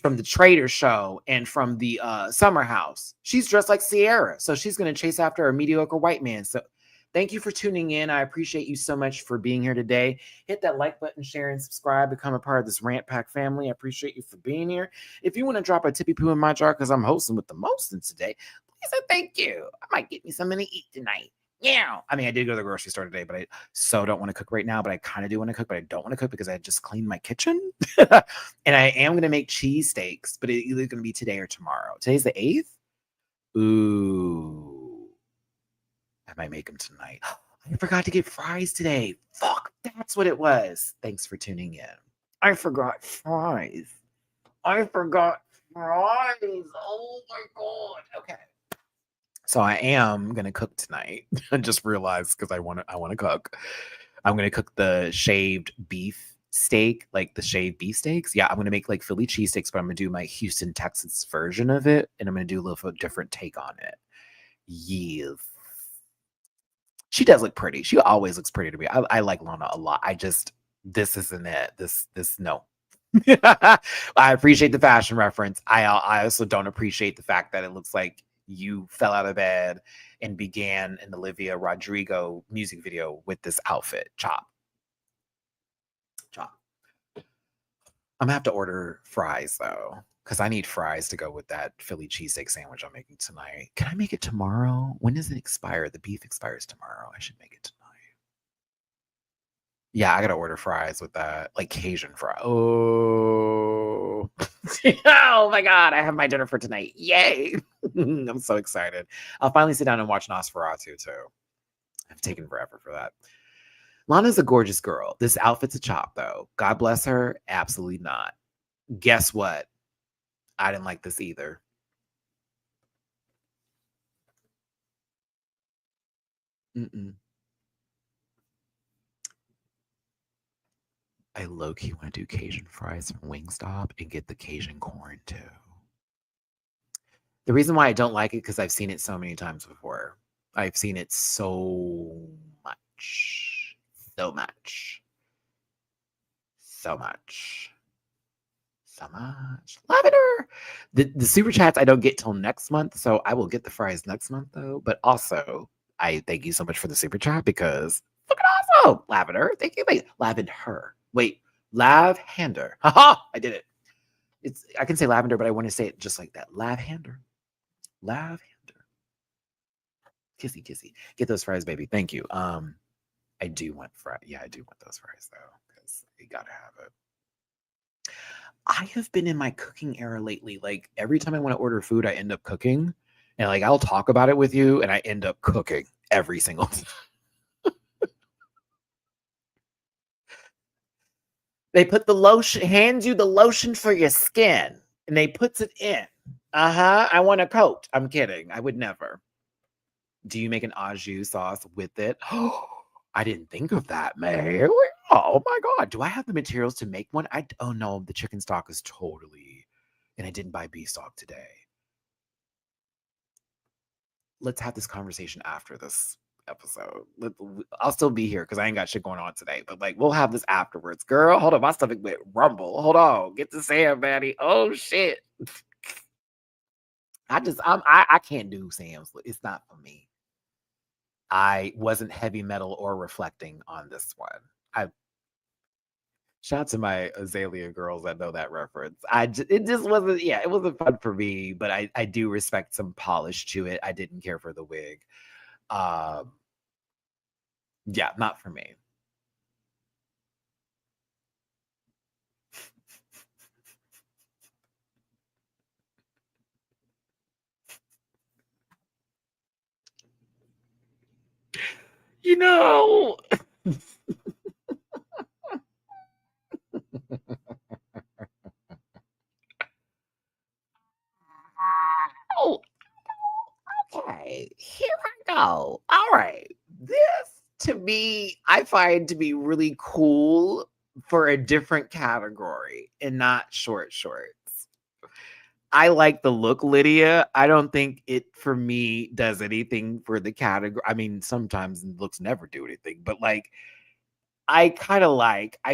the Trader Show and from the Summer House. She's dressed like Sierra. So she's gonna chase after a mediocre white man. So thank you for tuning in. I appreciate you so much for being here today. Hit that like button, share, and subscribe. Become a part of this Rant Pack family. I appreciate you for being here. If you want to drop a tippy poo in my jar because I'm hosting with the mostins today, please and thank you. I might get me something to eat tonight. Yeah. I mean, I did go to the grocery store today, but I so don't want to cook right now, but I kind of do want to cook, but I don't want to cook because I just cleaned my kitchen. And I am going to make cheesesteaks, but it's either going to be today or tomorrow. Today's the 8th. Ooh. I might make them tonight. I forgot to get fries today. Fuck, that's what it was. Thanks for tuning in. I forgot fries. Oh my God. Okay. So I am gonna cook tonight. I just realized because I want to cook. I'm gonna cook the shaved beef steak, like the shaved beef steaks. Yeah, I'm gonna make like Philly cheesesteaks, but I'm gonna do my Houston, Texas version of it, and I'm gonna do a little different take on it. Yes. She does look pretty. She always looks pretty to me. I like Lana a lot. This isn't it. No. I appreciate the fashion reference. I also don't appreciate the fact that it looks like you fell out of bed and began an Olivia Rodrigo music video with this outfit. Chop. I'm gonna have to order fries though, because I need fries to go with that Philly cheesesteak sandwich I'm making tonight. Can I make it tomorrow? When does it expire? The beef expires tomorrow. I should make it tonight. Yeah, I gotta order fries with that, like Cajun fry. Oh, oh my God! I have my dinner for tonight. Yay! I'm so excited. I'll finally sit down and watch Nosferatu too. I've taken forever for that. Lana's a gorgeous girl. This outfit's a chop, though. God bless her. Absolutely not. Guess what? I didn't like this either. I low-key want to do Cajun fries from Wingstop and get the Cajun corn too. The reason why I don't like it because I've seen it so many times before. I've seen it so much. So much. So much. So much. Lavender. The super chats I don't get till next month, so I will get the fries next month though. But also, I thank you so much for the super chat because fucking awesome. Lavender. Thank you. Wait, lavender. Wait, lavender. Haha, I did it. I can say lavender, but I want to say it just like that. Lavender. Lavender. Kissy, kissy. Get those fries, baby. Thank you. I do want fries. Yeah, I do want those fries though, because you gotta have it. I have been in my cooking era lately. Like every time I want to order food, I end up cooking. And like I'll talk about it with you, and I end up cooking every single time. They put the lotion, hands you the lotion for your skin, and they puts it in. I want a coat. I'm kidding. I would never. Do you make an au jus sauce with it? Oh, I didn't think of that, man. Oh my God. Do I have the materials to make one? Oh no, the chicken stock is totally, and I didn't buy beef stock today. Let's have this conversation after this episode. I'll still be here because I ain't got shit going on today, but like we'll have this afterwards. Girl, hold on. My stomach went rumble. Hold on. Get to Sam, Maddie. Oh shit. I can't do Sam's. It's not for me. I wasn't heavy metal or reflecting on this one. Shout out to my Azalea girls that know that reference. It just wasn't, yeah, it wasn't fun for me, but I do respect some polish to it. I didn't care for the wig. Yeah, not for me. You know. Oh, okay. Here I go. All right. This to me, I find to be really cool for a different category and not short shorts. I like the look, Lydia. I don't think it for me does anything for the category. I mean, sometimes looks never do anything, but like I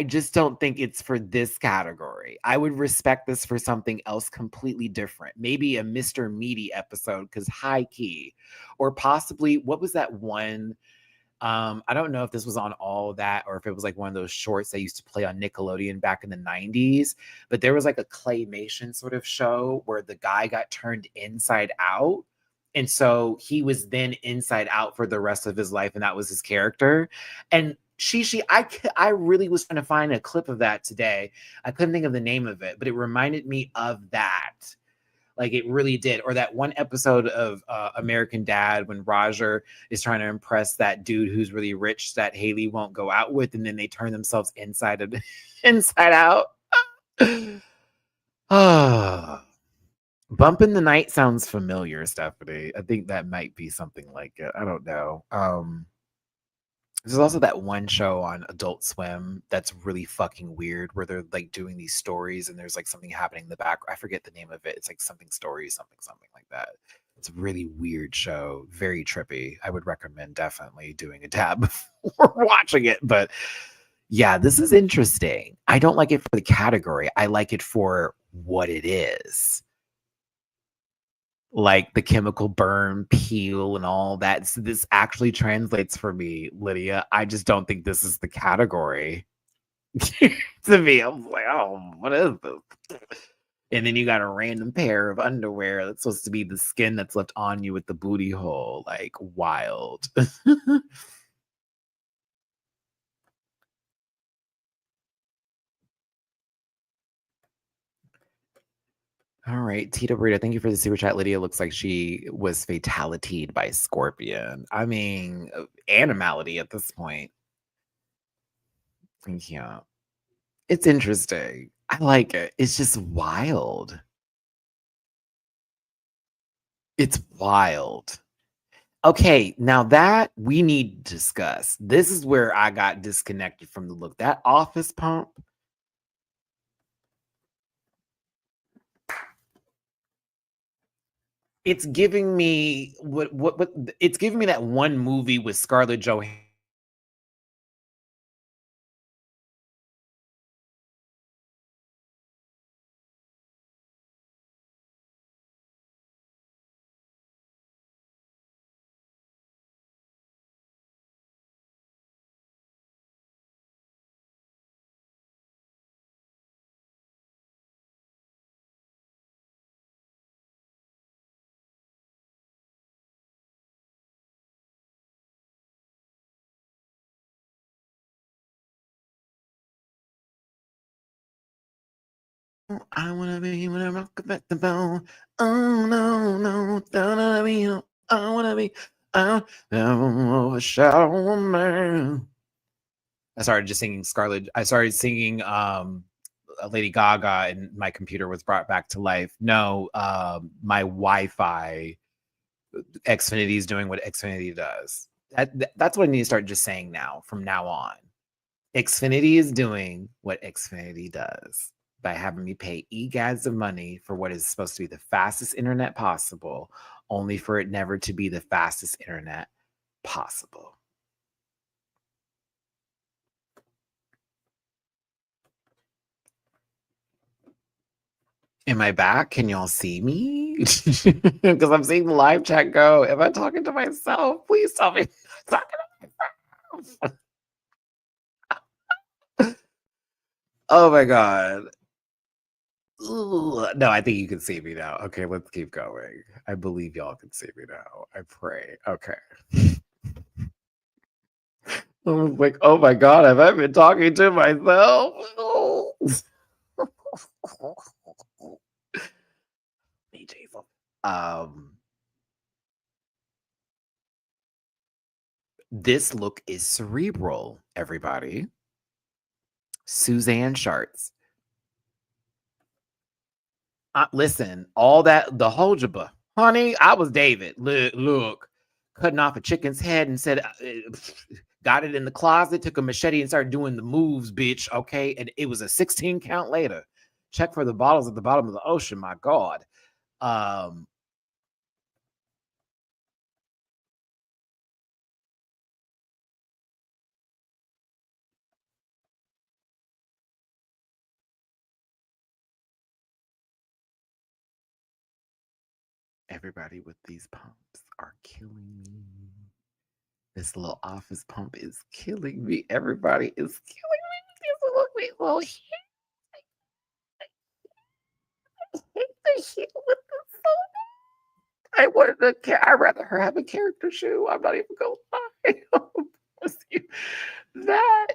just don't think it's for this category. I would respect this for something else completely different. Maybe a Mr. Meaty episode because high key, or possibly what was that one? I don't know if this was on All That or if it was like one of those shorts they used to play on Nickelodeon back in the 90s, but there was like a claymation sort of show where the guy got turned inside out. And so he was then inside out for the rest of his life, and that was his character. And I really was trying to find a clip of that today. I couldn't think of the name of it, but it reminded me of that. Like it really did. Or that one episode of American Dad when Roger is trying to impress that dude who's really rich that Haley won't go out with, and then they turn themselves inside out. Bump in the Night sounds familiar, Stephanie. I think that might be something like it. I don't know. There's also that one show on Adult Swim that's really fucking weird where they're like doing these stories and there's like something happening in the back. I forget the name of it. It's like something stories, something like that. It's a really weird show, very trippy. I would recommend definitely doing a tab before watching it. But yeah, this is interesting. I don't like it for the category. I like it for what it is. Like the chemical burn, peel, and all that. So this actually translates for me, Lydia. I just don't think this is the category. To me, I'm like, oh, what is this? And then you got a random pair of underwear that's supposed to be the skin that's left on you with the booty hole. Like, wild. All right, Tita Burrito, thank you for the super chat. Lydia looks like she was fatalitied by Scorpion. I mean, animality at this point. Yeah. It's interesting. I like it. It's just wild. It's wild. Okay, now that we need to discuss. This is where I got disconnected from the look. That office pump. It's giving me what it's giving me that one movie with Scarlett Johansson. I wanna be when I rock back the bone. Oh no, no, don't be. I wanna be. I overshadow a man. I started just singing Scarlett. I started singing Lady Gaga, and my computer was brought back to life. No, my Wi-Fi Xfinity is doing what Xfinity does. That's what I need to start just saying now. From now on, Xfinity is doing what Xfinity does by having me pay egads of money for what is supposed to be the fastest internet possible, only for it never to be the fastest internet possible. Am I back? Can y'all see me? Because I'm seeing the live chat go. Am I talking to myself? Please tell me I'm talking to myself. Oh my God. Ooh, no, I think you can see me now. Okay, let's keep going. I believe y'all can see me now. I pray. Okay. I was like, oh my God, have I been talking to myself? Me, Jesus. This look is cerebral, everybody. Suzanne Sharts. Listen, all that, the Hojaba. Honey, I was David. Look, cutting off a chicken's head and said, got it in the closet, took a machete and started doing the moves, bitch. Okay. And it was a 16 count later. Check for the bottles at the bottom of the ocean. My God. Everybody with these pumps are killing me. This little office pump is killing me. Everybody is killing me. Look, me little I wanted to. I'd rather her have a character shoe. I'm not even gonna lie. That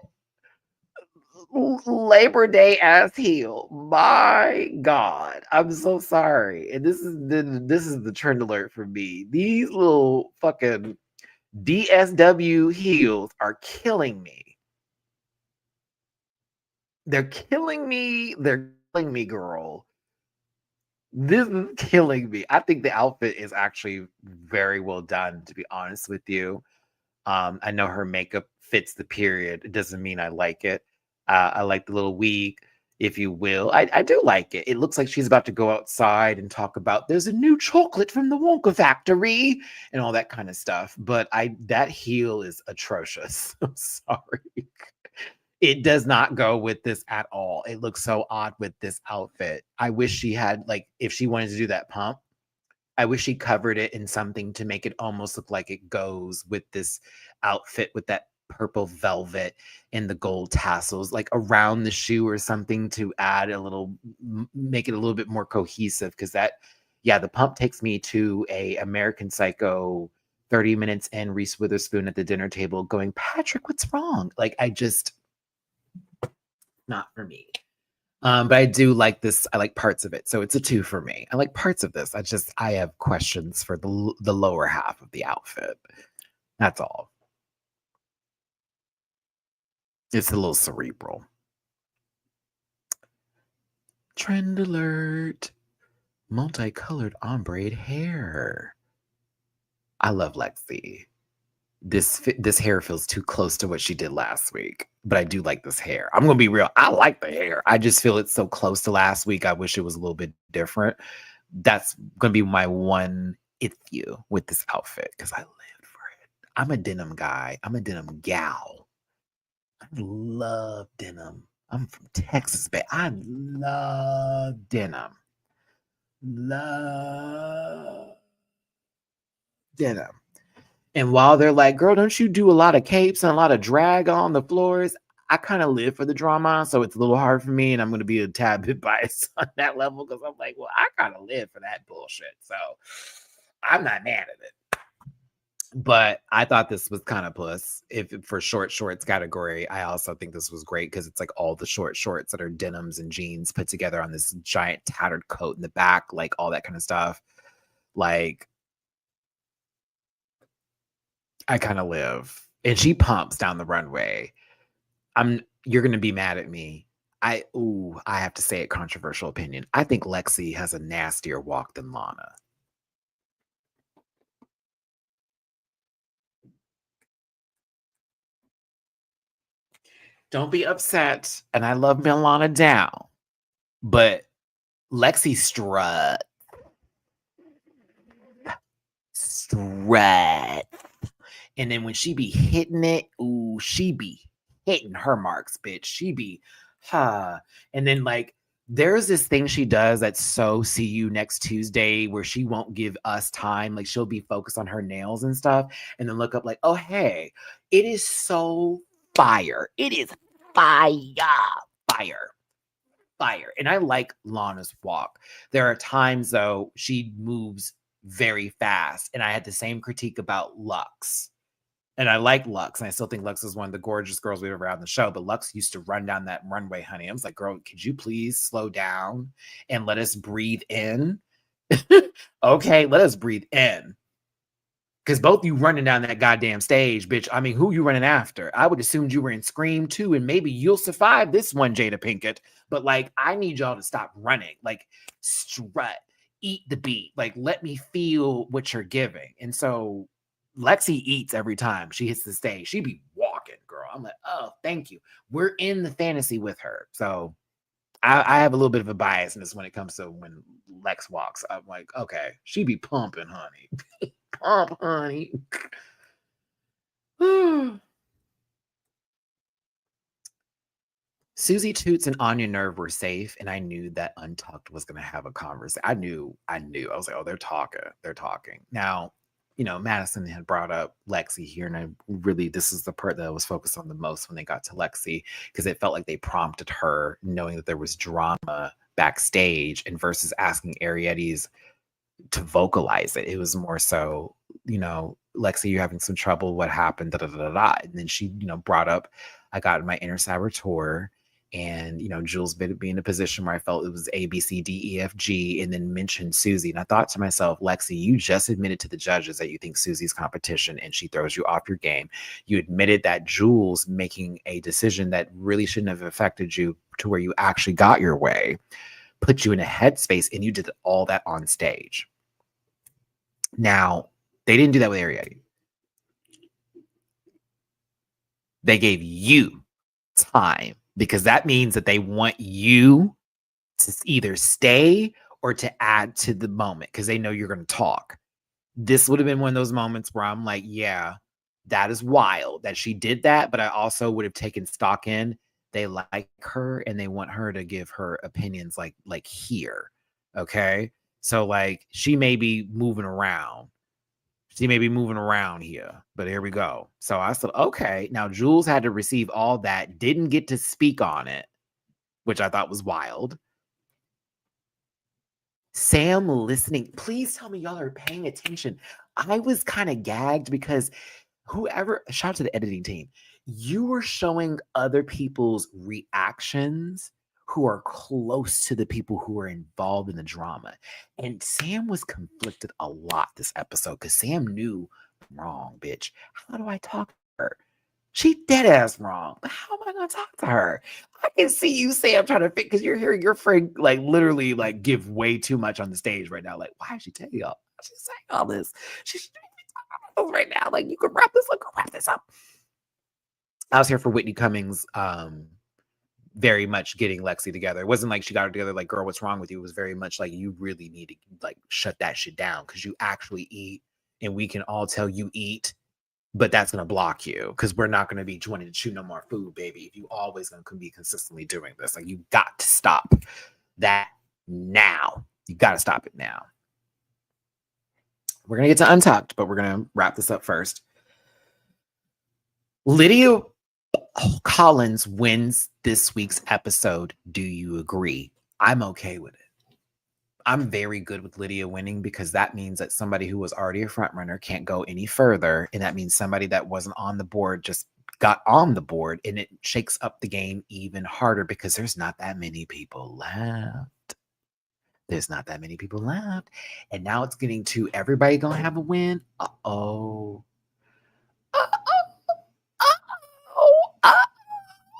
Labor Day ass heel. My God, I'm so sorry. And this is the trend alert for me. These little fucking DSW heels are killing me. They're killing me. They're killing me, girl. This is killing me. I think the outfit is actually very well done, to be honest with you. I know her makeup fits the period. It doesn't mean I like it. I like the little wig. if you will. I do like it. It looks like she's about to go outside and talk about there's a new chocolate from the Wonka factory and all that kind of stuff. But that heel is atrocious. I'm sorry. It does not go with this at all. It looks so odd with this outfit. I wish she had, like, if she wanted to do that pump, I wish she covered it in something to make it almost look like it goes with this outfit with that purple velvet and the gold tassels, like around the shoe or something to add a little, make it a little bit more cohesive. Because the pump takes me to a American Psycho 30 minutes in, Reese Witherspoon at the dinner table going, Patrick, what's wrong? Like, not for me. But I do like this. I like parts of it. So it's a 2 for me. I like parts of this. I have questions for the lower half of the outfit. That's all. It's a little cerebral. Trend alert. Multicolored ombre hair. I love Lexi. This hair feels too close to what she did last week, but I do like this hair. I'm gonna be real. I like the hair. I just feel it's so close to last week. I wish it was a little bit different. That's gonna be my one issue with this outfit because I lived for it. I'm a denim guy. I'm a denim gal. I love denim. I'm from Texas, but I love denim. Love denim. And while they're like, girl, don't you do a lot of capes and a lot of drag on the floors? I kind of live for the drama, so it's a little hard for me, and I'm going to be a tad bit biased on that level because I'm like, well, I kind of live for that bullshit, so I'm not mad at it. But I thought this was kind of puss. If for short shorts category, I also think this was great because it's like all the short shorts that are denims and jeans put together on this giant tattered coat in the back, like all that kind of stuff. Like, I kind of live. And she pumps down the runway. You're gonna be mad at me. I have to say a controversial opinion. I think Lexi has a nastier walk than Lana. Don't be upset. And I love Milana down. But Lexi strut. And then when she be hitting it, she be hitting her marks, bitch. She be, And then, like, there's this thing she does that's so see you next Tuesday where she won't give us time. Like, she'll be focused on her nails and stuff and then look up like, oh, hey, it is so fire. It is fire. And I like Lana's walk. There are times, though, she moves very fast. And I had the same critique about Lux. And I like Lux, and I still think Lux is one of the gorgeous girls we've ever had on the show. But Lux used to run down that runway, honey. I was like, girl, could you please slow down and let us breathe in? Okay, let us breathe in. Because both you running down that goddamn stage, bitch. I mean, who you running after? I would assume you were in Scream 2, and maybe you'll survive this one, Jada Pinkett. But, like, I need y'all to stop running. Like, strut, eat the beat. Like, let me feel what you're giving. And so Lexi eats every time she hits the stage. She be walking, girl. I'm like, oh, thank you. We're in the fantasy with her. So I have a little bit of a biasness when it comes to when Lex walks. I'm like, okay, she be pumping, honey. Pump, honey. Susie Toots and Anya Nerve were safe, and I knew that Untucked was going to have a conversation. I knew. I was like, oh, they're talking. Now, Madison had brought up Lexi here, and this is the part that I was focused on the most when they got to Lexi, because it felt like they prompted her, knowing that there was drama backstage, and versus asking Ariettes to vocalize it. It was more so, Lexi, you're having some trouble. What happened? Da, da, da, da, da. And then she, brought up, I got my inner saboteur. And, Jules be in a position where I felt it was A, B, C, D, E, F, G, and then mentioned Susie. And I thought to myself, Lexi, you just admitted to the judges that you think Susie's competition and she throws you off your game. You admitted that Jules making a decision that really shouldn't have affected you to where you actually got your way, put you in a headspace, and you did all that on stage. Now, they didn't do that with Arietti. They gave you time because that means that they want you to either stay or to add to the moment because they know you're going to talk. This would have been one of those moments where I'm like, yeah, that is wild that she did that. But I also would have taken stock in they like her and they want her to give her opinions like here. Okay. So like she may be moving around. She may be moving around here, but here we go. So I said, okay. Now Jules had to receive all that, didn't get to speak on it, which I thought was wild. Sam listening. Please tell me y'all are paying attention. I was kind of gagged because shout out to the editing team, you were showing other people's reactions who are close to the people who are involved in the drama. And Sam was conflicted a lot this episode because Sam knew wrong, bitch. How do I talk to her? She dead ass wrong. But how am I gonna talk to her? I can see you, Sam, trying to fit because you're hearing your friend like literally like give way too much on the stage right now. Like, why is she telling y'all? She's saying all this. She's right now. Like, you can wrap this up. Go wrap this up. I was here for Whitney Cummings very much getting Lexi together. It wasn't like she got her together like, girl, what's wrong with you? It was very much like you really need to like shut that shit down because you actually eat and we can all tell you eat, but that's going to block you because we're not going to be joining to chew no more food, baby. If you always going to be consistently doing this, like you got to stop that now. You got to stop it now. We're going to get to Untucked, but we're going to wrap this up first. Lydia Collins wins this week's episode. Do you agree? I'm okay with it. I'm very good with Lydia winning because that means that somebody who was already a front runner can't go any further. And that means somebody that wasn't on the board just got on the board, and it shakes up the game even harder because there's not that many people left. There's not that many people left. And now it's getting to everybody gonna have a win. Uh-oh.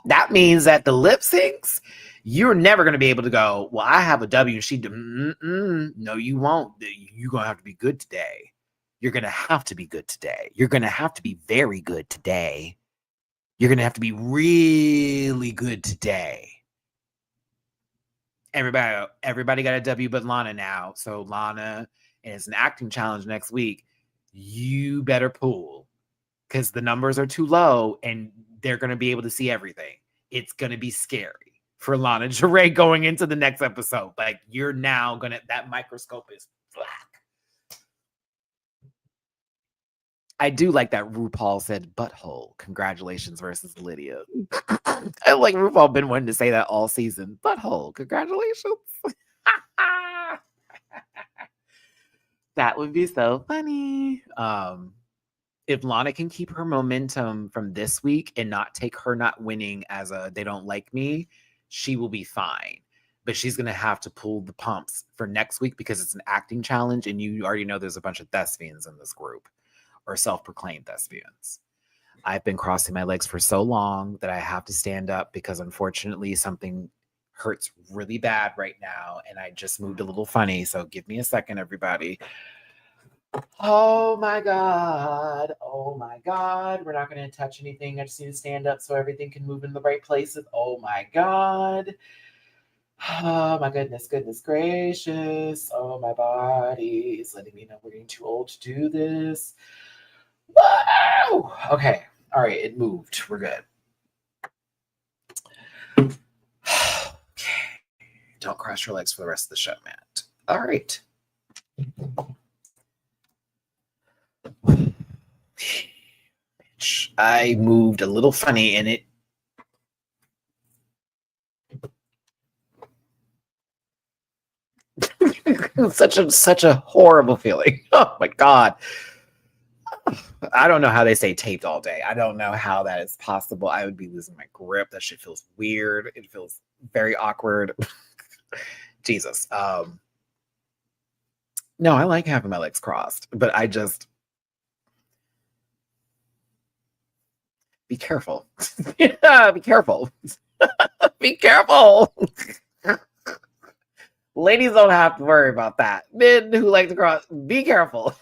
That means that the lip syncs, you're never going to be able to go, well, I have a W. She, no, you won't. You're going to have to be good today. You're going to have to be good today. You're going to have to be very good today. You're going to have to be really good today. Everybody got a W but Lana now. So Lana, and it's an acting challenge next week. You better pull because the numbers are too low and they're going to be able to see everything. It's going to be scary for Lana Jarre going into the next episode. Like, you're now going to, that microscope is black. I do like that RuPaul said butthole. Congratulations versus Lydia. I like RuPaul been wanting to say that all season. Butthole. Congratulations. That would be so funny. If Lana can keep her momentum from this week and not take her not winning as a they don't like me, she will be fine. But she's going to have to pull the pumps for next week because it's an acting challenge and you already know there's a bunch of thespians in this group or self-proclaimed thespians. I've been crossing my legs for so long that I have to stand up because unfortunately something hurts really bad right now and I just moved a little funny. So give me a second, everybody. Oh my God. Oh my God. We're not going to touch anything. I just need to stand up so everything can move in the right places. Oh my God. Oh my goodness gracious. Oh, my body is letting me know we're getting too old to do this. Whoa! Okay. All right. It moved. We're good. Okay. Don't cross your legs for the rest of the show, Matt. All right. I moved a little funny and it such a horrible feeling. Oh my God. I don't know how they say taped all day. I don't know how that is possible. I would be losing my grip. That shit feels weird. It feels very awkward. Jesus. No, I like having my legs crossed, but I just be careful. Yeah, be careful. Be careful. Ladies don't have to worry about that. Men who like to cross, be careful.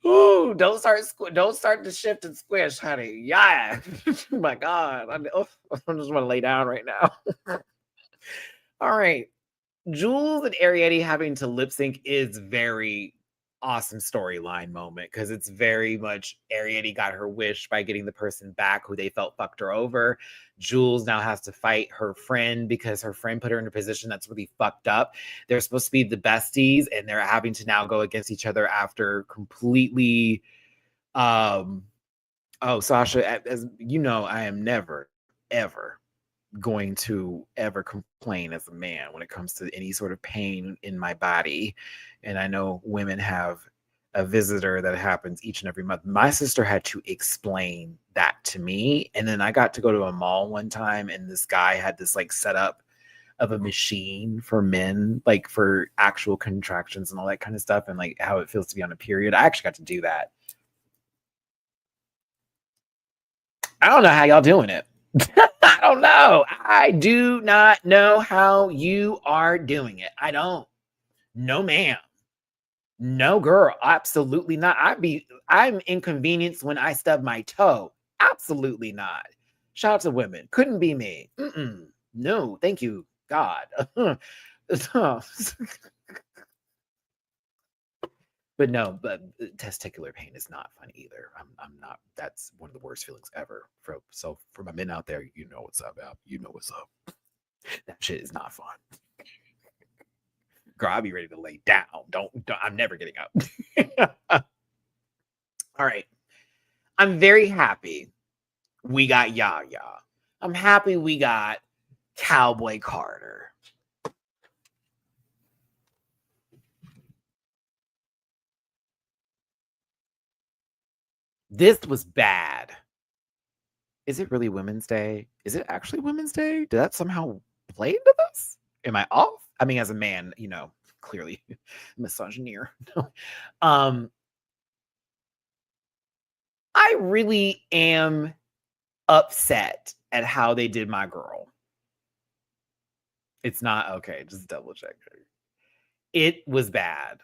Ooh, don't start to shift and squish, honey. Yeah. Oh my God. I just want to lay down right now. All right. Jules and Ariete having to lip sync is very awesome storyline moment because it's very much Ariete got her wish by getting the person back who they felt fucked her over. Jules now has to fight her friend because her friend put her in a position that's really fucked up. They're supposed to be the besties and they're having to now go against each other after completely Sasha, as you know, I am never ever going to ever complain as a man when it comes to any sort of pain in my body. And I know women have a visitor that happens each and every month. My sister had to explain that to me. And then I got to go to a mall one time and this guy had this like setup of a machine for men, like for actual contractions and all that kind of stuff and like how it feels to be on a period. I actually got to do that. I don't know how y'all doing it. I don't know. I do not know how you are doing it. I don't. No, ma'am. No, girl. Absolutely not. I'm inconvenienced when I stub my toe. Absolutely not. Shout out to women. Couldn't be me. No, thank you, God. But no, but testicular pain is not fun either. I'm not. That's one of the worst feelings ever. So for my men out there, you know what's up, Al. You know what's up. That shit is not fun. Girl, I'll be ready to lay down. Don't I'm never getting up. All right. I'm very happy we got Yaya. I'm happy we got Cowboy Carter. This was bad. Is it really Women's Day? Is it actually Women's Day? Did that somehow play into this? Am I off? I mean, as a man, you know, clearly misogyneer. I really am upset at how they did my girl. It's not okay. Just double check. It was bad.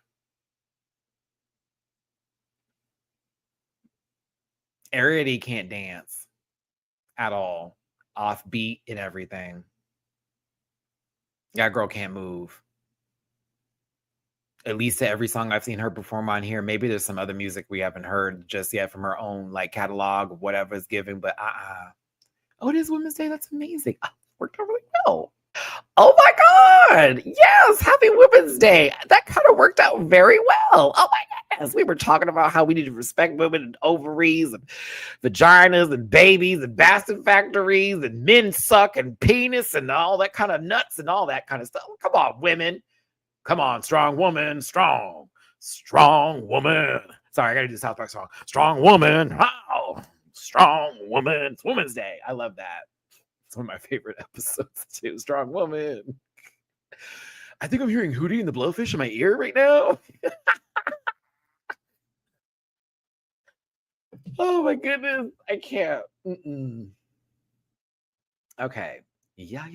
Ariete can't dance at all. Offbeat and everything. That girl can't move. At least to every song I've seen her perform on here. Maybe there's some other music we haven't heard just yet from her own like catalog, whatever is given, but oh, it is Women's Day. That's amazing. Worked out really well. Oh my God. Yes. Happy Women's Day. That kind of worked out very well. Oh my goodness. We were talking about how we need to respect women and ovaries and vaginas and babies and bastard factories and men suck and penis and all that kind of nuts and all that kind of stuff. Come on, women. Come on, strong woman. Strong woman. Sorry, I got to do the South Park song. Strong woman. Wow. Strong woman. It's Women's Day. I love that. It's one of my favorite episodes too. Strong woman. I think I'm hearing Hootie and the Blowfish in my ear right now. Oh my goodness. I can't. Okay. Yeah.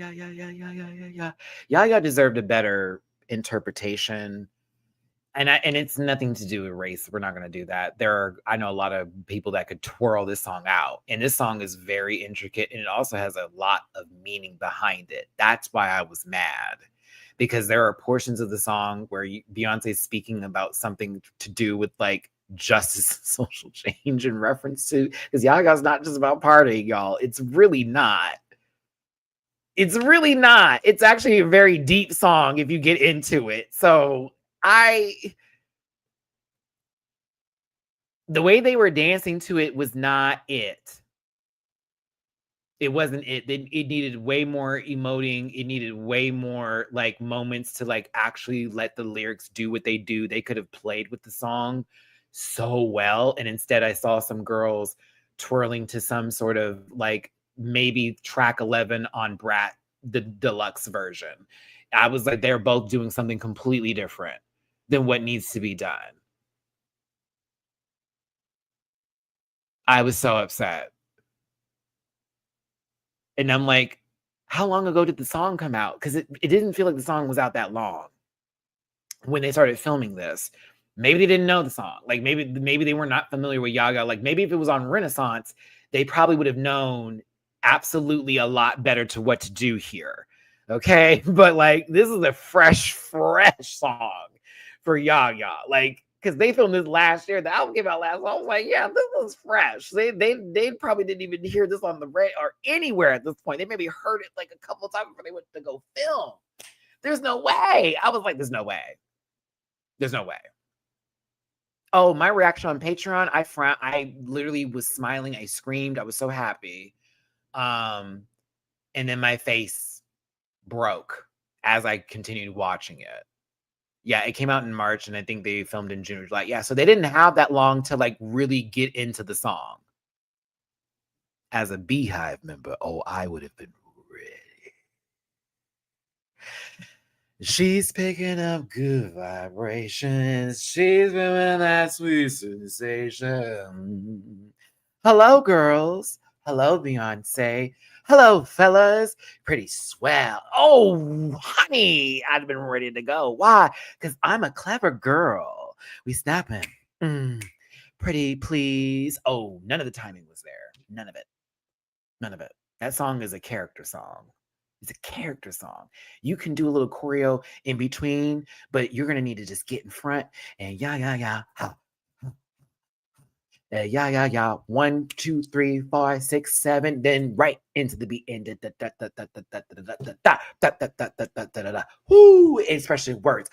Yaya deserved a better interpretation. And it's nothing to do with race. We're not going to do that. I know a lot of people that could twirl this song out. And this song is very intricate and it also has a lot of meaning behind it. That's why I was mad. Because there are portions of the song where Beyonce's speaking about something to do with like justice and social change in reference to, because Yaga's not just about partying, y'all. It's really not. It's really not. It's actually a very deep song if you get into it. So the way they were dancing to it was not it. It wasn't it. It needed way more emoting. It needed way more like moments to like actually let the lyrics do what they do. They could have played with the song so well. And instead I saw some girls twirling to some sort of like maybe track 11 on Brat, the deluxe version. I was like, they're both doing something completely different than what needs to be done. I was so upset. And I'm like, how long ago did the song come out? Because it didn't feel like the song was out that long when they started filming this. Maybe they didn't know the song. Like maybe they were not familiar with Yaga. Like maybe if it was on Renaissance, they probably would have known absolutely a lot better to what to do here. Okay. But like this is a fresh song for Yaga. Like, because they filmed this last year. The album came out last. I was like, yeah, this was fresh. They probably didn't even hear this on the radio or anywhere at this point. They maybe heard it like a couple of times before they went to go film. There's no way. I was like, there's no way. There's no way. Oh, my reaction on Patreon, I literally was smiling. I screamed. I was so happy. And then my face broke as I continued watching it. Yeah, it came out in March, and I think they filmed in June or July. Yeah, so they didn't have that long to like really get into the song. As a Beehive member, oh, I would have been ready. She's picking up good vibrations. She's feeling that sweet sensation. Hello, girls. Hello, Beyonce. Hello, fellas. Pretty swell. Oh, honey, I'd been ready to go. Why? Because I'm a clever girl. We snapping. Pretty please. Oh, none of the timing was there. None of it. None of it. That song is a character song. It's a character song. You can do a little choreo in between, but you're going to need to just get in front and yeah. Yeah. 1, 2, 3, 4, 6, 7. Then right into the beat. And whoo, especially words.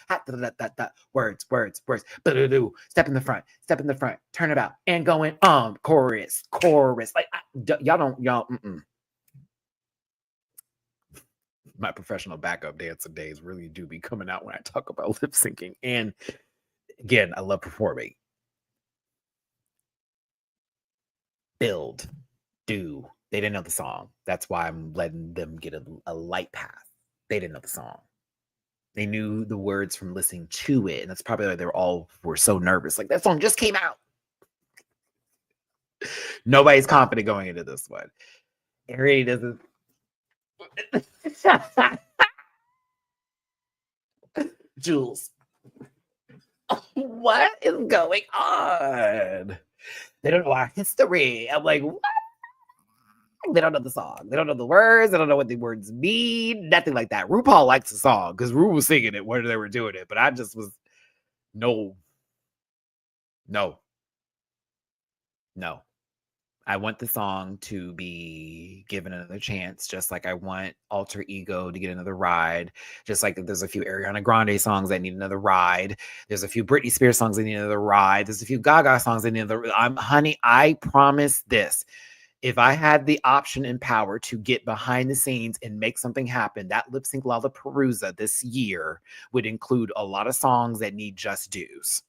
Words. Step in the front. Turn about and going chorus. Like y'all. My professional backup dancer days really do be coming out when I talk about lip syncing. And again, I love performing. Build, do. They didn't know the song. That's why I'm letting them get a light path. They didn't know the song. They knew the words from listening to it. And that's probably why they were so nervous. Like, that song just came out. Nobody's confident going into this one. Harry doesn't. Jules, what is going on? They don't know our history. I'm like, what? They don't know the song. They don't know the words. They don't know what the words mean. Nothing like that. RuPaul likes the song because Ru was singing it when they were doing it. But I just was, no. I want the song to be given another chance, just like I want Alter Ego to get another ride. Just like there's a few Ariana Grande songs that need another ride. There's a few Britney Spears songs that need another ride. There's a few Gaga songs that need another. Honey, I promise this. If I had the option and power to get behind the scenes and make something happen, that Lip Sync Lollapalooza this year would include a lot of songs that need just dues.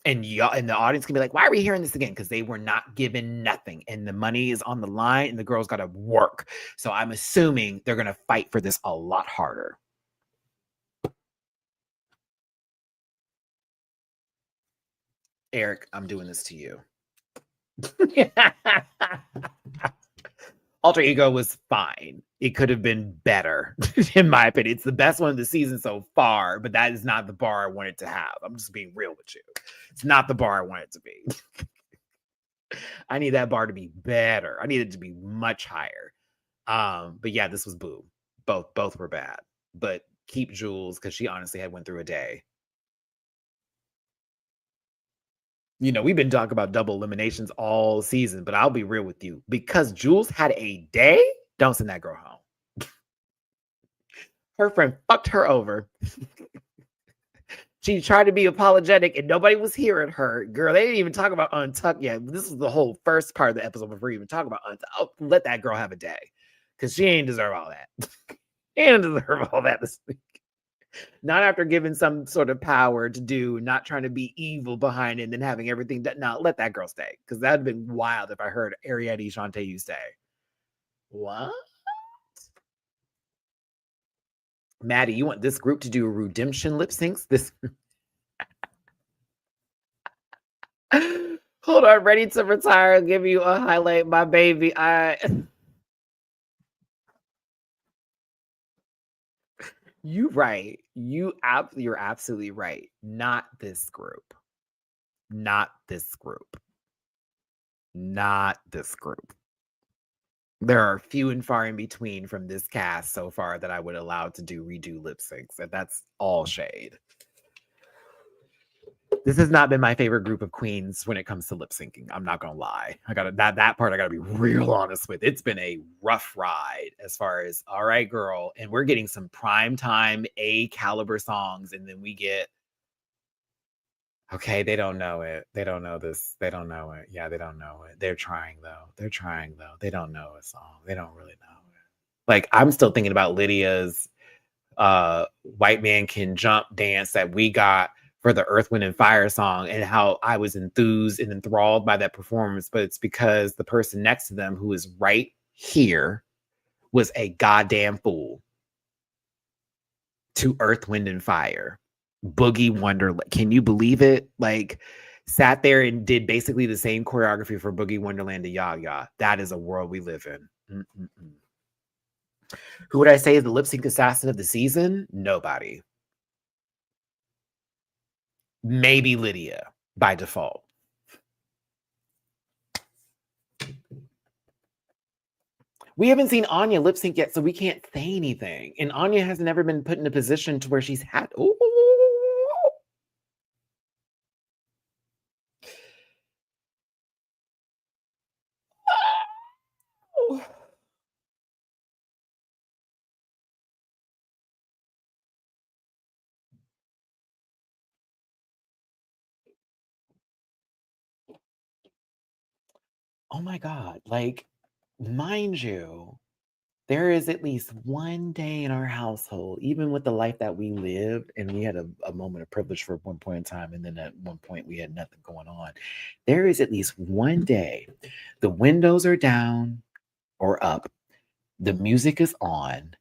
And y'all and the audience can be like, why are we hearing this again? Because they were not given nothing. And the money is on the line and the girls got to work. So I'm assuming they're going to fight for this a lot harder. Eric, I'm doing this to you. Alter Ego was fine. It could have been better, in my opinion. It's the best one of the season so far, but that is not the bar I wanted to have. I'm just being real with you. It's not the bar I want it to be. I need that bar to be better. I need it to be much higher. But yeah, this was boo. Both were bad. But keep Jules, because she honestly had went through a day. You know, we've been talking about double eliminations all season, but I'll be real with you. Because Jules had a day, don't send that girl home. Her friend fucked her over. She tried to be apologetic and nobody was hearing her. Girl, they didn't even talk about Untucked yet. This is the whole first part of the episode before we even talk about Untucked. Oh, let that girl have a day. Because she ain't deserve all that. She ain't deserve all that this week. Not after giving some sort of power to do, not trying to be evil behind it and then having everything done. No, let that girl stay. Because that would have been wild if I heard Ariadne Shantae you stay. What? Maddie, you want this group to do redemption lip syncs? This. Hold on, ready to retire. I'll give you a highlight, my baby. You right. You're absolutely right. Not this group. Not this group. Not this group. There are few and far in between from this cast so far that I would allow to redo lip syncs, and that's all shade. This has not been my favorite group of queens when it comes to lip syncing. I'm not gonna lie. That part I gotta be real honest with. It's been a rough ride as far as all right, girl, and we're getting some prime time A caliber songs, and then we get okay, they don't know it. They don't know this. They don't know it. Yeah, they don't know it. They're trying though. They don't know a song. They don't really know it. Like I'm still thinking about Lydia's White Man Can Jump dance that we got for the Earth, Wind, and Fire song, and how I was enthused and enthralled by that performance. But it's because the person next to them, who is right here, was a goddamn fool to Earth, Wind, and Fire. Boogie Wonderland. Can you believe it? Like, sat there and did basically the same choreography for Boogie Wonderland to Yaya. That is a world we live in. Mm-mm-mm. Who would I say is the lip sync assassin of the season? Nobody. Maybe Lydia by default. We haven't seen Anya lip sync yet, so we can't say anything. And Anya has never been put in a position to where she's had. Ooh. Oh my God. Like, mind you, there is at least one day in our household, even with the life that we lived, and we had a moment of privilege for one point in time, and then at one point we had nothing going on. There is at least one day the windows are down or up, the music is on,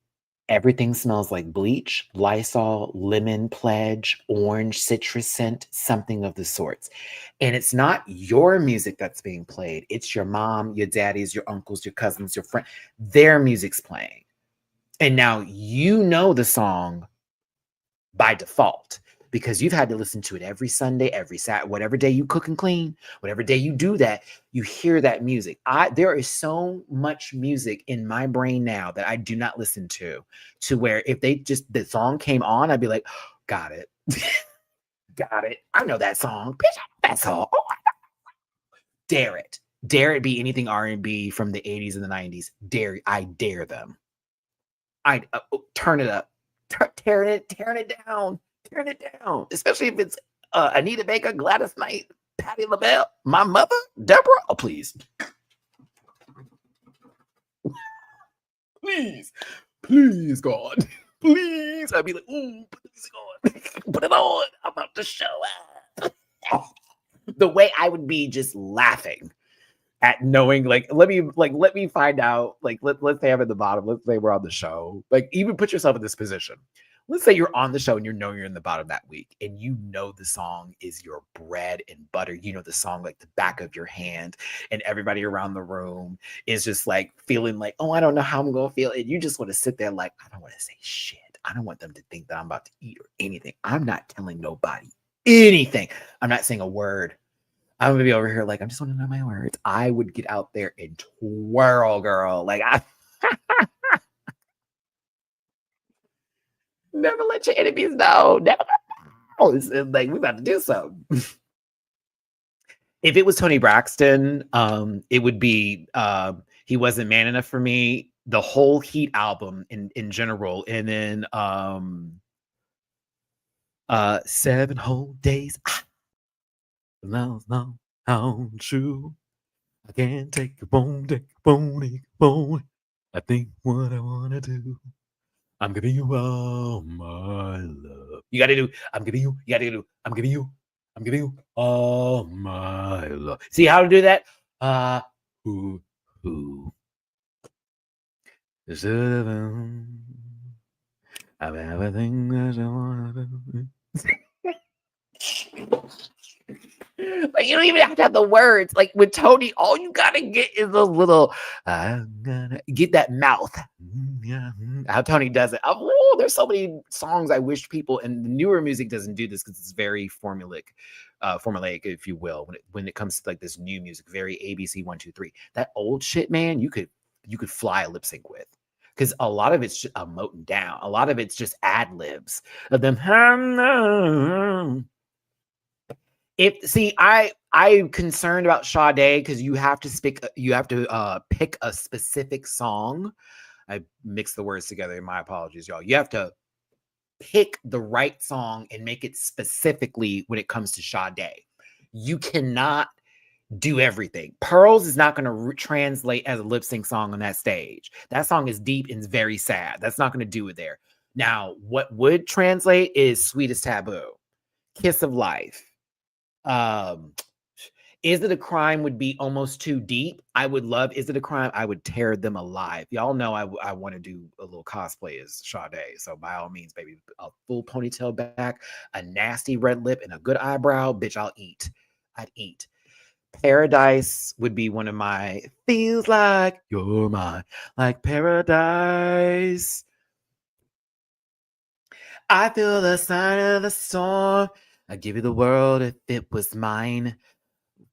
everything smells like bleach, Lysol, lemon, pledge, orange, citrus scent, something of the sorts. And it's not your music that's being played. It's your mom, your daddy's, your uncles, your cousins, your friend. Their music's playing. And now you know the song by default because you've had to listen to it every Sunday, every Saturday, whatever day you cook and clean, whatever day you do that, you hear that music. There is so much music in my brain now that I do not listen to where if the song came on, I'd be like, got it. Got it. I know that song. Bitch, I know that song. Oh, dare it. Dare it be anything R&B from the 80s and the 90s. I dare them. I turn it up. Tearing it down. Tearing it down. Especially if it's Anita Baker, Gladys Knight, Patti LaBelle, my mother, Deborah. Oh, please. Please, God. Please. I'd be like, ooh, please, God. Put it on. I'm about to show up. The way I would be just laughing at knowing, like, let me find out, like, let's say I'm at the bottom, let's say we're on the show, like, even put yourself in this position. Let's say you're on the show and you know you're in the bottom that week and you know the song is your bread and butter. You know the song like the back of your hand, and everybody around the room is just like feeling like, oh, I don't know how I'm going to feel. And you just want to sit there like, I don't want to say shit. I don't want them to think that I'm about to eat or anything. I'm not telling nobody anything. I'm not saying a word. I'm gonna be over here like, I just want to know my words. I would get out there and twirl, girl. Like, I never let your enemies know. Never know. It's like we about to do something. If it was Tony Braxton, it would be He Wasn't Man Enough for Me, the whole Heat album in general, and then 7 whole days. Long, how true. I can't take a bone, I think what I wanna do. I'm giving you all my love. You gotta do, I'm giving you, you gotta do, I'm giving you all my love. See how to do that? Who. I have everything that I wanna do. Like, you don't even have to have the words. Like with Tony, all you gotta get is those little, I'm gonna get that mouth. How Tony does it. Oh, there's so many songs I wish people, and the newer music doesn't do this because it's very formulaic, if you will, when it comes to like this new music, very ABC 1 2 3. That old shit, man, you could fly a lip sync with. Because a lot of it's just emoting down. A lot of it's just ad libs of them. I'm concerned about Sade because you have to pick a specific song. I mixed the words together. My apologies, y'all. You have to pick the right song and make it specifically when it comes to Sade. You cannot do everything. Pearls is not going to translate as a lip sync song on that stage. That song is deep and very sad. That's not going to do it there. Now, what would translate is Sweetest Taboo, Kiss of Life. Is It a Crime would be almost too deep. I would love Is It a Crime? I would tear them alive. Y'all know I want to do a little cosplay as Sade. So by all means, baby, a full ponytail back, a nasty red lip, and a good eyebrow. Bitch, I'd eat. Paradise would be one of my feels like you're mine, like paradise. I feel the sign of the storm. I'd give you the world if it was mine.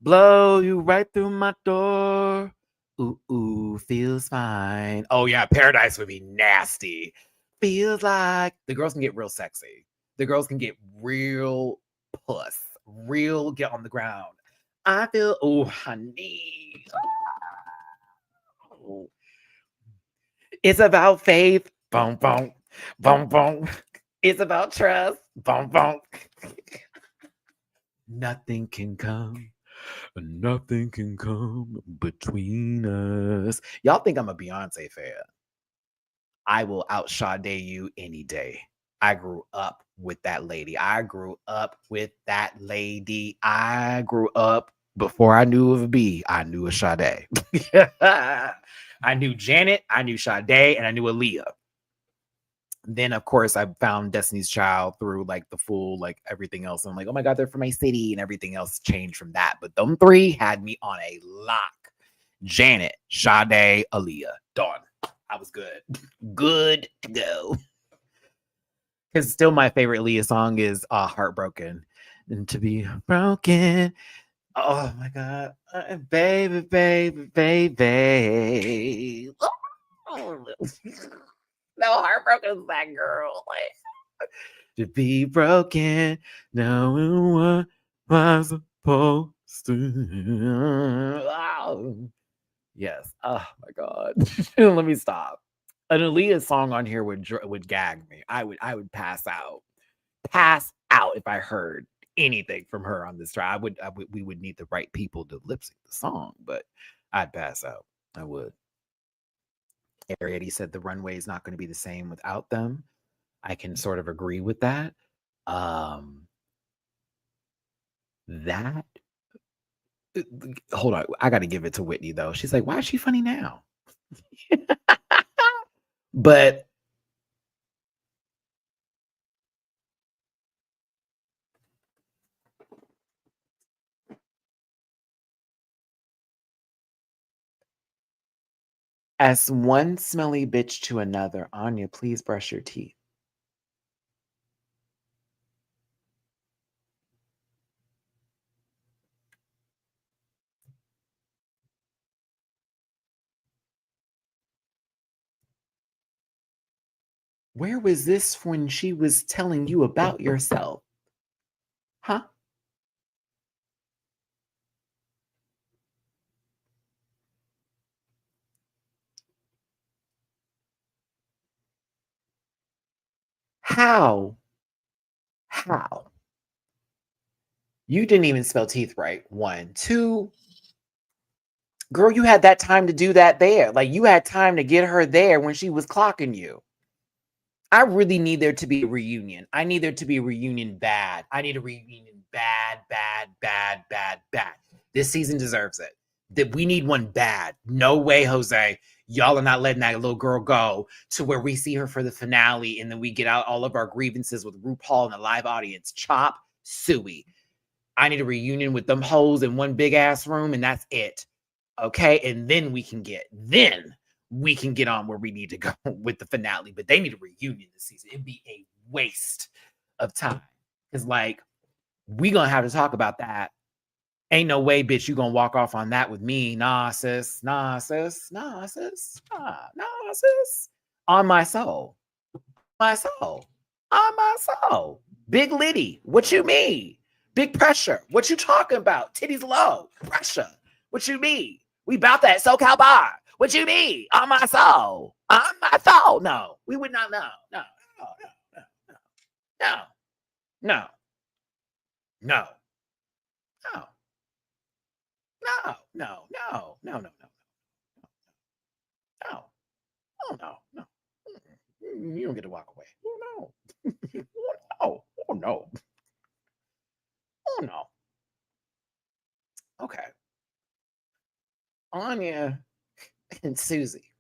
Blow you right through my door. Ooh, feels fine. Oh yeah, Paradise would be nasty. Feels like the girls can get real sexy. The girls can get real puss, real get on the ground. I feel, oh, honey. Oh. It's about faith. Boom, boom, boom, boom. It's about trust. Boom, boom. Nothing can come between us. Y'all think I'm a Beyonce fan. I will out Sade you any day. I grew up with that lady. I grew up before I knew of a B. I knew a Sade. I knew Janet, I knew Sade, and I knew Aaliyah. Then, of course, I found Destiny's Child through like the full, like everything else. I'm like, oh my God, they're from my city, and everything else changed from that. But them three had me on a lock. Janet, Sade, Aaliyah, done. I was good. Good to go. Because still my favorite Aaliyah song is Heartbroken. And to be broken. Oh my God. Baby, baby, baby. Oh, no, Heartbroken is that girl. Like, to be broken, knowing what I'm supposed to. Oh. Yes. Oh my God. Let me stop. An Aaliyah song on here would gag me. I would pass out. Pass out if I heard anything from her on this track. We would need the right people to lip sync the song, but I'd pass out. I would. Ariety said the runway is not going to be the same without them. I can sort of agree with that. That hold on, I got to give it to Whitney though. She's like, why is she funny now? But as one smelly bitch to another, Anya, please brush your teeth. Where was this when she was telling you about yourself? Huh? How? You didn't even spell teeth right. 1, 2. Girl, you had that time to do that there. Like, you had time to get her there when she was clocking you. I really need there to be a reunion. I need there to be a reunion bad. I need a reunion bad. This season deserves it. That we need one bad. No way, Jose. Y'all are not letting that little girl go to where we see her for the finale and then we get out all of our grievances with RuPaul and the live audience. Chop suey. I need a reunion with them hoes in one big ass room, and that's it. Okay. And then we can get on where we need to go with the finale. But they need a reunion this season. It'd be a waste of time. Because like we gonna have to talk about that. Ain't no way, bitch, you gonna walk off on that with me. Nah, sis. Nah, sis. Nah, sis. Nah, sis. On my soul. My soul. On my soul. Big Liddy. What you mean? Big pressure. What you talking about? Titties low. Pressure. What you mean? We about that SoCal bar. What you mean? On my soul. On my soul. No. We would not know. No. No. No. No. No. No. No. No. No. No. No. No. Oh no. No. You don't get to walk away. Oh no. Oh no. Oh no. Oh no. Okay. Anya and Susie.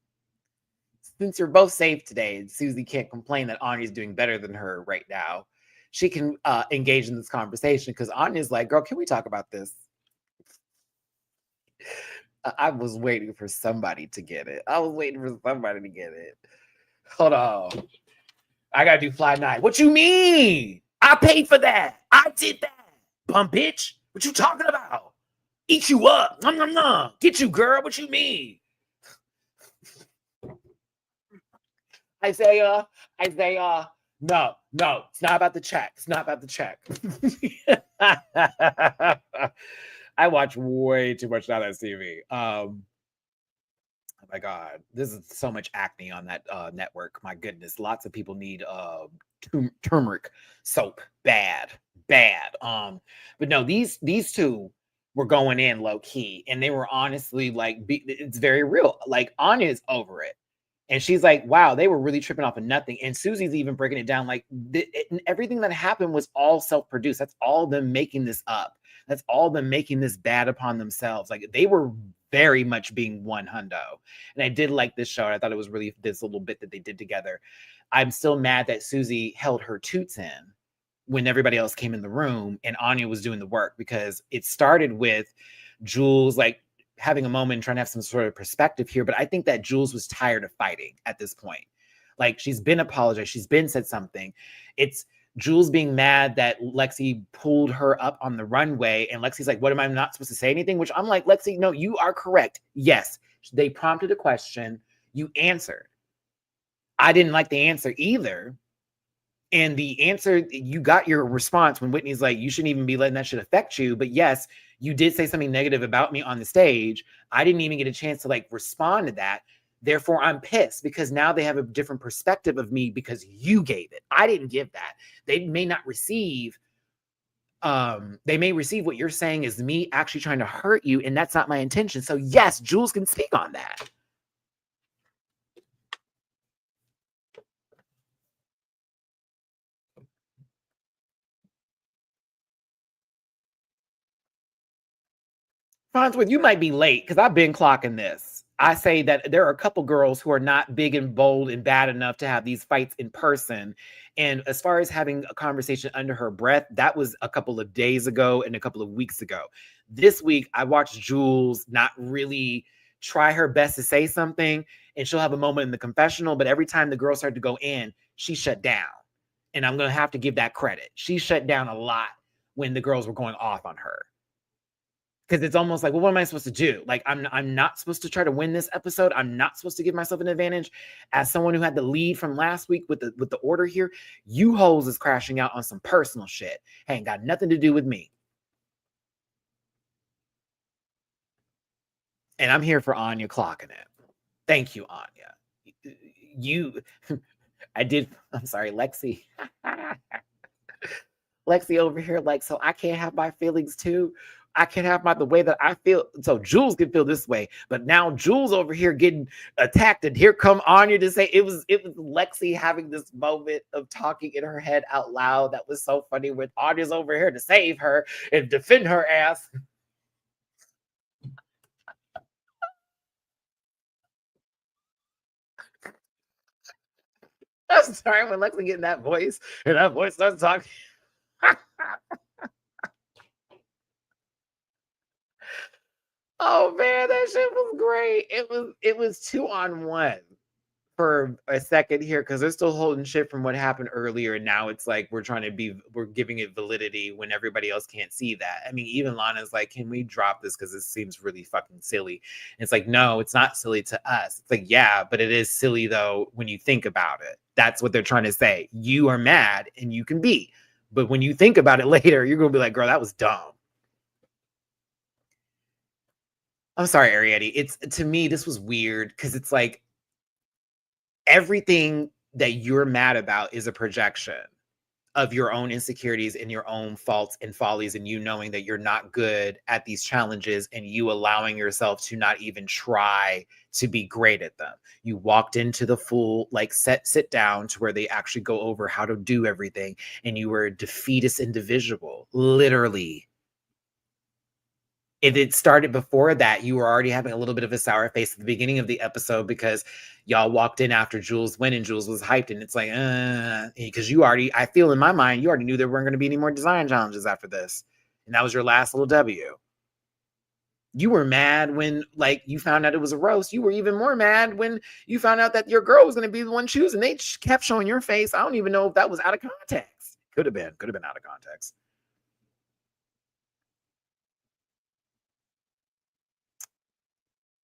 Since you're both safe today and Susie can't complain that Anya's doing better than her right now, she can engage in this conversation because Anya's like, girl, can we talk about this? I was waiting for somebody to get it. Hold on. I gotta do Fly Night. What you mean? I paid for that. I did that. Bum bitch. What you talking about? Eat you up. Nom, nom, nom. Get you, girl. What you mean? Isaiah. No. It's not about the check. I watch way too much Now That's TV. Oh my God, this is so much acne on that network. My goodness, lots of people need turmeric soap. Bad. But no, these two were going in low key, and they were honestly like, it's very real. Like Anya's over it. And she's like, wow, they were really tripping off of nothing. And Susie's even breaking it down. Like everything that happened was all self-produced. That's all them making this up. That's all them making this bad upon themselves. Like they were very much being one hundo. And I did like this show. I thought it was really this little bit that they did together. I'm still mad that Susie held her toots in when everybody else came in the room and Anya was doing the work, because it started with Jules like having a moment, trying to have some sort of perspective here. But I think that Jules was tired of fighting at this point. Like she's been apologized. She's been said something. It's Jules being mad that Lexi pulled her up on the runway. And Lexi's like, what am I not supposed to say anything? Which I'm like, Lexi, no, you are correct. Yes. They prompted a question. You answered. I didn't like the answer either. And the answer, you got your response when Whitney's like, you shouldn't even be letting that shit affect you. But yes, you did say something negative about me on the stage. I didn't even get a chance to like respond to that. Therefore, I'm pissed because now they have a different perspective of me because you gave it. I didn't give that. They may not receive, they may receive what you're saying is me actually trying to hurt you. And that's not my intention. So yes, Jules can speak on that. Farnsworth, you might be late because I've been clocking this. I say that there are a couple girls who are not big and bold and bad enough to have these fights in person. And as far as having a conversation under her breath, that was a couple of days ago and a couple of weeks ago. This week, I watched Jules not really try her best to say something, and she'll have a moment in the confessional, but every time the girls start to go in, she shut down. And I'm going to have to give that credit. She shut down a lot when the girls were going off on her. Because it's almost like, well, what am I supposed to do? Like, I'm not supposed to try to win this episode. I'm not supposed to give myself an advantage. As someone who had the lead from last week with the order here, you hoes is crashing out on some personal shit. Ain't got nothing to do with me. And I'm here for Anya clocking it. Thank you, Anya. I'm sorry, Lexi. Lexi over here, like, so I can't have my feelings too. I can't have the way that I feel. So Jules can feel this way, but now Jules over here getting attacked, and here come Anya to say it was Lexi having this moment of talking in her head out loud. That was so funny with Anya's over here to save her and defend her ass. I'm sorry when Lexi getting that voice and that voice starts talking. Oh man, that shit was great. It was 2-on-1 for a second here because they're still holding shit from what happened earlier, and now it's like we're giving it validity when everybody else can't see that. I mean, even Lana's like, can we drop this because it seems really fucking silly? And it's like, no, it's not silly to us. It's like, yeah, but it is silly though when you think about it. That's what they're trying to say. You are mad and you can be, but when you think about it later, you're gonna be like, girl, that was dumb. I'm sorry, Arietti. It's to me, this was weird because it's like everything that you're mad about is a projection of your own insecurities and your own faults and follies, and you knowing that you're not good at these challenges and you allowing yourself to not even try to be great at them. You walked into the full like sit down to where they actually go over how to do everything, and you were a defeatist individual, literally. If it started before that, you were already having a little bit of a sour face at the beginning of the episode because y'all walked in after Jules went and Jules was hyped. And it's like, because I feel in my mind, you already knew there weren't going to be any more design challenges after this. And that was your last little W. You were mad when like you found out it was a roast. You were even more mad when you found out that your girl was going to be the one choosing. They kept showing your face. I don't even know if that was out of context. Could have been out of context.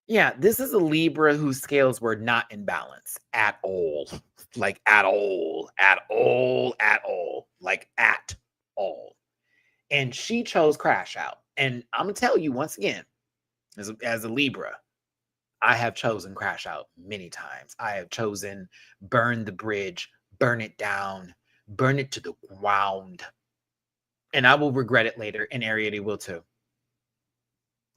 Yeah, this is a Libra whose scales were not in balance at all. Like at all, at all, at all, like at all. And she chose Crash Out. And I'm going to tell you once again, as a Libra, I have chosen Crash Out many times. I have chosen burn the bridge, burn it down, burn it to the ground. And I will regret it later, and Ariete will too.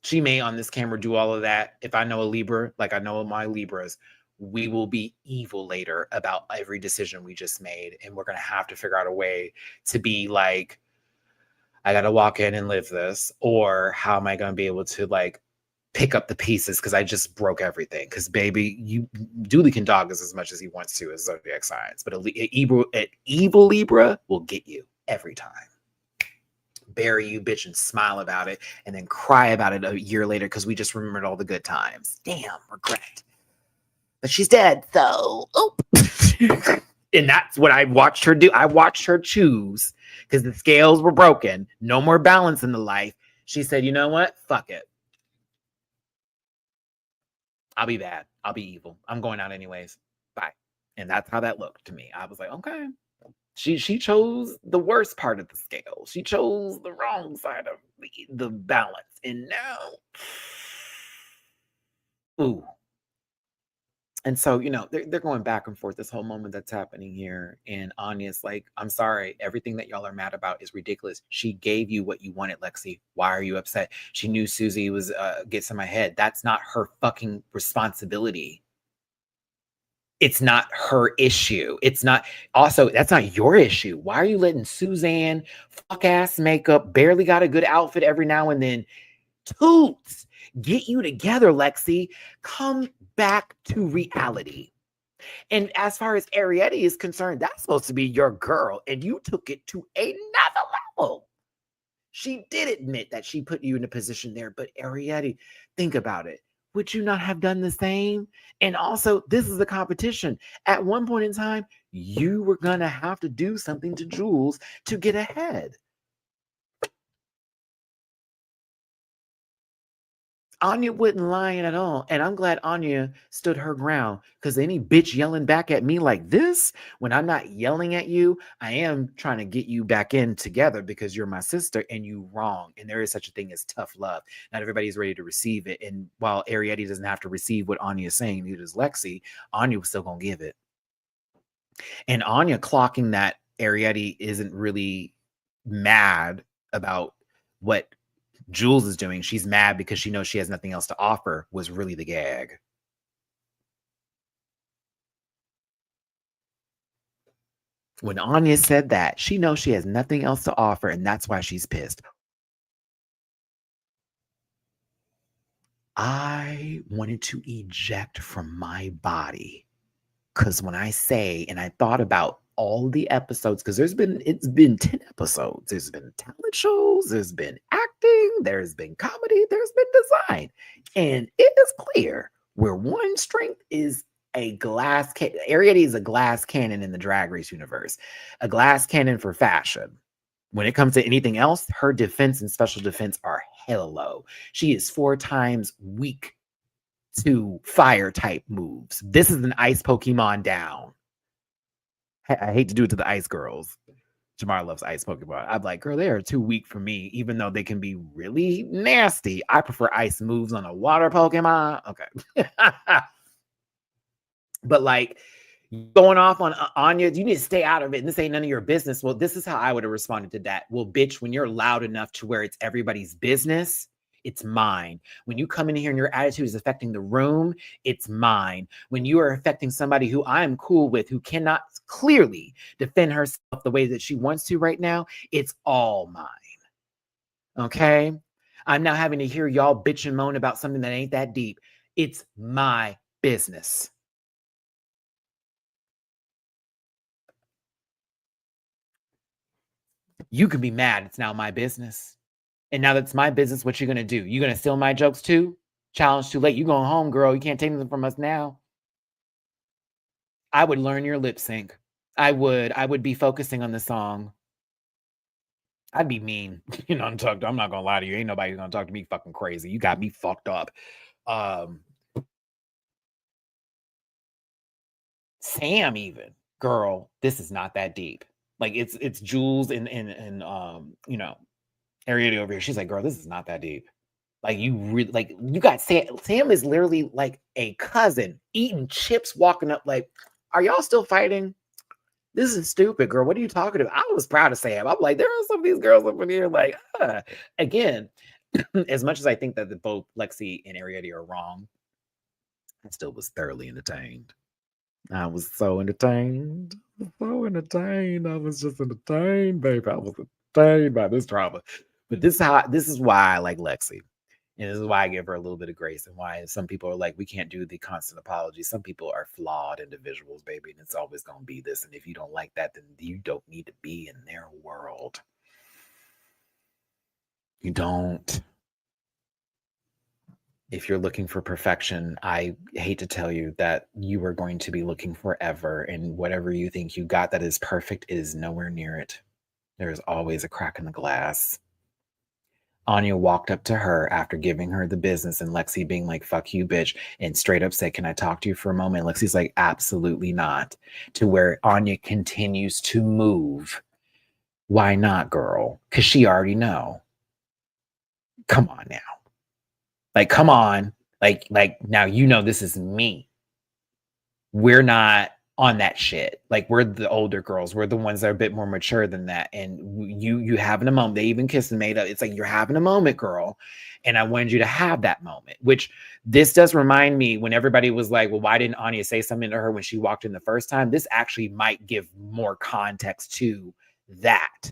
She may on this camera do all of that. If I know a Libra, like I know my Libras, we will be evil later about every decision we just made. And we're going to have to figure out a way to be like, I got to walk in and live this. Or how am I going to be able to like pick up the pieces because I just broke everything? Because baby, Dooley can dog us as much as he wants to as zodiac signs. But an evil Libra will get you every time. Bury you, bitch, and smile about it, and then cry about it a year later because we just remembered all the good times. Damn, regret. But she's dead, so and that's what I watched her do. I watched her choose because the scales were broken. No more balance in the life. She said, you know what? Fuck it. I'll be bad. I'll be evil. I'm going out anyways. Bye. And that's how that looked to me. I was like, okay. She chose the worst part of the scale. She chose the wrong side of the balance. And now, ooh. And so, they're going back and forth this whole moment that's happening here. And Anya's like, I'm sorry. Everything that y'all are mad about is ridiculous. She gave you what you wanted, Lexi. Why are you upset? She knew Susie was gets in my head. That's not her fucking responsibility. It's not her issue. It's not, also, that's not your issue. Why are you letting Suzanne fuck ass makeup, barely got a good outfit every now and then, toots, get you together, Lexi? Come back to reality. And as far as Ariete is concerned, that's supposed to be your girl, and you took it to another level. She did admit that she put you in a position there, but Ariete, think about it. Would you not have done the same? And also, this is the competition. At one point in time, you were going to have to do something to Jules to get ahead. Anya wasn't lying at all. And I'm glad Anya stood her ground, because any bitch yelling back at me like this, when I'm not yelling at you, I am trying to get you back in together because you're my sister and you wrong. And there is such a thing as tough love. Not everybody's ready to receive it. And while Ariete doesn't have to receive what Anya is saying, neither does Lexi, Anya was still going to give it. And Anya clocking that Ariete isn't really mad about what Jules is doing. She's mad because she knows she has nothing else to offer, was really the gag. When Anya said that, she knows she has nothing else to offer, and that's why she's pissed. I wanted to eject from my body, because when I say, and I thought about all the episodes, because it's been 10 episodes. There's been talent shows, there's been acting, there's been comedy, there's been design. And it is clear where one strength is a glass cannon. Ariete is a glass cannon in the Drag Race universe, a glass cannon for fashion. When it comes to anything else, her defense and special defense are hella low. She is 4 times weak to fire type moves. This is an ice Pokemon down. I hate to do it to the ice girls. Jamar loves ice Pokemon. I'm like, girl, they are too weak for me, even though they can be really nasty. I prefer ice moves on a water Pokemon. Okay. But like going off on Anya, you need to stay out of it. And this ain't none of your business. Well, this is how I would have responded to that. Well, bitch, when you're loud enough to where it's everybody's business, it's mine. When you come in here and your attitude is affecting the room, it's mine. When you are affecting somebody who I am cool with, who cannot clearly defend herself the way that she wants to right now, it's all mine. Okay? I'm now having to hear y'all bitch and moan about something that ain't that deep. It's my business. You can be mad. It's now my business. And now that's my business, what you going to do? You going to steal my jokes too? Challenge too late. You going home, girl. You can't take them from us now. I would learn your lip sync. I would be focusing on the song. I'd be mean. Untucked. I'm not going to lie to you. Ain't nobody going to talk to me fucking crazy. You got me fucked up. Sam even. Girl, this is not that deep. Like it's Jules and Ariete over here. She's like, girl, this is not that deep. Like you got Sam is literally like a cousin eating chips, walking up like, are y'all still fighting? This is stupid, girl. What are you talking about? I was proud of Sam. I'm like, there are some of these girls up in here like, again, as much as I think that both Lexi and Ariete are wrong, I still was thoroughly entertained. I was so entertained. So entertained. I was just entertained, baby. I was entertained by this drama. But this is why I like Lexi. And this is why I give her a little bit of grace, and why some people are like, we can't do the constant apology. Some people are flawed individuals, baby, and it's always going to be this. And if you don't like that, then you don't need to be in their world. You don't. If you're looking for perfection, I hate to tell you that you are going to be looking forever. And whatever you think you got that is perfect is nowhere near it. There is always a crack in the glass. Anya walked up to her after giving her the business and Lexi being like, fuck you, bitch, and straight up said, can I talk to you for a moment? Lexi's like, absolutely not. To where Anya continues to move. Why not, girl? Because she already know. Come on now. Like, come on. Like now you know this is me. We're not on that shit. Like, we're the older girls. We're the ones that are a bit more mature than that. And you having a moment. They even kissed and made up. It's like, you're having a moment, girl. And I wanted you to have that moment, which this does remind me when everybody was like, well, why didn't Anya say something to her when she walked in the first time? This actually might give more context to that,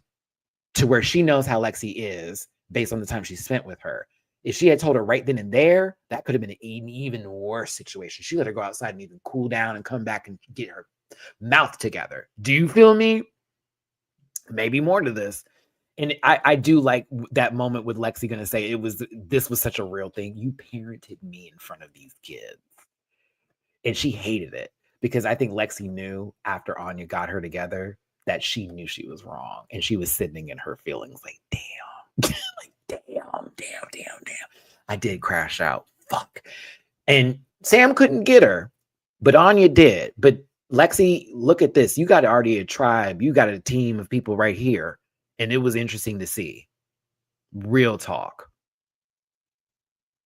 to where she knows how Lexi is based on the time she spent with her. If she had told her right then and there, that could have been an even worse situation. She let her go outside and even cool down and come back and get her mouth together. Do you feel me? Maybe more to this. And I do like that moment with Lexi going to say, this was such a real thing. You parented me in front of these kids. And she hated it because I think Lexi knew after Anya got her together that she knew she was wrong. And she was sitting in her feelings like, damn. Like, damn. I did crash out. Fuck. And Sam couldn't get her, but Anya did. But Lexi, look at this. You got already a tribe. You got a team of people right here. And it was interesting to see. Real talk.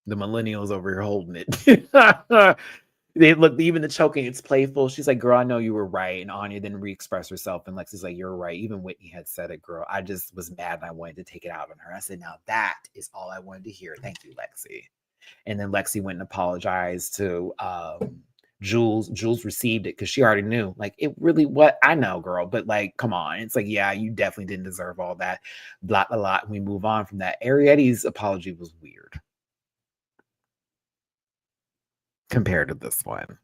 The millennials over here holding it. They look, even the choking, it's playful. She's like, girl, I know you were right. And Anya then re-expressed herself. And Lexi's like, you're right. Even Whitney had said it, girl. I just was mad and I wanted to take it out on her. I said, now that is all I wanted to hear. Thank you, Lexi. And then Lexi went and apologized to Jules. Jules received it because she already knew. Like, it really, what? I know, girl. But like, come on. It's like, yeah, you definitely didn't deserve all that. Blah, blah, blah. And we move on from that. Ariete's apology was weird compared to this one.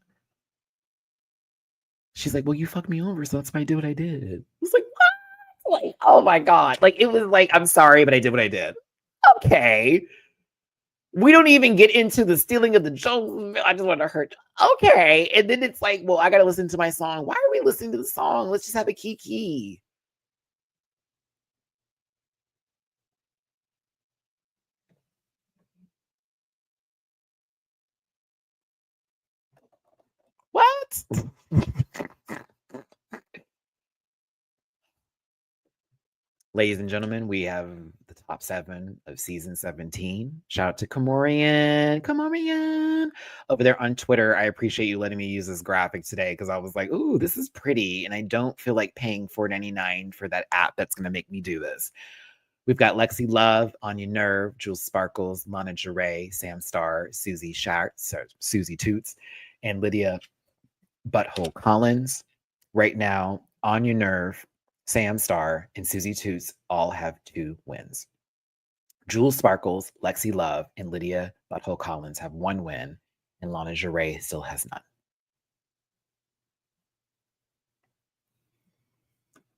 She's like, well, you fucked me over, so that's why I did what I did. It's like, what? Like, oh my God. Like, it was like, I'm sorry, but I did what I did. Okay. We don't even get into the stealing of the jokes. I just want to hurt. Okay. And then it's like, well, I got to listen to my song. Why are we listening to the song? Let's just have a kiki. What? Ladies and gentlemen, we have the top 7 of season 17. Shout out to Comorian over there on Twitter. I appreciate you letting me use this graphic today because I was like, ooh, this is pretty. And I don't feel like paying $4.99 for that app that's going to make me do this. We've got Lexi Love, Anya Nerve, Jules Sparkles, Lana Jarre, Sam Starr, Susie Toots, and Lydia Butthole Collins. Right now, Anya Nerve, Sam Starr, and Susie Toots all have 2 wins. Jules Sparkles, Lexi Love, and Lydia Butthole Collins have 1 win, and Lana Jarre still has none.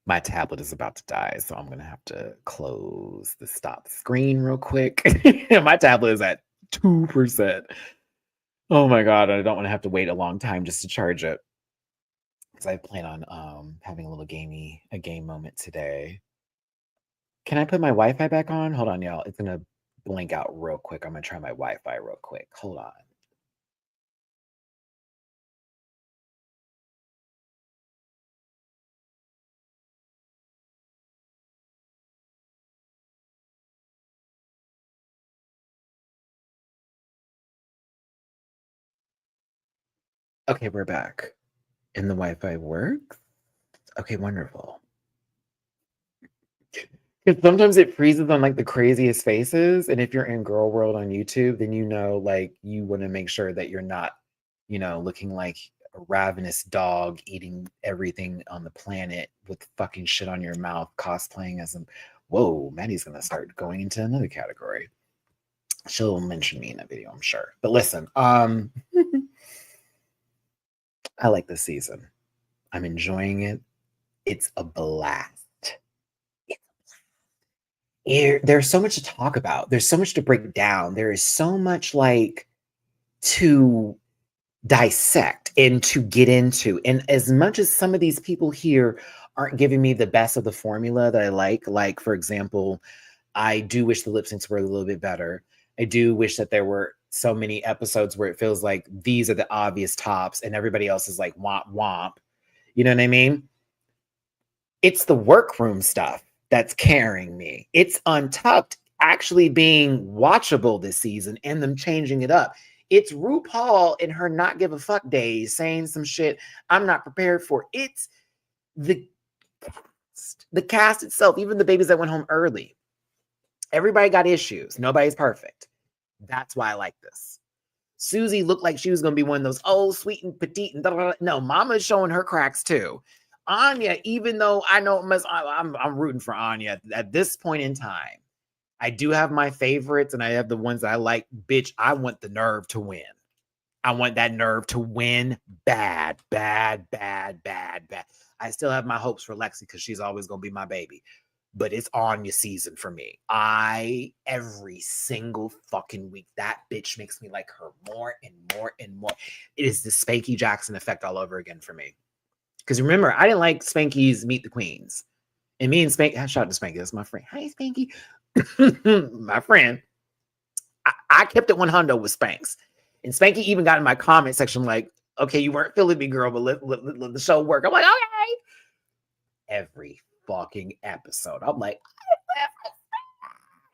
My tablet is about to die, so I'm going to have to close the stop screen real quick. My tablet is at 2%. Oh my God, I don't want to have to wait a long time just to charge it. Because I plan on having a little game moment today. Can I put my Wi-Fi back on? Hold on, y'all. It's going to blink out real quick. I'm going to try my Wi-Fi real quick. Hold on. Okay, we're back. And the Wi-Fi works? Okay, wonderful. Because sometimes it freezes on like the craziest faces. And if you're in Girl World on YouTube, then you know, like, you want to make sure that you're not, looking like a ravenous dog eating everything on the planet with fucking shit on your mouth, cosplaying as a. Whoa, Maddie's gonna start going into another category. She'll mention me in a video, I'm sure. But listen, I like this season. I'm enjoying it. It's a blast. There's so much to talk about. There's so much to break down. There is so much like to dissect and to get into. And as much as some of these people here aren't giving me the best of the formula that I like for example, I do wish the lip syncs were a little bit better. I do wish that there were so many episodes where it feels like these are the obvious tops and everybody else is like womp womp. You know what I mean? It's the workroom stuff that's carrying me. It's Untucked actually being watchable this season and them changing it up. It's RuPaul in her not give a fuck days saying some shit I'm not prepared for. It's the cast itself, even the babies that went home early. Everybody got issues. Nobody's perfect. That's why I like this. Susie looked like she was going to be one of those old, sweet and petite. And no, Mama's showing her cracks too. Anya, even though I know I'm rooting for Anya at this point in time. I do have my favorites and I have the ones that I like. Bitch, I want the nerve to win. I want that nerve to win bad. I still have my hopes for Lexi because she's always going to be my baby. But it's Anya season for me. Every single fucking week, that bitch makes me like her more and more and more. It is the Spanky Jackson effect all over again for me. Because remember, I didn't like Spanky's Meet the Queens. And me and Spanky, shout out to Spanky, that's my friend. Hi, Spanky. My friend. I kept it 100 with Spanx. And Spanky even got in my comment section like, okay, you weren't feeling me, girl, but let the show work. I'm like, okay. Every fucking episode. I'm like,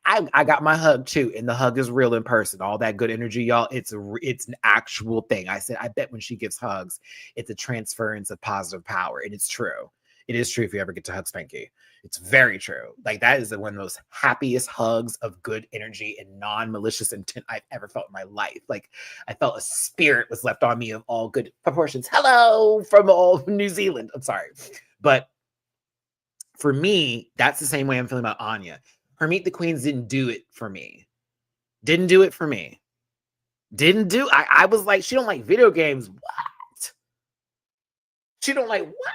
I got my hug too, and the hug is real in person. All that good energy, y'all. It's an actual thing. I said, I bet when she gives hugs, it's a transference of positive power, and it's true. It is true if you ever get to hug Spanky. It's very true. Like that is one of those happiest hugs of good energy and non-malicious intent I've ever felt in my life. Like I felt a spirit was left on me of all good proportions. Hello from all New Zealand. I'm sorry, but for me, that's the same way I'm feeling about Anya. Her Meet the Queens didn't do it for me. Didn't do it for me. I was like, she don't like video games. What? She don't like what?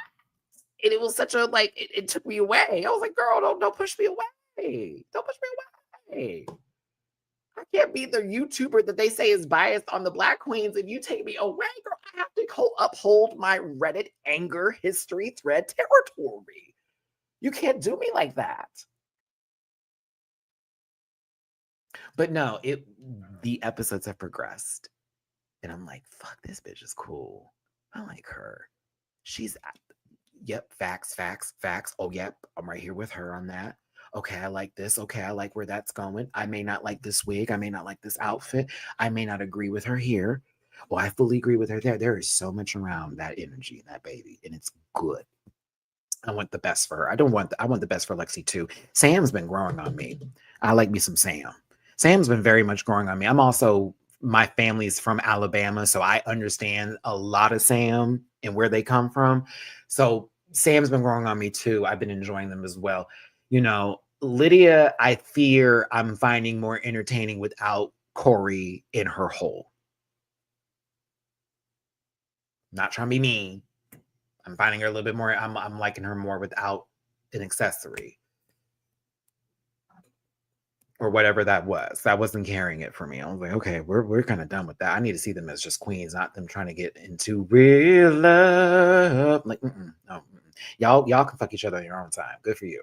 And it was such a like, it took me away. I was like, girl, don't push me away. Don't push me away. I can't be the YouTuber that they say is biased on the Black queens. If you take me away, girl, I have to uphold my Reddit anger history thread territory. You can't do me like that. But no, the episodes have progressed. And I'm like, fuck, this bitch is cool. I like her. She's, yep, facts. Oh, yep, I'm right here with her on that. Okay, I like this. Okay, I like where that's going. I may not like this wig. I may not like this outfit. I may not agree with her here. Well, I fully agree with her there. There is so much around that energy in that baby, and it's good. I want the best for her. I want the best for Lexi too. Sam's been growing on me. I like me some Sam. Sam's been very much growing on me. My family's from Alabama, so I understand a lot of Sam and where they come from. So Sam's been growing on me too. I've been enjoying them as well. You know, Lydia, I fear I'm finding more entertaining without Corey in her hole. Not trying to be mean. I'm finding her a little bit more. I'm liking her more without an accessory or whatever that was. That wasn't carrying it for me. I was like, okay, we're kind of done with that. I need to see them as just queens, not them trying to get into real love. Like, no, y'all can fuck each other in your own time. Good for you.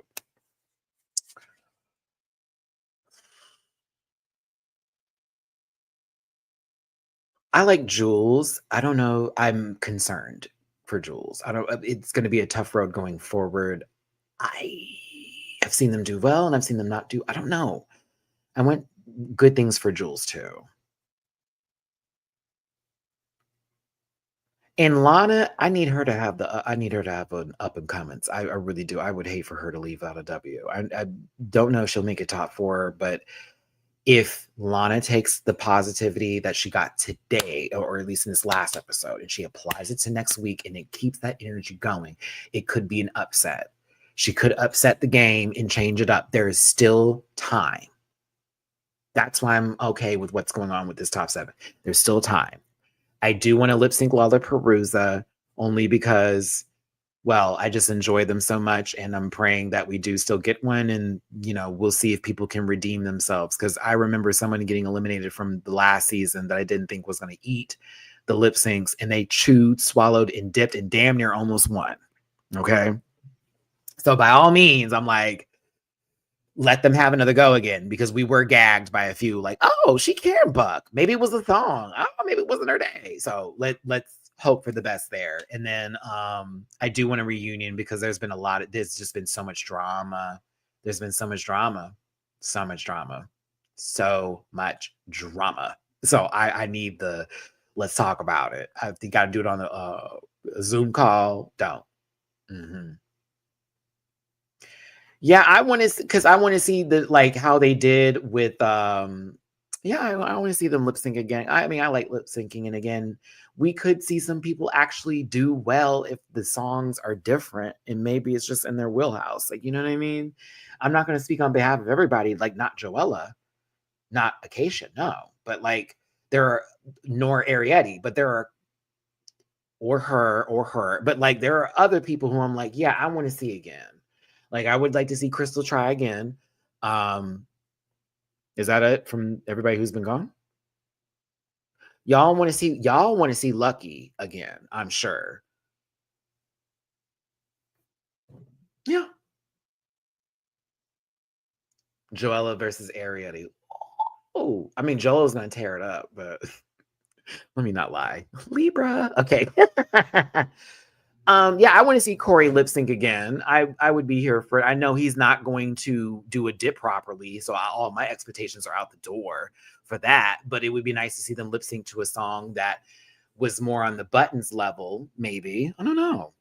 I like Jules. I don't know. I'm concerned for Jules. It's going to be a tough road going forward. I've seen them do well and I've seen them not do. I don't know. I want good things for Jules too. And Lana, I need her to have an up and comings. I really do. I would hate for her to leave out a W. I don't know if she'll make it top 4, but if Lana takes the positivity that she got today, or at least in this last episode, and she applies it to next week and it keeps that energy going, it could be an upset. She could upset the game and change it up. There is still time. That's why I'm okay with what's going on with this top 7. There's still time. I do want to lip sync Lollapalooza only because, well, I just enjoy them so much, and I'm praying that we do still get one, and we'll see if people can redeem themselves. Because I remember someone getting eliminated from the last season that I didn't think was going to eat the lip syncs, and they chewed, swallowed, and dipped, and damn near almost won. Okay, so by all means, I'm like, let them have another go again, because we were gagged by a few. Like, oh, she can buck. Maybe it was a thong. Oh, maybe it wasn't her day. So let's hope for the best there. And then I do want a reunion, because there's just been so much drama. There's been so much drama. So much drama. So I need let's talk about it. I think I gotta do it on a Zoom call. Don't. Mm-hmm. Yeah, I want to see how they did with I want to see them lip sync again. I mean, I like lip syncing, and again, we could see some people actually do well if the songs are different, and maybe it's just in their wheelhouse. Like, you know what I mean? I'm not going to speak on behalf of everybody, like not Joella, not Acacia, no, but there are, nor Arietti, but there are, or her, but there are other people who I'm like, yeah, I want to see again. I would like to see Crystal try again. Is that it from everybody who's been gone? Y'all want to see Lucky again, I'm sure. Yeah. Joella versus Arietti. Oh, I mean, Joella's going to tear it up, but let me not lie. Libra. Okay. Yeah, I want to see Corey lip sync again. I would be here for it. I know he's not going to do a dip properly, so all my expectations are out the door for that. But it would be nice to see them lip sync to a song that was more on the buttons level, maybe. I don't know.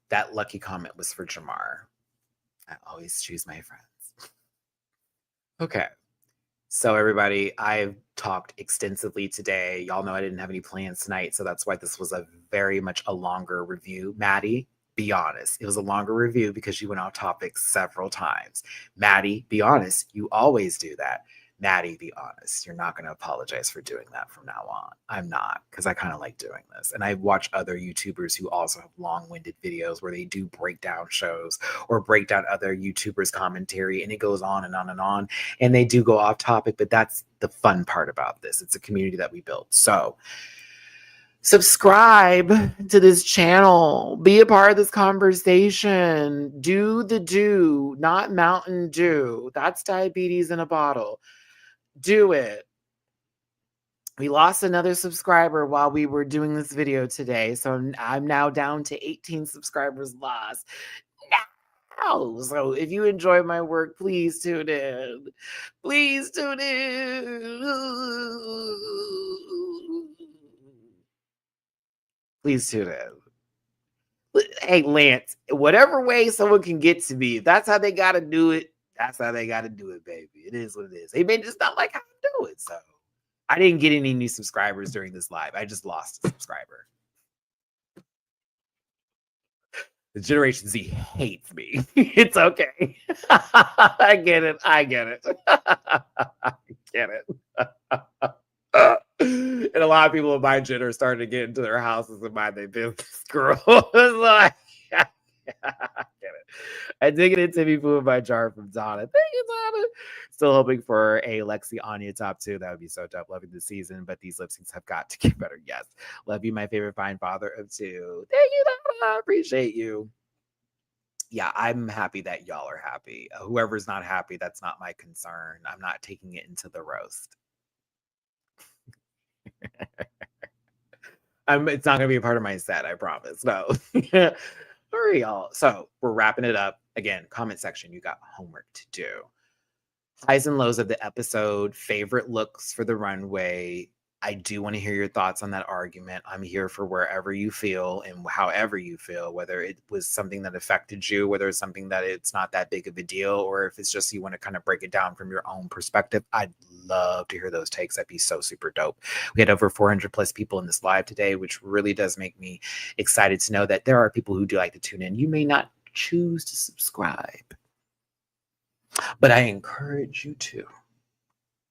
That lucky comment was for Jamar. I always choose my friends. Okay. So everybody, I've talked extensively today. Y'all know I didn't have any plans tonight, so that's why this was very much a longer review. Maddie, be honest. It was a longer review because you went off topic several times. Maddie, be honest. You always do that. Maddie, be honest. You're not going to apologize for doing that from now on. I'm not, because I kind of like doing this. And I watch other YouTubers who also have long-winded videos where they do breakdown shows or break down other YouTubers' commentary, and it goes on and on and on. And they do go off topic, but that's the fun part about this. It's a community that we built. So subscribe to this channel. Be a part of this conversation. Do the do, not Mountain Dew. That's diabetes in a bottle. Do it. We lost another subscriber while we were doing this video today. So I'm now down to 18 subscribers lost. Now. So if you enjoy my work, please tune in. Please tune in. Please tune in. Hey, Lance, whatever way someone can get to me, if that's how they got to do it, that's how they got to do it, baby. It is what it is. They may just not like how to do it. So I didn't get any new subscribers during this live. I just lost a subscriber. The Generation Z hates me. It's okay. I get it. I get it. I get it. And a lot of people in my gen are starting to get into their houses and mind their business, girl. So I get it. I did get a Timmy Poo in my jar from Donna. Thank you, Donna. Still hoping for a Lexi Anya top 2. That would be so dope. Loving the season, but these lip syncs have got to get better. Yes. Love you, my favorite fine father of 2. Thank you, Donna. Appreciate you. Yeah, I'm happy that y'all are happy. Whoever's not happy, that's not my concern. I'm not taking it into the roast. It's not going to be a part of my set, I promise. No. All right, y'all. So we're wrapping it up. Again, comment section, you got homework to do. Highs and lows of the episode, favorite looks for the runway. I do want to hear your thoughts on that argument. I'm here for wherever you feel and however you feel, whether it was something that affected you, whether it's something that it's not that big of a deal, or if it's just you want to kind of break it down from your own perspective. I'd love to hear those takes. That'd be so super dope. We had over 400 plus people in this live today, which really does make me excited to know that there are people who do like to tune in. You may not choose to subscribe, but I encourage you to,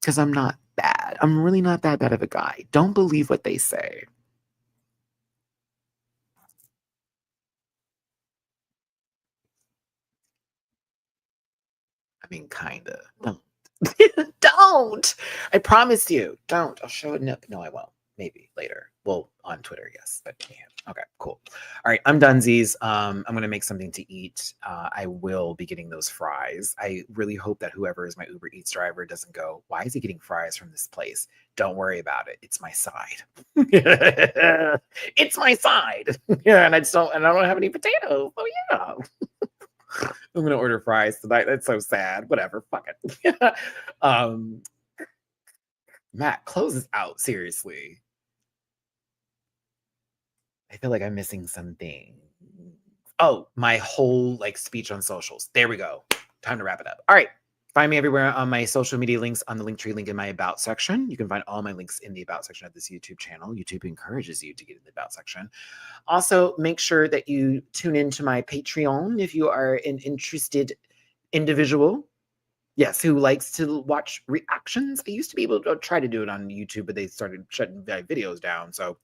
because I'm not bad. I'm really not that bad of a guy. Don't believe what they say. I mean, kinda. Don't. Don't. I promise you. Don't. I'll show it. No, I won't. Maybe later. Well, on Twitter, yes. But yeah. Okay, cool. All right, I'm donezies. I'm gonna make something to eat. I will be getting those fries. I really hope that whoever is my Uber Eats driver doesn't go, why is he getting fries from this place? Don't worry about it. It's my side. It's my side. Yeah, and I don't have any potatoes. Oh yeah. I'm gonna order fries tonight. That's so sad. Whatever. Fuck it. Matt, close this out. Seriously. I feel like I'm missing something. Oh, my whole speech on socials. There we go. Time to wrap it up. All right. Find me everywhere on my social media links on the Linktree link in my About section. You can find all my links in the About section of this YouTube channel. YouTube encourages you to get in the About section. Also, make sure that you tune into my Patreon if you are an interested individual. Yes, who likes to watch reactions. I used to be able to try to do it on YouTube, but they started shutting my videos down. So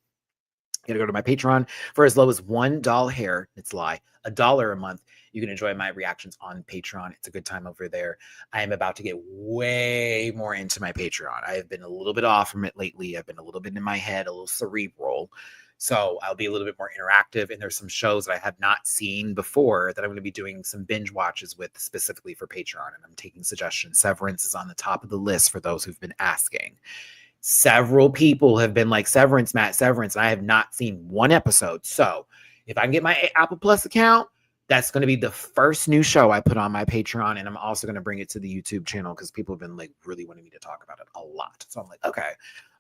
you gotta go to my Patreon for as low as $1 hair. It's a lie. $1 a month. You can enjoy my reactions on Patreon. It's a good time over there. I am about to get way more into my Patreon. I have been a little bit off from it lately. I've been a little bit in my head, a little cerebral. So I'll be a little bit more interactive. And there's some shows that I have not seen before that I'm going to be doing some binge watches with specifically for Patreon. And I'm taking suggestions. Severance is on the top of the list for those who've been asking. Several people have been like, Severance, Matt, Severance, and I have not seen one episode. So if I can get my Apple Plus account, that's going to be the first new show I put on my Patreon. And I'm also going to bring it to the YouTube channel because people have been really wanting me to talk about it a lot. So I'm like, okay,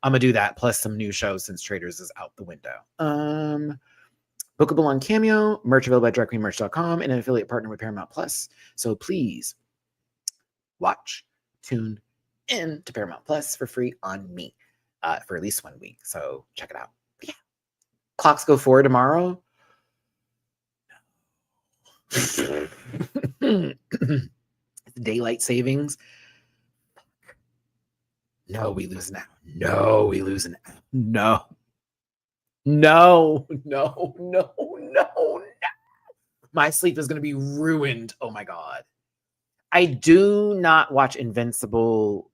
I'm going to do that. Plus some new shows since Traders is out the window. Bookable on Cameo, merch available at directqueenmerch.com, and an affiliate partner with Paramount Plus. So please watch, tune in to Paramount Plus for free on me for at least 1 week. So check it out. But yeah. Clocks go forward tomorrow. Daylight savings. No, we lose now. No, we lose now. No. No, no, no, no. My sleep is going to be ruined. Oh my God. I do not watch Invincible.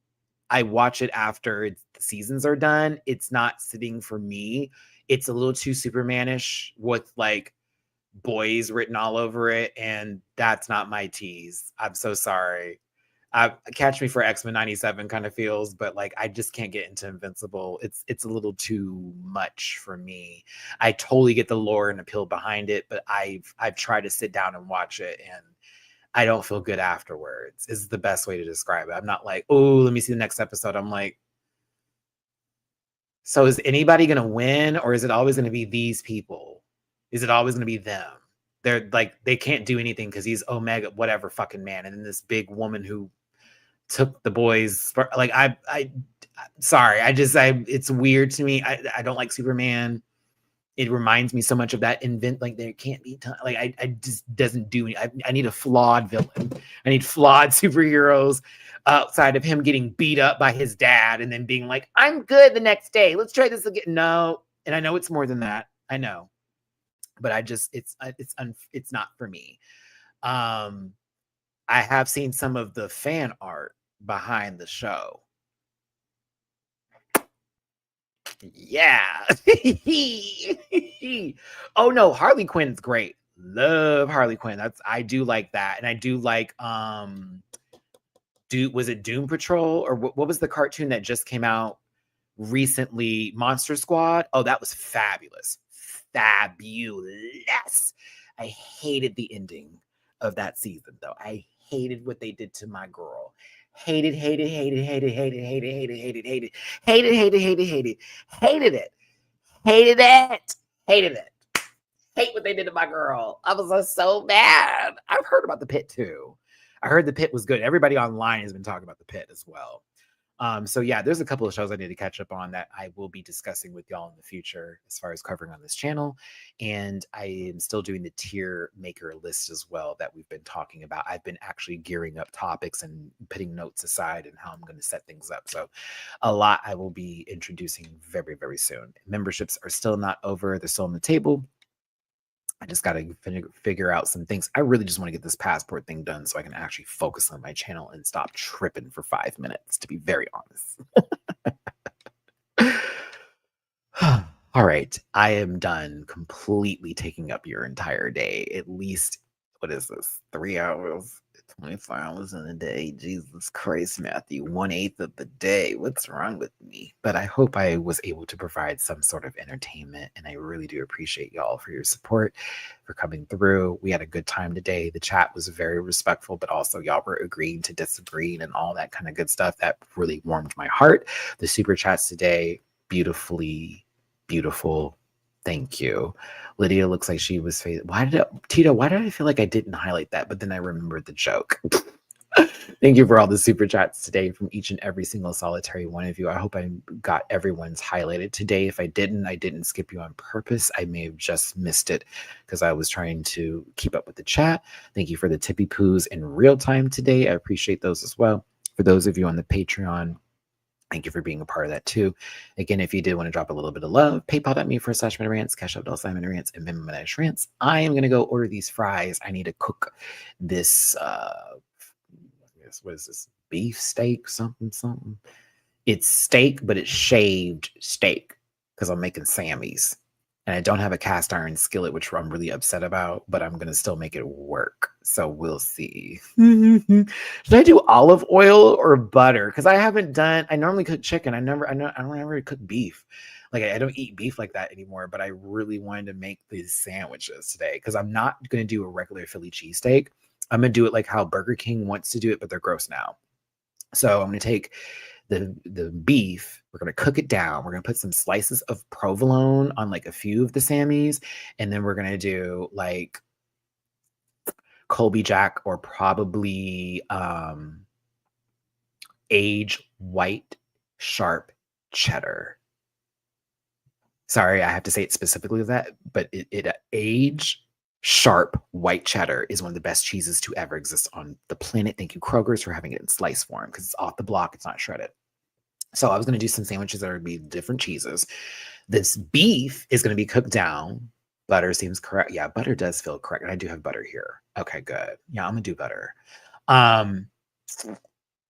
I watch it after the seasons are done. It's not sitting for me. It's a little too Superman-ish with like boys written all over it. And that's not my tease. I'm so sorry. Catch Me for X-Men 97 kind of feels, but like I just can't get into Invincible. It's a little too much for me. I totally get the lore and appeal behind it, but I've tried to sit down and watch it and I don't feel good afterwards. Is the best way to describe it. I'm not like, oh, let me see the next episode. I'm like, so is anybody gonna win, or is it always gonna be these people? Is it always gonna be them? They're like, they can't do anything because he's Omega, whatever fucking man, and then this big woman who took the boys. Like sorry, it's weird to me. I don't like Superman. It reminds me so much of that like there can't be time. Like I just doesn't do any. I need a flawed villain. I need flawed superheroes outside of him getting beat up by his dad and then being like, I'm good the next day. Let's try this again. No. And I know it's more than that. I know. But it's not for me. I have seen some of the fan art behind the show. Yeah. Oh no, Harley Quinn's great. Love Harley Quinn. I do like that. And I do like was it Doom Patrol, or what was the cartoon that just came out recently? Monster Squad. Oh, that was fabulous. Fabulous. I hated the ending of that season though. I hated what they did to my girl. Hated it. Hate what they did to my girl. I was so mad. I've heard about the Pit too. I heard the Pit was good. Everybody online has been talking about the Pit as well. So yeah, there's a couple of shows I need to catch up on that I will be discussing with y'all in the future as far as covering on this channel. And I am still doing the tier maker list as well that we've been talking about. I've been actually gearing up topics and putting notes aside and how I'm going to set things up. So a lot I will be introducing very, very soon. Memberships are still not over. They're still on the table. I just got to figure out some things. I really just want to get this passport thing done so I can actually focus on my channel and stop tripping for 5 minutes, to be very honest. All right. I am done completely taking up your entire day. At least, what is this? 3 hours, 24 hours in a day. Jesus Christ, Matthew. 1/8 of the day. What's wrong with me? But I hope I was able to provide some sort of entertainment. And I really do appreciate y'all for your support, for coming through. We had a good time today. The chat was very respectful, but also y'all were agreeing to disagree and all that kind of good stuff. That really warmed my heart. The super chats today, beautiful. Thank you. Lydia looks like she was Tito, why did I feel like I didn't highlight that? But then I remembered the joke. Thank you for all the super chats today from each and every single solitary one of you. I hope I got everyone's highlighted today. If I didn't skip you on purpose. I may have just missed it because I was trying to keep up with the chat. Thank you for the tippy poos in real time today. I appreciate those as well. For those of you on the Patreon, thank you for being a part of that too. Again, if you did want to drop a little bit of love, paypal.me/Matty-Rants, Cash App $Matty-Rants, and Venmo Matty-Rants. I am going to go order these fries. I need to cook this, what is this? Beef steak, something. It's steak, but it's shaved steak because I'm making Sammy's. And I don't have a cast iron skillet, which I'm really upset about, but I'm going to still make it work. So we'll see. Should I do olive oil or butter? Because I normally cook chicken. I don't ever cook beef. Like I don't eat beef like that anymore, but I really wanted to make these sandwiches today because I'm not going to do a regular Philly cheesesteak. I'm going to do it like how Burger King wants to do it, but they're gross now. So I'm going to take the beef, we're going to cook it down. We're going to put some slices of provolone on like a few of the Sammys. And then we're going to do like Colby Jack or probably aged white sharp cheddar. Sorry, I have to say it specifically that, but it aged sharp white cheddar is one of the best cheeses to ever exist on the planet. Thank you, Kroger's, for having it in slice form because it's off the block. It's not shredded. So I was going to do some sandwiches that would be different cheeses. This beef is going to be cooked down. Butter seems correct. Yeah, butter does feel correct. And I do have butter here. Okay, good. Yeah, I'm going to do butter.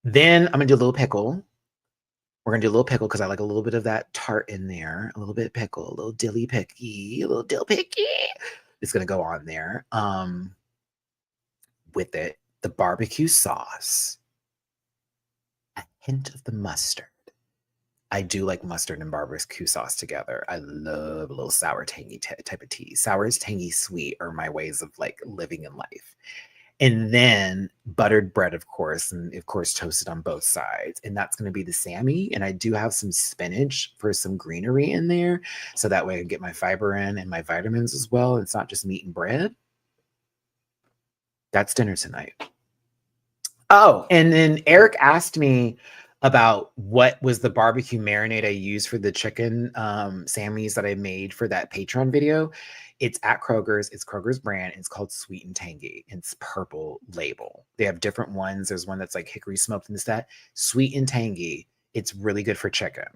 Then I'm going to do a little pickle. We're going to do a little pickle because I like a little bit of that tart in there. A little bit of pickle, a little dilly picky, a little dill picky. It's going to go on there. With it, the barbecue sauce, a hint of the mustard. I do like mustard and barbecue sauce together. I love a little sour, tangy type of tea. Sour, tangy, sweet are my ways of like living in life. And then buttered bread, of course, and of course toasted on both sides. And that's going to be the Sammy. And I do have some spinach for some greenery in there. So that way I get my fiber in and my vitamins as well. It's not just meat and bread. That's dinner tonight. Oh, and then Eric asked me about what was the barbecue marinade I used for the chicken Sammys that I made for that Patreon video. It's at Kroger's. It's Kroger's brand. It's called Sweet and Tangy. It's purple label. They have different ones. There's one that's like hickory smoked and this, that. Sweet and Tangy. It's really good for chicken.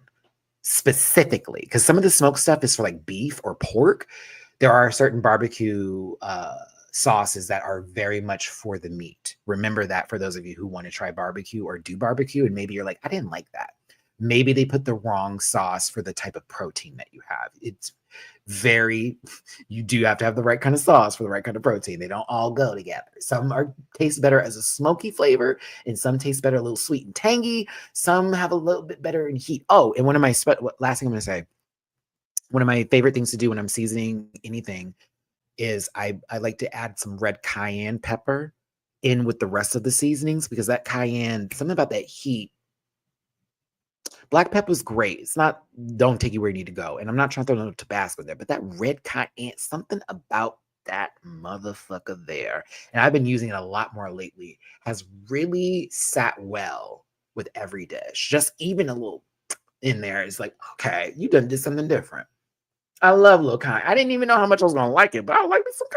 Specifically, because some of the smoked stuff is for like beef or pork. There are certain barbecue sauces that are very much for the meat. Remember that for those of you who want to try barbecue or do barbecue, and maybe you're like, I didn't like that. Maybe they put the wrong sauce for the type of protein that you have. It's very, you do have to have the right kind of sauce for the right kind of protein. They don't all go together. Some taste better as a smoky flavor, and some taste better a little sweet and tangy. Some have a little bit better in heat. Oh, and one of my last thing I'm going to say, one of my favorite things to do when I'm seasoning anything is I like to add some red cayenne pepper in with the rest of the seasonings, because that cayenne, something about that heat. Black pepper is great. It's not, don't take you where you need to go. And I'm not trying to throw no Tabasco there, but that red cayenne, something about that motherfucker there, and I've been using it a lot more lately, has really sat well with every dish. Just even a little in there is like, okay, you done did something different. I love little cayenne. I didn't even know how much I was gonna like it, but I like me some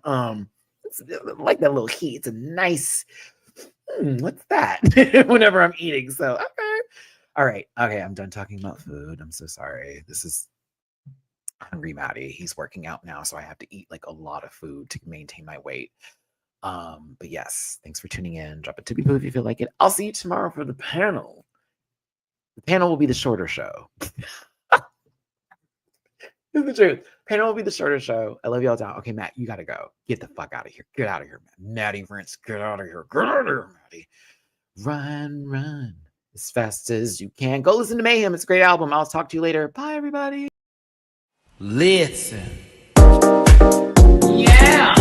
cayenne. I like that little heat. It's a nice. What's that? Whenever I'm eating, so okay, all right, okay. I'm done talking about food. I'm so sorry. This is hungry Matty. He's working out now, so I have to eat like a lot of food to maintain my weight. But yes, thanks for tuning in. Drop a tippy poo if you feel like it. I'll see you tomorrow for the panel. The panel will be the shorter show. It's the truth. Panel will be the shorter show. I love y'all down. Okay, Matt, you gotta go. Get the fuck out of here. Get out of here, Matt. Matty-Rants, get out of here. Get out of here, Matty. Run as fast as you can. Go listen to Mayhem. It's a great album. I'll talk to you later. Bye, everybody. Listen. Yeah.